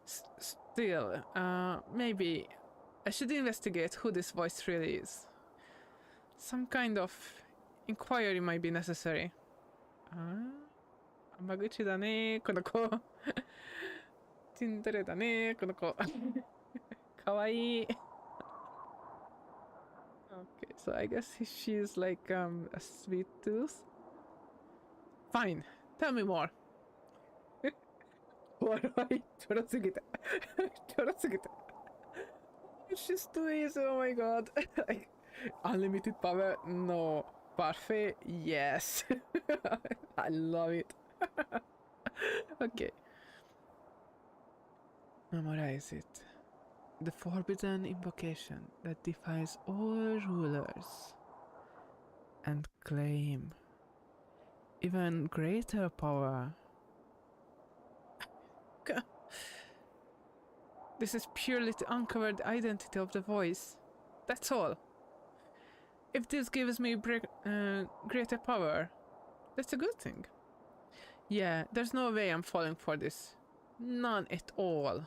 Still, maybe I should investigate who this voice really is. Some kind of inquiry might be necessary. 甘口だねこの子。チンデレだねこの子。かわいい。Okay, so I guess she's like a sweet tooth. Fine, tell me more. 笑いちょろすぎた。ちょろすぎた。She's too easy, oh my god. Like, unlimited power? No. Parfait? Yes. I love it. Okay. Memorize it. The forbidden invocation that defies all rulers. And claim even greater power. This is purely to uncover the identity of the voice. That's all. If this gives me greater power, that's a good thing. Yeah, there's no way I'm falling for this. None at all.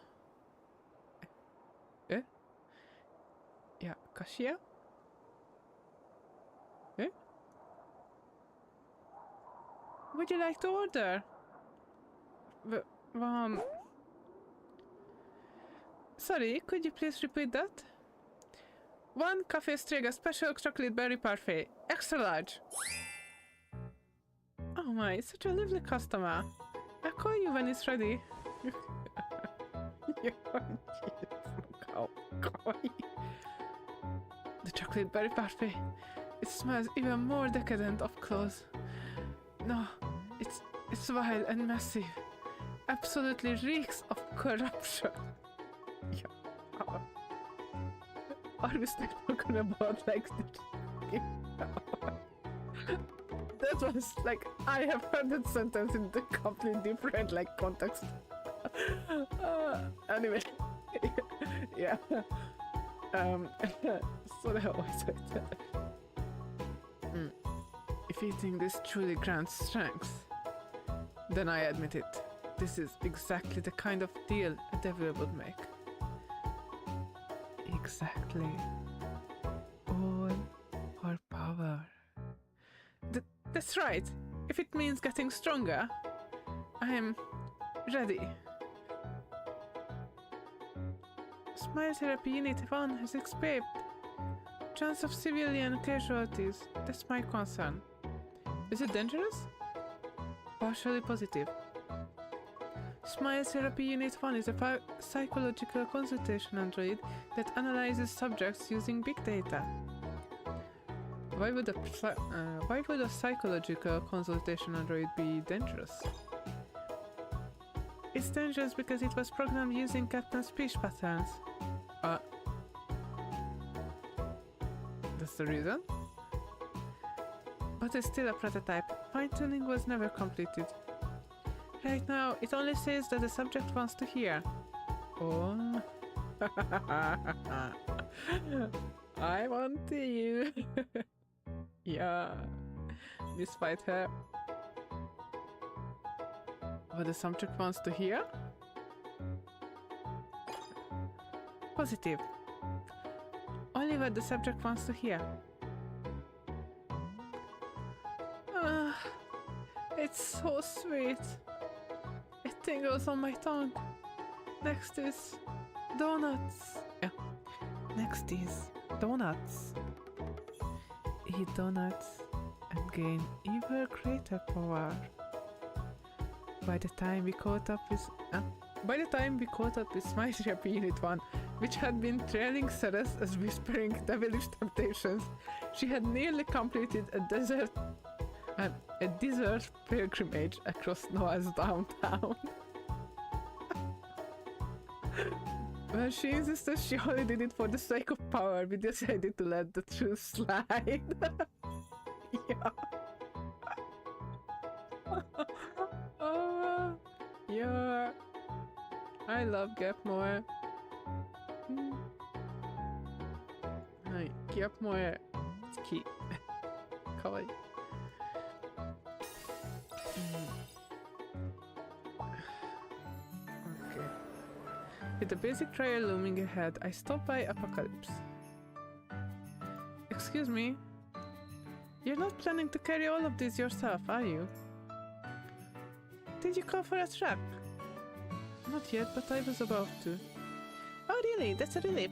Eh? Yeah, cashier? Eh? Would you like to order? Sorry, could you please repeat that? One Cafe Strega special chocolate berry parfait, extra large. Oh my, such a lovely customer. I'll call you when it's ready. The chocolate berry parfait. It smells even more decadent up close. No, it's wild and massive. Absolutely reeks of corruption. Yeah. Are we still talking about like that was like I have heard that sentence in the completely different like context. Anyway, いや、それは置いといて。If eating this truly grants strength, then I admit it. This is exactly the kind of deal a devil would make. Exactly. All or power. That's right. If it means getting stronger, I'm ready. Smile Therapy Unit 1 has escaped. Chance of civilian casualties. That's my concern. Is it dangerous? Partially positive. Smile Therapy Unit 1 is a psychological consultation android that analyzes subjects using big data. Why would a psychological consultation android be dangerous? It's dangerous because it was programmed using Captain speech patterns. That's the reason? But it's still a prototype. Fine-tuning was never completed. Right now, it only says that the subject wants to hear. Oh. I want you. Yeah. Misfight her. What the subject wants to hear? Positive. Only what the subject wants to hear. It's so sweet. It tingles on my tongue. Next is donuts. Yeah. Next is donuts. Eat donuts and gain even greater power. By the time we caught up with Smile Therapy Unit 1, which had been trailing Ceres as whispering devilish temptations, she had nearly completed a desert pilgrimage across Noah's downtown. When she insisted she only did it for the sake of power, we decided to let the truth slide. Yeah. Yeah. I love Gap Moe. はい、ギャップ萌え好き。かわいい。Okay. With the basic trial looming ahead, I stopped by Apocalypse. Excuse me? You're not planning to carry all of this yourself, are you? Did you call for a trap? Not yet, but I was about to. Oh really? That's a relief.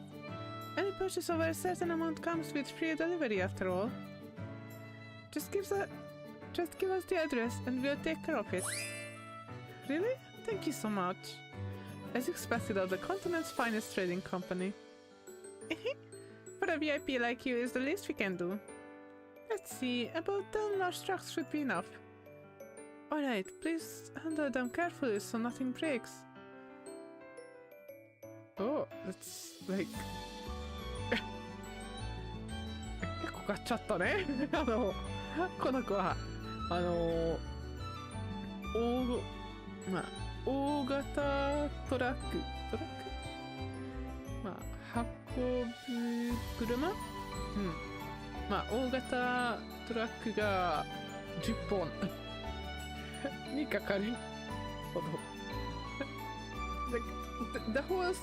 Any purchase over a certain amount comes with free delivery after all. Just give us the address and we'll take care of it. Really? Thank you so much. As expected of the continent's finest trading company. For a VIP like you is the least we can do. Let's see, about 10 large trucks should be enough. Alright, please handle them carefully so nothing breaks. Oh, that's like... 結構買っちゃったね。この子は、大型トラック運ぶ車大型トラックが10本にかかるほど。The whole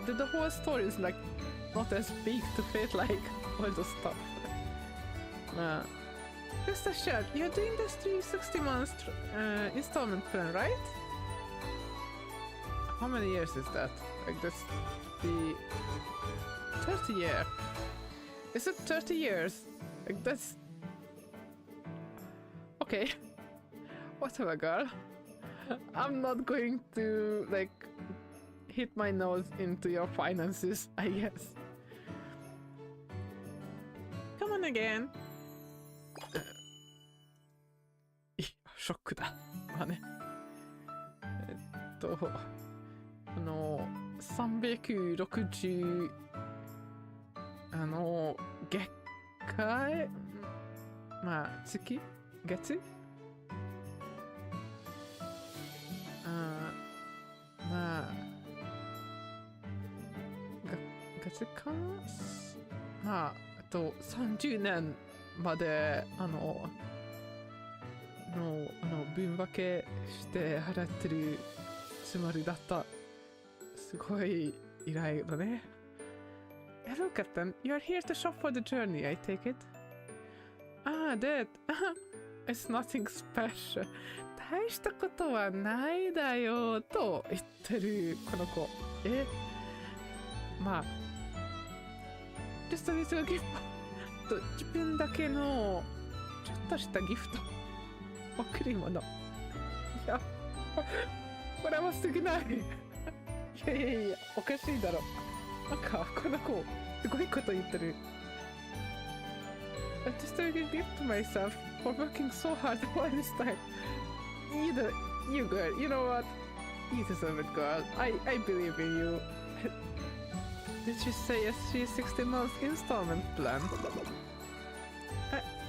the whole story is like not as big to fit like all the stuff. Rest assured, you're doing this 360 month installment plan, right? How many years is that? Like that's the 30 year. Is it 30 years? Like that's okay. Whatever, girl. I'm not going to like hit my nose into your finances, I guess. Come on again. ショックだ。まあね。360月間月月月間まああと30年まで分分けして払ってるつもりだった。すごい依頼だね。Hello, Captain. You are here to shop for the journey, I take it? Ah, that. It's nothing special. 大したことはないだよと言ってるこの子。まあ、just a little gift. 自分だけのちょっとしたギフト。贈り物。いや、これはすぎない。いや、おかしいだろ。なんか、この子、すごいこと言ってる。I just a gift to myself for working so hard all this time. You girl, you know what? You deserve it, girl. I believe in you. Did she say SG 60 month installment plan?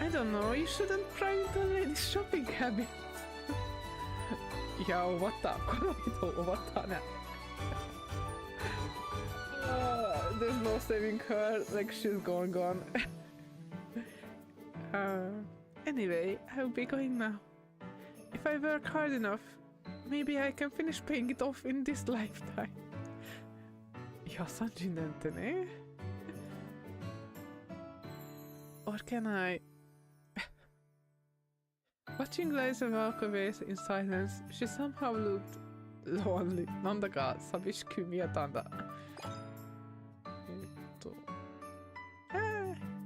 I don't know. You shouldn't pry into ladies' shopping habits. いや、終わった。この人終わったね。There's no saving her. Like she's gone. Anyway, I'll be going now. If I work hard enough, maybe I can finish paying it off in this lifetime. いや、30年ってね。Or can I? Watching Liza walk away in silence, she somehow looked lonely. なんだか寂しく見えたんだ。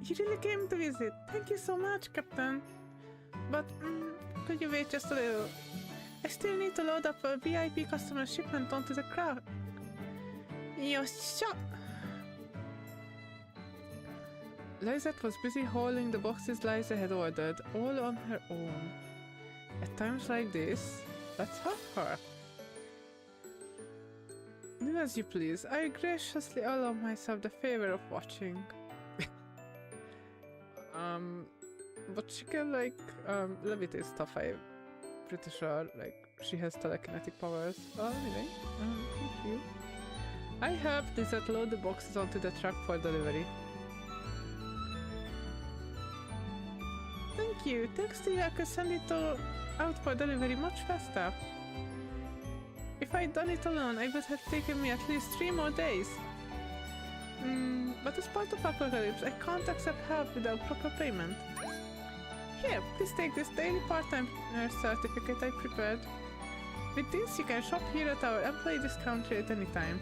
You really came to visit. Thank you so much, Captain. But could you wait just a little? I still need to load up a VIP customer shipment onto the crowd. Yosha! Lizette was busy hauling the boxes Liza had ordered, all on her own. At times like this, let's help her. Do as you please. I graciously allow myself the favor of watching. But she can like levitate stuff. I'm pretty sure. Like she has telekinetic powers. Anyway, thank you. I helped Lizette load the boxes onto the truck for delivery. Thank you. Thanks to you, I could send it out for delivery much faster. If I'd done it alone, it would have taken me at least 3 more days. But as part of Apocalypse, I can't accept help without proper payment. Here, please take this daily part-time nurse certificate I prepared. With this, you can shop here at our employee discount rate anytime.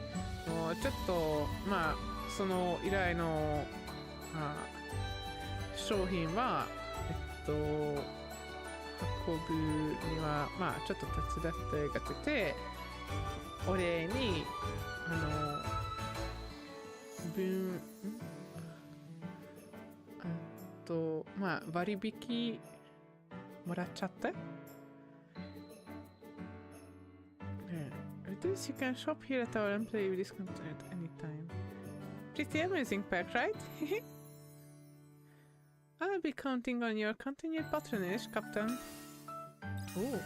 もうちょっと、まあ、その依頼の、商品は、運ぶには、まあ、ちょっと手伝ってがけて、お礼に、まあ、割引もらっちゃって。With this, you can shop here at our employee discount at any time. Pretty amazing pack, right? I'll be counting on your continued patronage, Captain. Oh.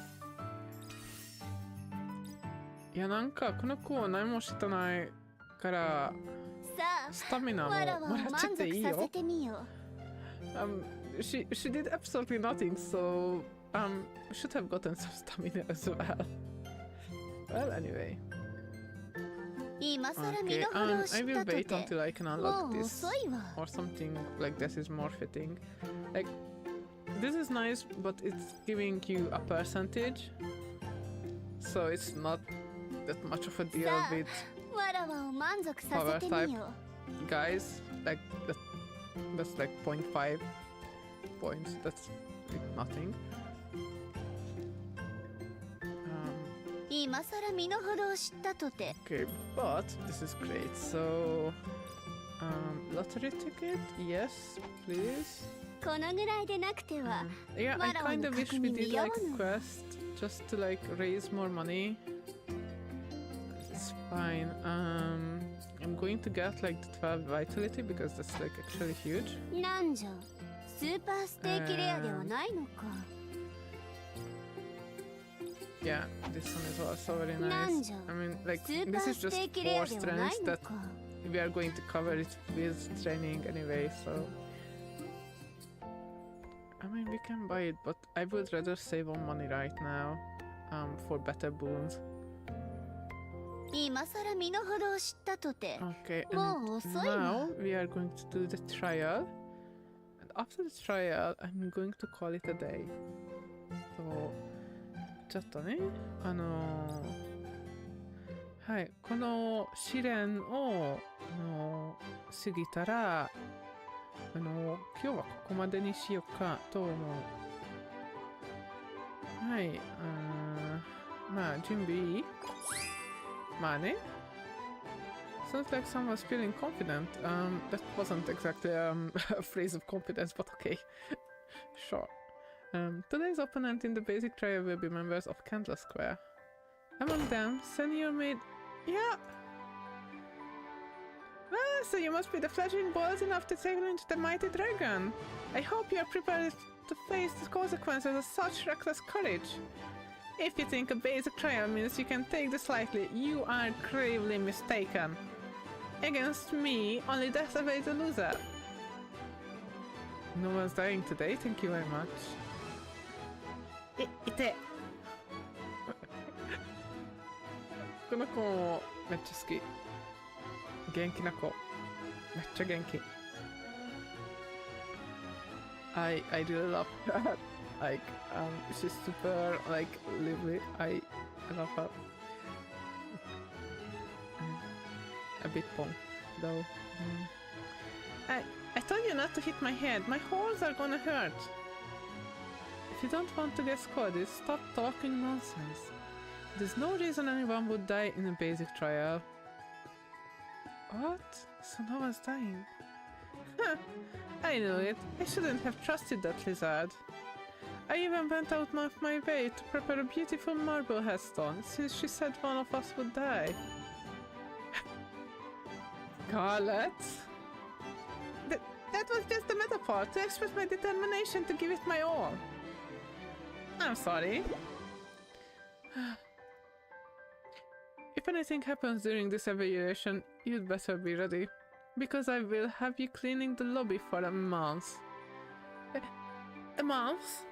いや、なんかこの子は何もしてないから、スタミナももらっちゃっていいよ。She did absolutely nothing, so should have gotten some stamina as well. Well, anyway. Okay, I will wait until I can unlock this or something like this is more fitting. Like, this is nice, but it's giving you a percentage, so it's not that much of a deal with power type guys. Like that's like 0.5 points. That's nothing. Okay, but this is great. So, lottery ticket? Yes, please. Yeah, I kind of wish we did like a quest just to like raise more money. It's fine. I'm going to get like the 12 vitality because that's like actually huge. Yeah, this one is also very nice. I mean, like, this is just 4 strengths that we are going to cover it with training anyway, so I mean we can buy it, but I would rather save on money right now for better boons. 今さら身の程を知ったとて Okay, もう and 遅いわ now we are going to do the trial, and after the trial I'm going to call it a day. So ちょっとねはい、この試練を過ぎたら今日はここまでにしようかと思う。はい、まあ準備いい？まあね。Sounds like someone was feeling confident. That wasn't exactly a phrase of confidence, but okay. Sure. Today's opponent in the basic trial will be members of Candle Square. Among them, senior maid. Yeah. Ah, so you must be the fledgling bold enough to challenge the mighty dragon. I hope you are prepared to face the consequences of such reckless courage. If you think a basic trial means you can take this lightly, you are gravely mistaken. Against me, only death awaits a loser. No one's dying today, thank you very much. いてこの子もめっちゃ好き。元気な子。めっちゃ元気。I really love her. Like, she's super, like, lively. I love her. A bit pong, though. I told you not to hit my head. My horns are gonna hurt. If you don't want to get scolded, stop talking nonsense. There's no reason anyone would die in a basic trial. What? So no one's dying? Huh. I knew it. I shouldn't have trusted that lizard. I even went out of my way to prepare a beautiful marble headstone, since she said one of us would die. Scarlet? That was just a metaphor to express my determination to give it my all. I'm sorry. If anything happens during this evaluation, you'd better be ready, because I will have you cleaning the lobby for a month. A month?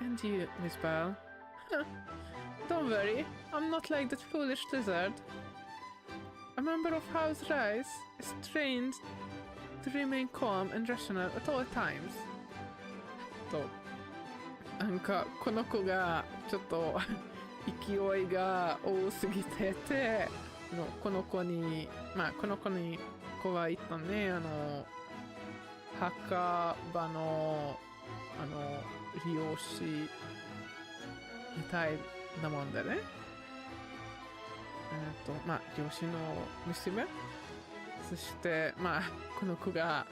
And you, Miss Belle? Don't worry, I'm not like that foolish lizard. A member of House Rice is trained to remain calm and rational at all times. と、なんかこの子がちょっと勢いが多すぎてて、この子に子は言ったね、墓場の利用しみたいなもんだね。漁師の娘。そしてこの子が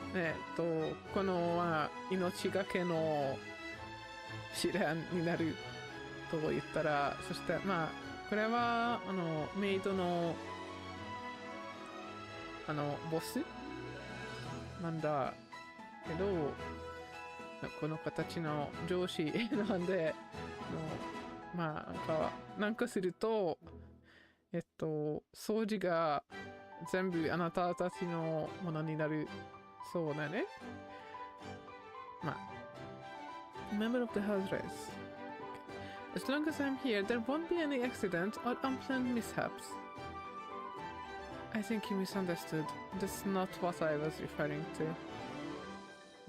この命がけの試練になると言ったら、そしてこれはメイドのボスなんだけど、この子たちの上司なんでなんかすると掃除が全部あなたたちのものになるそうだね。Member of the house race. As long as I'm here, there won't be any accidents or unplanned mishaps. I think you misunderstood. That's not what I was referring to.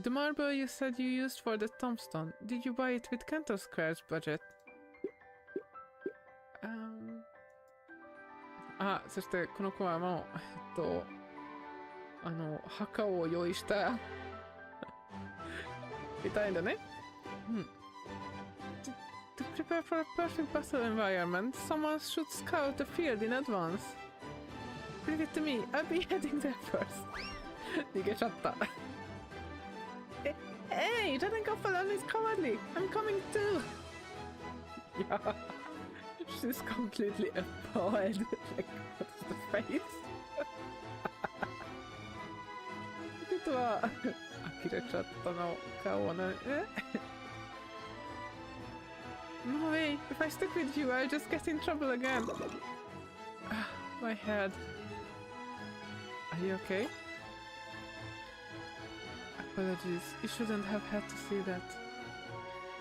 The marble you said you used for the tombstone, did you buy it with Kanto Square's budget? そしてこの子はもう墓を用意したみたいだね。To prepare for a perfect battle environment, someone should scout the field in advance. Leave it to me. I'll be heading there first. 逃げちゃった。Hey, running off alone is cowardly. I'm coming too. Yeah. She's completely appalled. Like, what's the face? 実は呆れちゃったの顔ね。No way! If I stick with you, I'll just get in trouble again. My head. Are you okay? Apologies, you shouldn't have had to see that.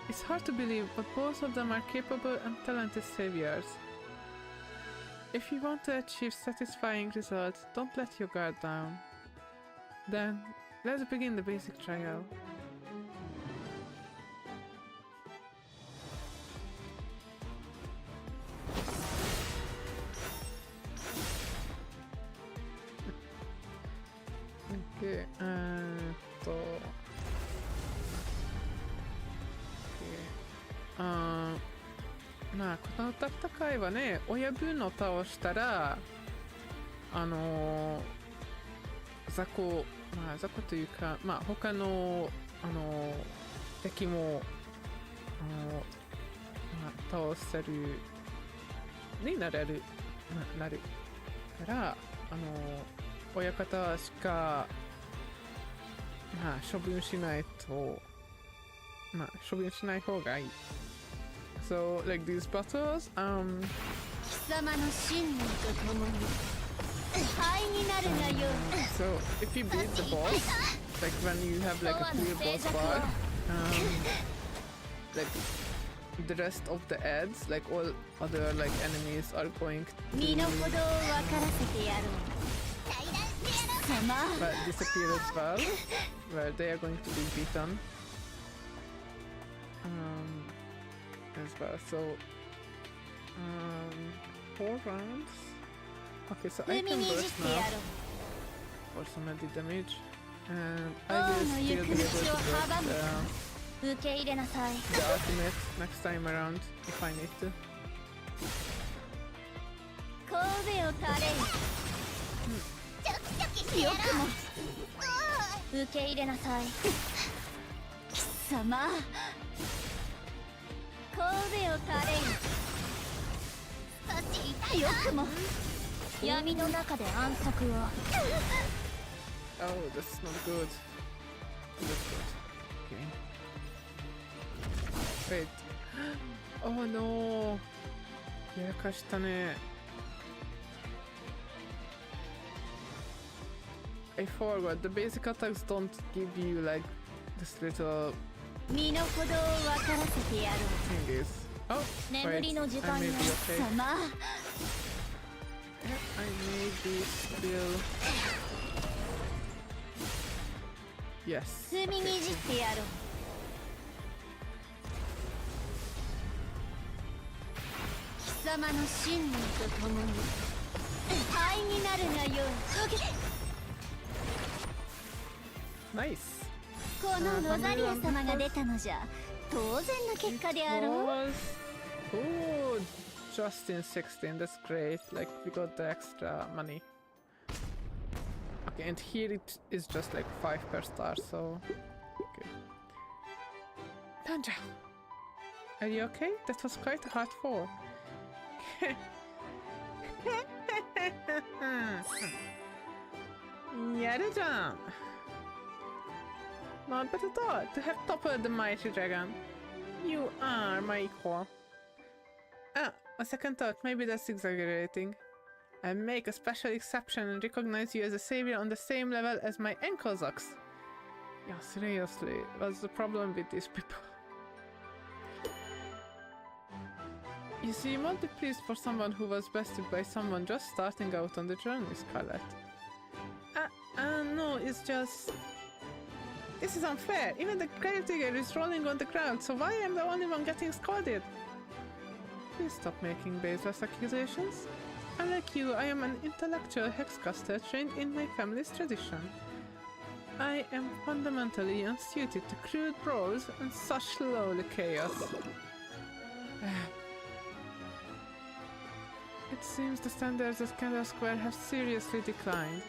It's hard to believe, but both of them are capable and talented saviors. If you want to achieve satisfying results, don't let your guard down. Then, let's begin the basic trial. Okay,まあこの戦いはね、親分を倒したら雑魚、まあ雑魚というか、まあ他の敵もまあ、倒せるになれるなるから親方しかまあ処分しないとまあ処分しない方がいい。So like these battles, 貴様の信念とともに灰になるがよ。So if you beat the boss, like when you have like a clear boss bar, like the rest of the ads, like all other like enemies are going to 身の程を分からせてやろう。but disappear as well, where they are going to be beaten. As well, so 4 rounds. Okay, so I can burst now for some of the damage, and I will still be able to burst the ultimate next time around if I need to. 神戸を垂れよくも受け入れなさい。貴様神戸を垂れよくも闇の中で暗殺を。 Oh, that's not good. That's good. Okay. Wait. Oh no. やらかしたね。I forgot. The basic attacks don't give you like this little 身の程を分からせてやろう。 thing is. Oh, 眠りの時 I 間 may よ be okay. 様。 Yeah, I may be still. Yes. 踏みにじってやろう。貴様の信念とともに灰になるがよい。 Nice. このロザリア様が出たのじゃ当然の結果であろう。 Oh, just in 16. That's great. Like we got the extra money. Okay, and here it is just like 5 per star. So, okay. Tanja, are you okay? That was quite a hard fall. Yaru-chan. Not bad at all to have toppled the mighty dragon. You are my equal. Ah, a second thought, maybe that's exaggerating. I make a special exception and recognize you as a savior on the same level as my Enkozaks. Yeah, seriously, what's the problem with these people? You seem oddly pleased for someone who was bested by someone just starting out on the journey, Scarlet. No, it's just... This is unfair. Even the grave digger is rolling on the ground, so why am I the only one getting scolded? Please stop making baseless accusations. Unlike you, I am an intellectual hexcaster trained in my family's tradition. I am fundamentally unsuited to crude brawls and such lowly chaos. It seems the standards of Kendall Square have seriously declined.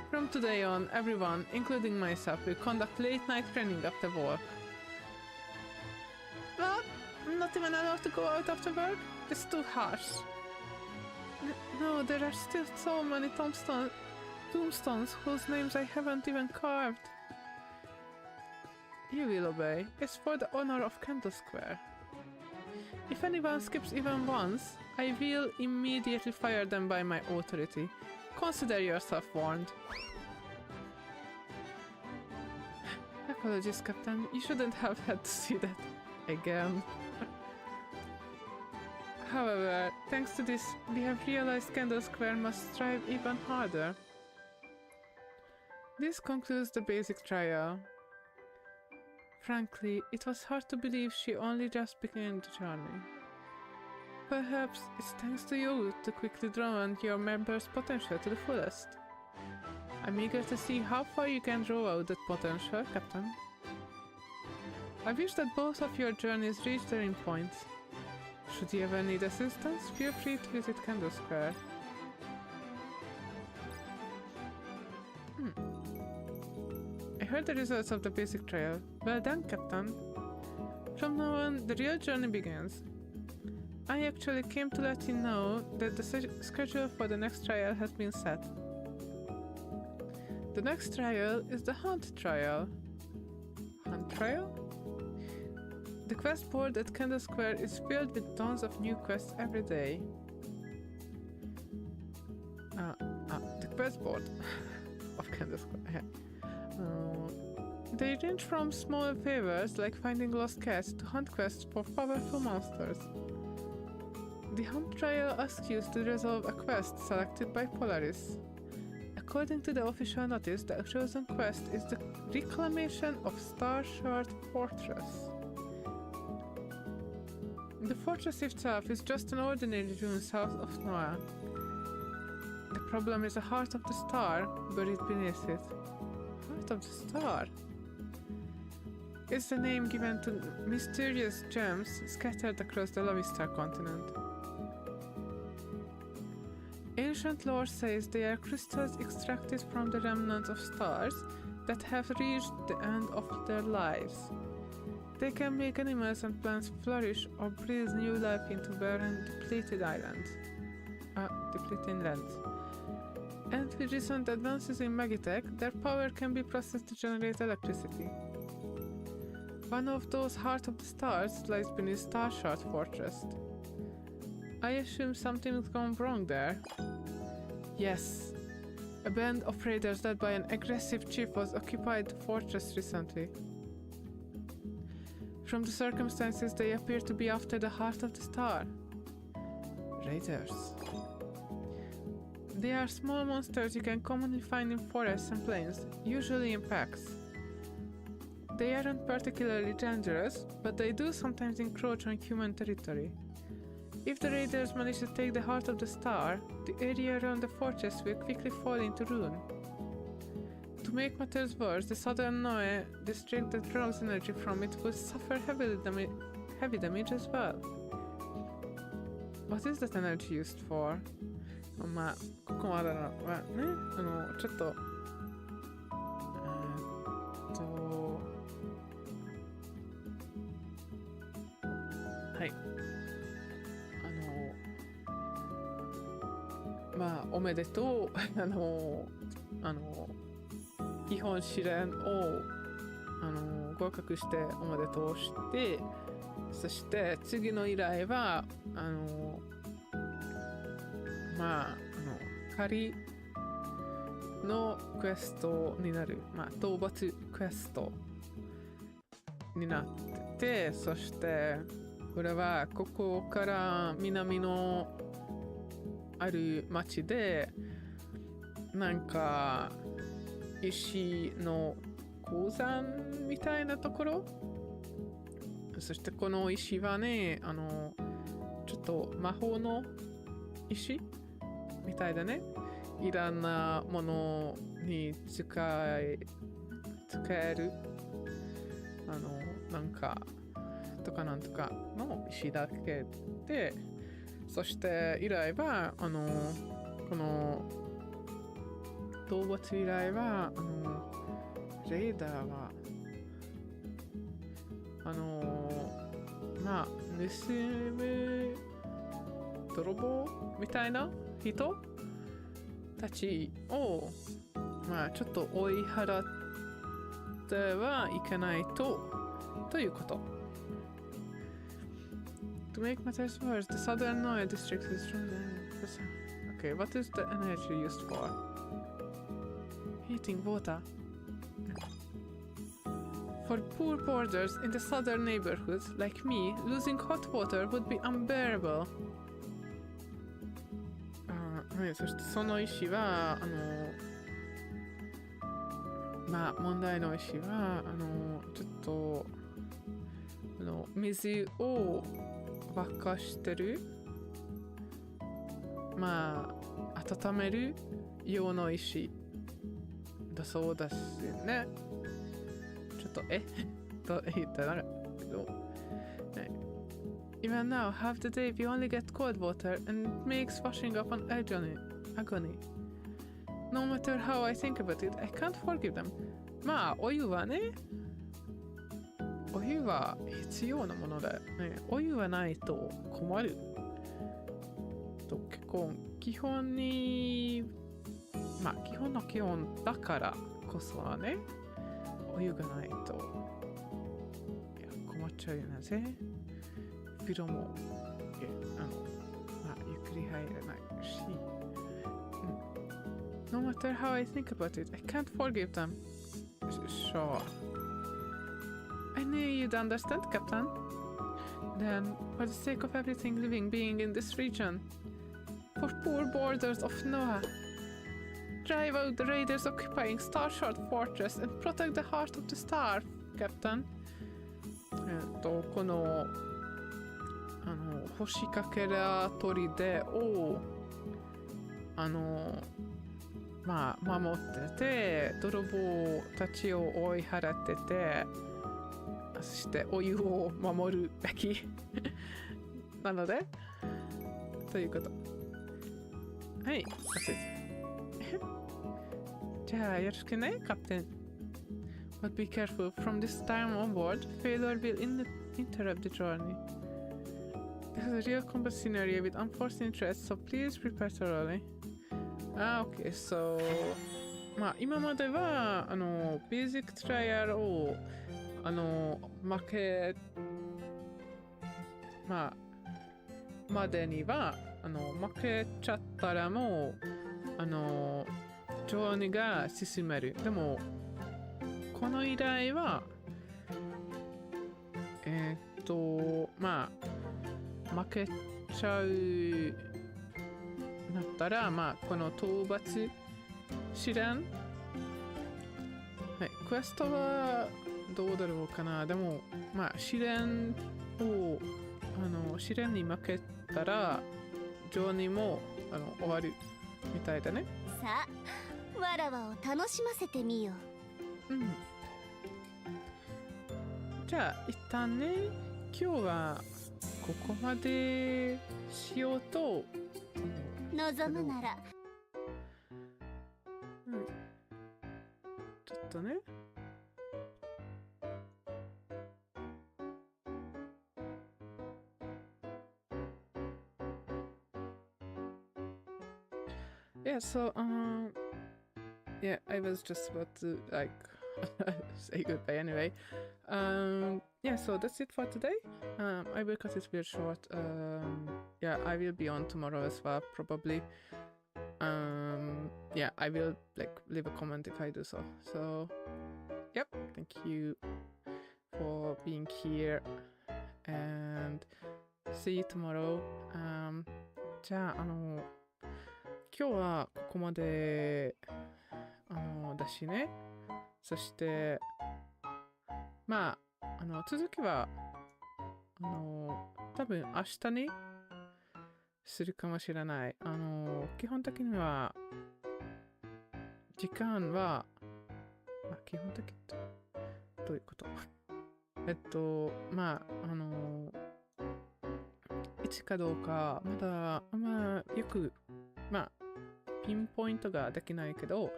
From today on, everyone, including myself, will conduct late-night training after work. What? Not even allowed to go out after work? It's too harsh. No, there are still so many tombstones whose names I haven't even carved. You will obey. It's for the honor of Kendall Square. If anyone skips even once, I will immediately fire them by my authority. consider yourself warned. Apologies, Captain. You shouldn't have had to see that again. However, thanks to this, we have realized Kendall Square must strive even harder. This concludes the basic trial. Frankly, it was hard to believe she only just began the journey. Perhaps it's thanks to you to quickly draw on your members' potential to the fullest. I'm eager to see how far you can draw out that potential, Captain. I wish that both of your journeys reach their endpoints. Should you ever need assistance, feel free to visit Kendall Square. I heard the results of the basic trial. Well done, Captain. From now on, the real journey begins. I actually came to let you know that the schedule for the next trial has been set. The next trial is the Hunt Trial. Hunt Trial? The quest board at Kendall Square is filled with tons of new quests every day. The quest board of Kendall Square. They range from small favors like finding lost cats to hunt quests for powerful monsters. The Hunt Trial asks you to resolve a quest selected by Polaris. According to the official notice, the chosen quest is the reclamation of StarSavior Fortress. The fortress itself is just an ordinary ruin south of Noah. The problem is the Heart of the Star buried beneath it. Heart of the Star? It's the name given to mysterious gems scattered across the Lovistar continent. Ancient lore says they are crystals extracted from the remnants of stars that have reached the end of their lives. They can make animals and plants flourish or breathe new life into barren, depleted lands. And with recent advances in magitech, their power can be processed to generate electricity. One of those Heart of the Stars lies beneath StarSavior Fortress. I assume something's gone wrong there. Yes. A band of raiders led by an aggressive chief was occupied the fortress recently. From the circumstances, they appear to be after the Heart of the Star. Raiders. They are small monsters you can commonly find in forests and plains, usually in packs. They aren't particularly dangerous, but they do sometimes encroach on human territory. If the raiders manage to take the Heart of the Star, the area around the fortress will quickly fall into ruin. To make matters worse, the southern Noe district that draws energy from it will suffer heavy damage as well. What is that energy used for? まあ、ここまでのはね、ちょっと、はい。まあ、おめでとう。基本試練を合格しておめでとうして、そして次の依頼は仮のクエストになる、討伐クエストになってて、そしてこれはここから南のある町でなんか石の鉱山みたいなところ、そしてこの石はね、ちょっと魔法の石みたいだね。いろんなものに使えるなんかとかなんとかの石だけで、そして依頼はこの討伐依頼はレーダーは盗む泥棒みたいな人たちをちょっと追い払ってはいけないということ。To make matters worse, the southern Noe district is run. Okay, what is the energy used for? Heating water. For poor boarders in the southern neighborhoods like me, losing hot water would be unbearable. はい、そしてその石はまあ問題の石はちょっと水を沸かしてるまあ温める用の石だそうですね。ちょっとと言ったらけど、Even now, half the day we only get cold water and it makes washing up an agony. No matter how I think about it, I can't forgive them. まあお湯はね、お湯は必要なものだよね。お湯はないと困る。結構基本にまあ基本の基本だからこそはね、お湯がないと困っちゃうよなぜ。風呂もまあゆっくり入れないし。No matter how I think about it, I can't forgive them. Sure. I knew you'd understand, Captain. Then, for the sake of everything living being in this region, for poor borders of Noah, drive out the raiders occupying Starshard Fortress and protect the heart of the star, Captain. この星かけら砦をまあ守ってて泥棒たちを追い払っててそしてお湯を守るべきなのでということはい、じゃあよろしくね、カプテン。But be careful, from this time onward, failure will interrupt the journey. This is a real combat scenario with unforeseen threats, so please prepare thoroughly. Okay, so まあ今まではベーシックトライアルを負けまあまでには負けちゃったらもうジョーニーが進める。でもこの依頼はまあ負けちゃうなったらまあこの討伐試練はいクエストはどうだろうかな。でもまあ試練を試練に負けたらジョーニーも終わるみたいだね。さあわらわを楽しませてみよう。じゃあ一旦ね今日はここまでしようと望むならちょっとねso yeah, I was just about to like say goodbye anyway. Yeah, so that's it for today. I will cut it real short. Yeah, I will be on tomorrow as well, probably. Yeah, I will like leave a comment if I do so. So, yep, thank you for being here and see you tomorrow. じゃあ今日はここまでだしね。そしてまあ続きは多分明日にするかもしれない。基本的には時間は、まあ、基本的ってどういうことまあいつかどうかまだよくまあピンポイントができないけど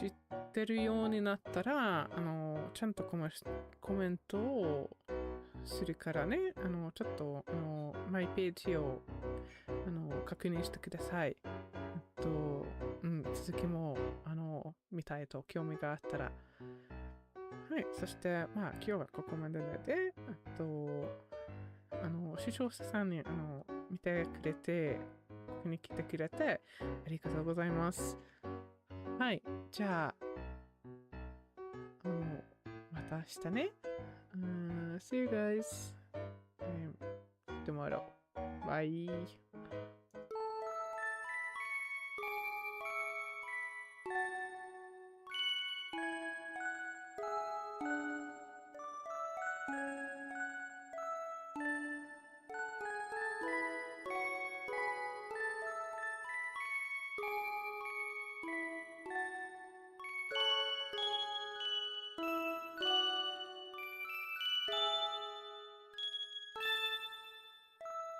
知ってるようになったらちゃんとコメントをするからねちょっとマイページを確認してください。続きも見たいと興味があったらはい。そしてまあ今日はここまでで視聴者さんに見てくれて、ここに来てくれて、ありがとうございます。はい、じゃあ、また明日ね。See you guys tomorrow. Bye.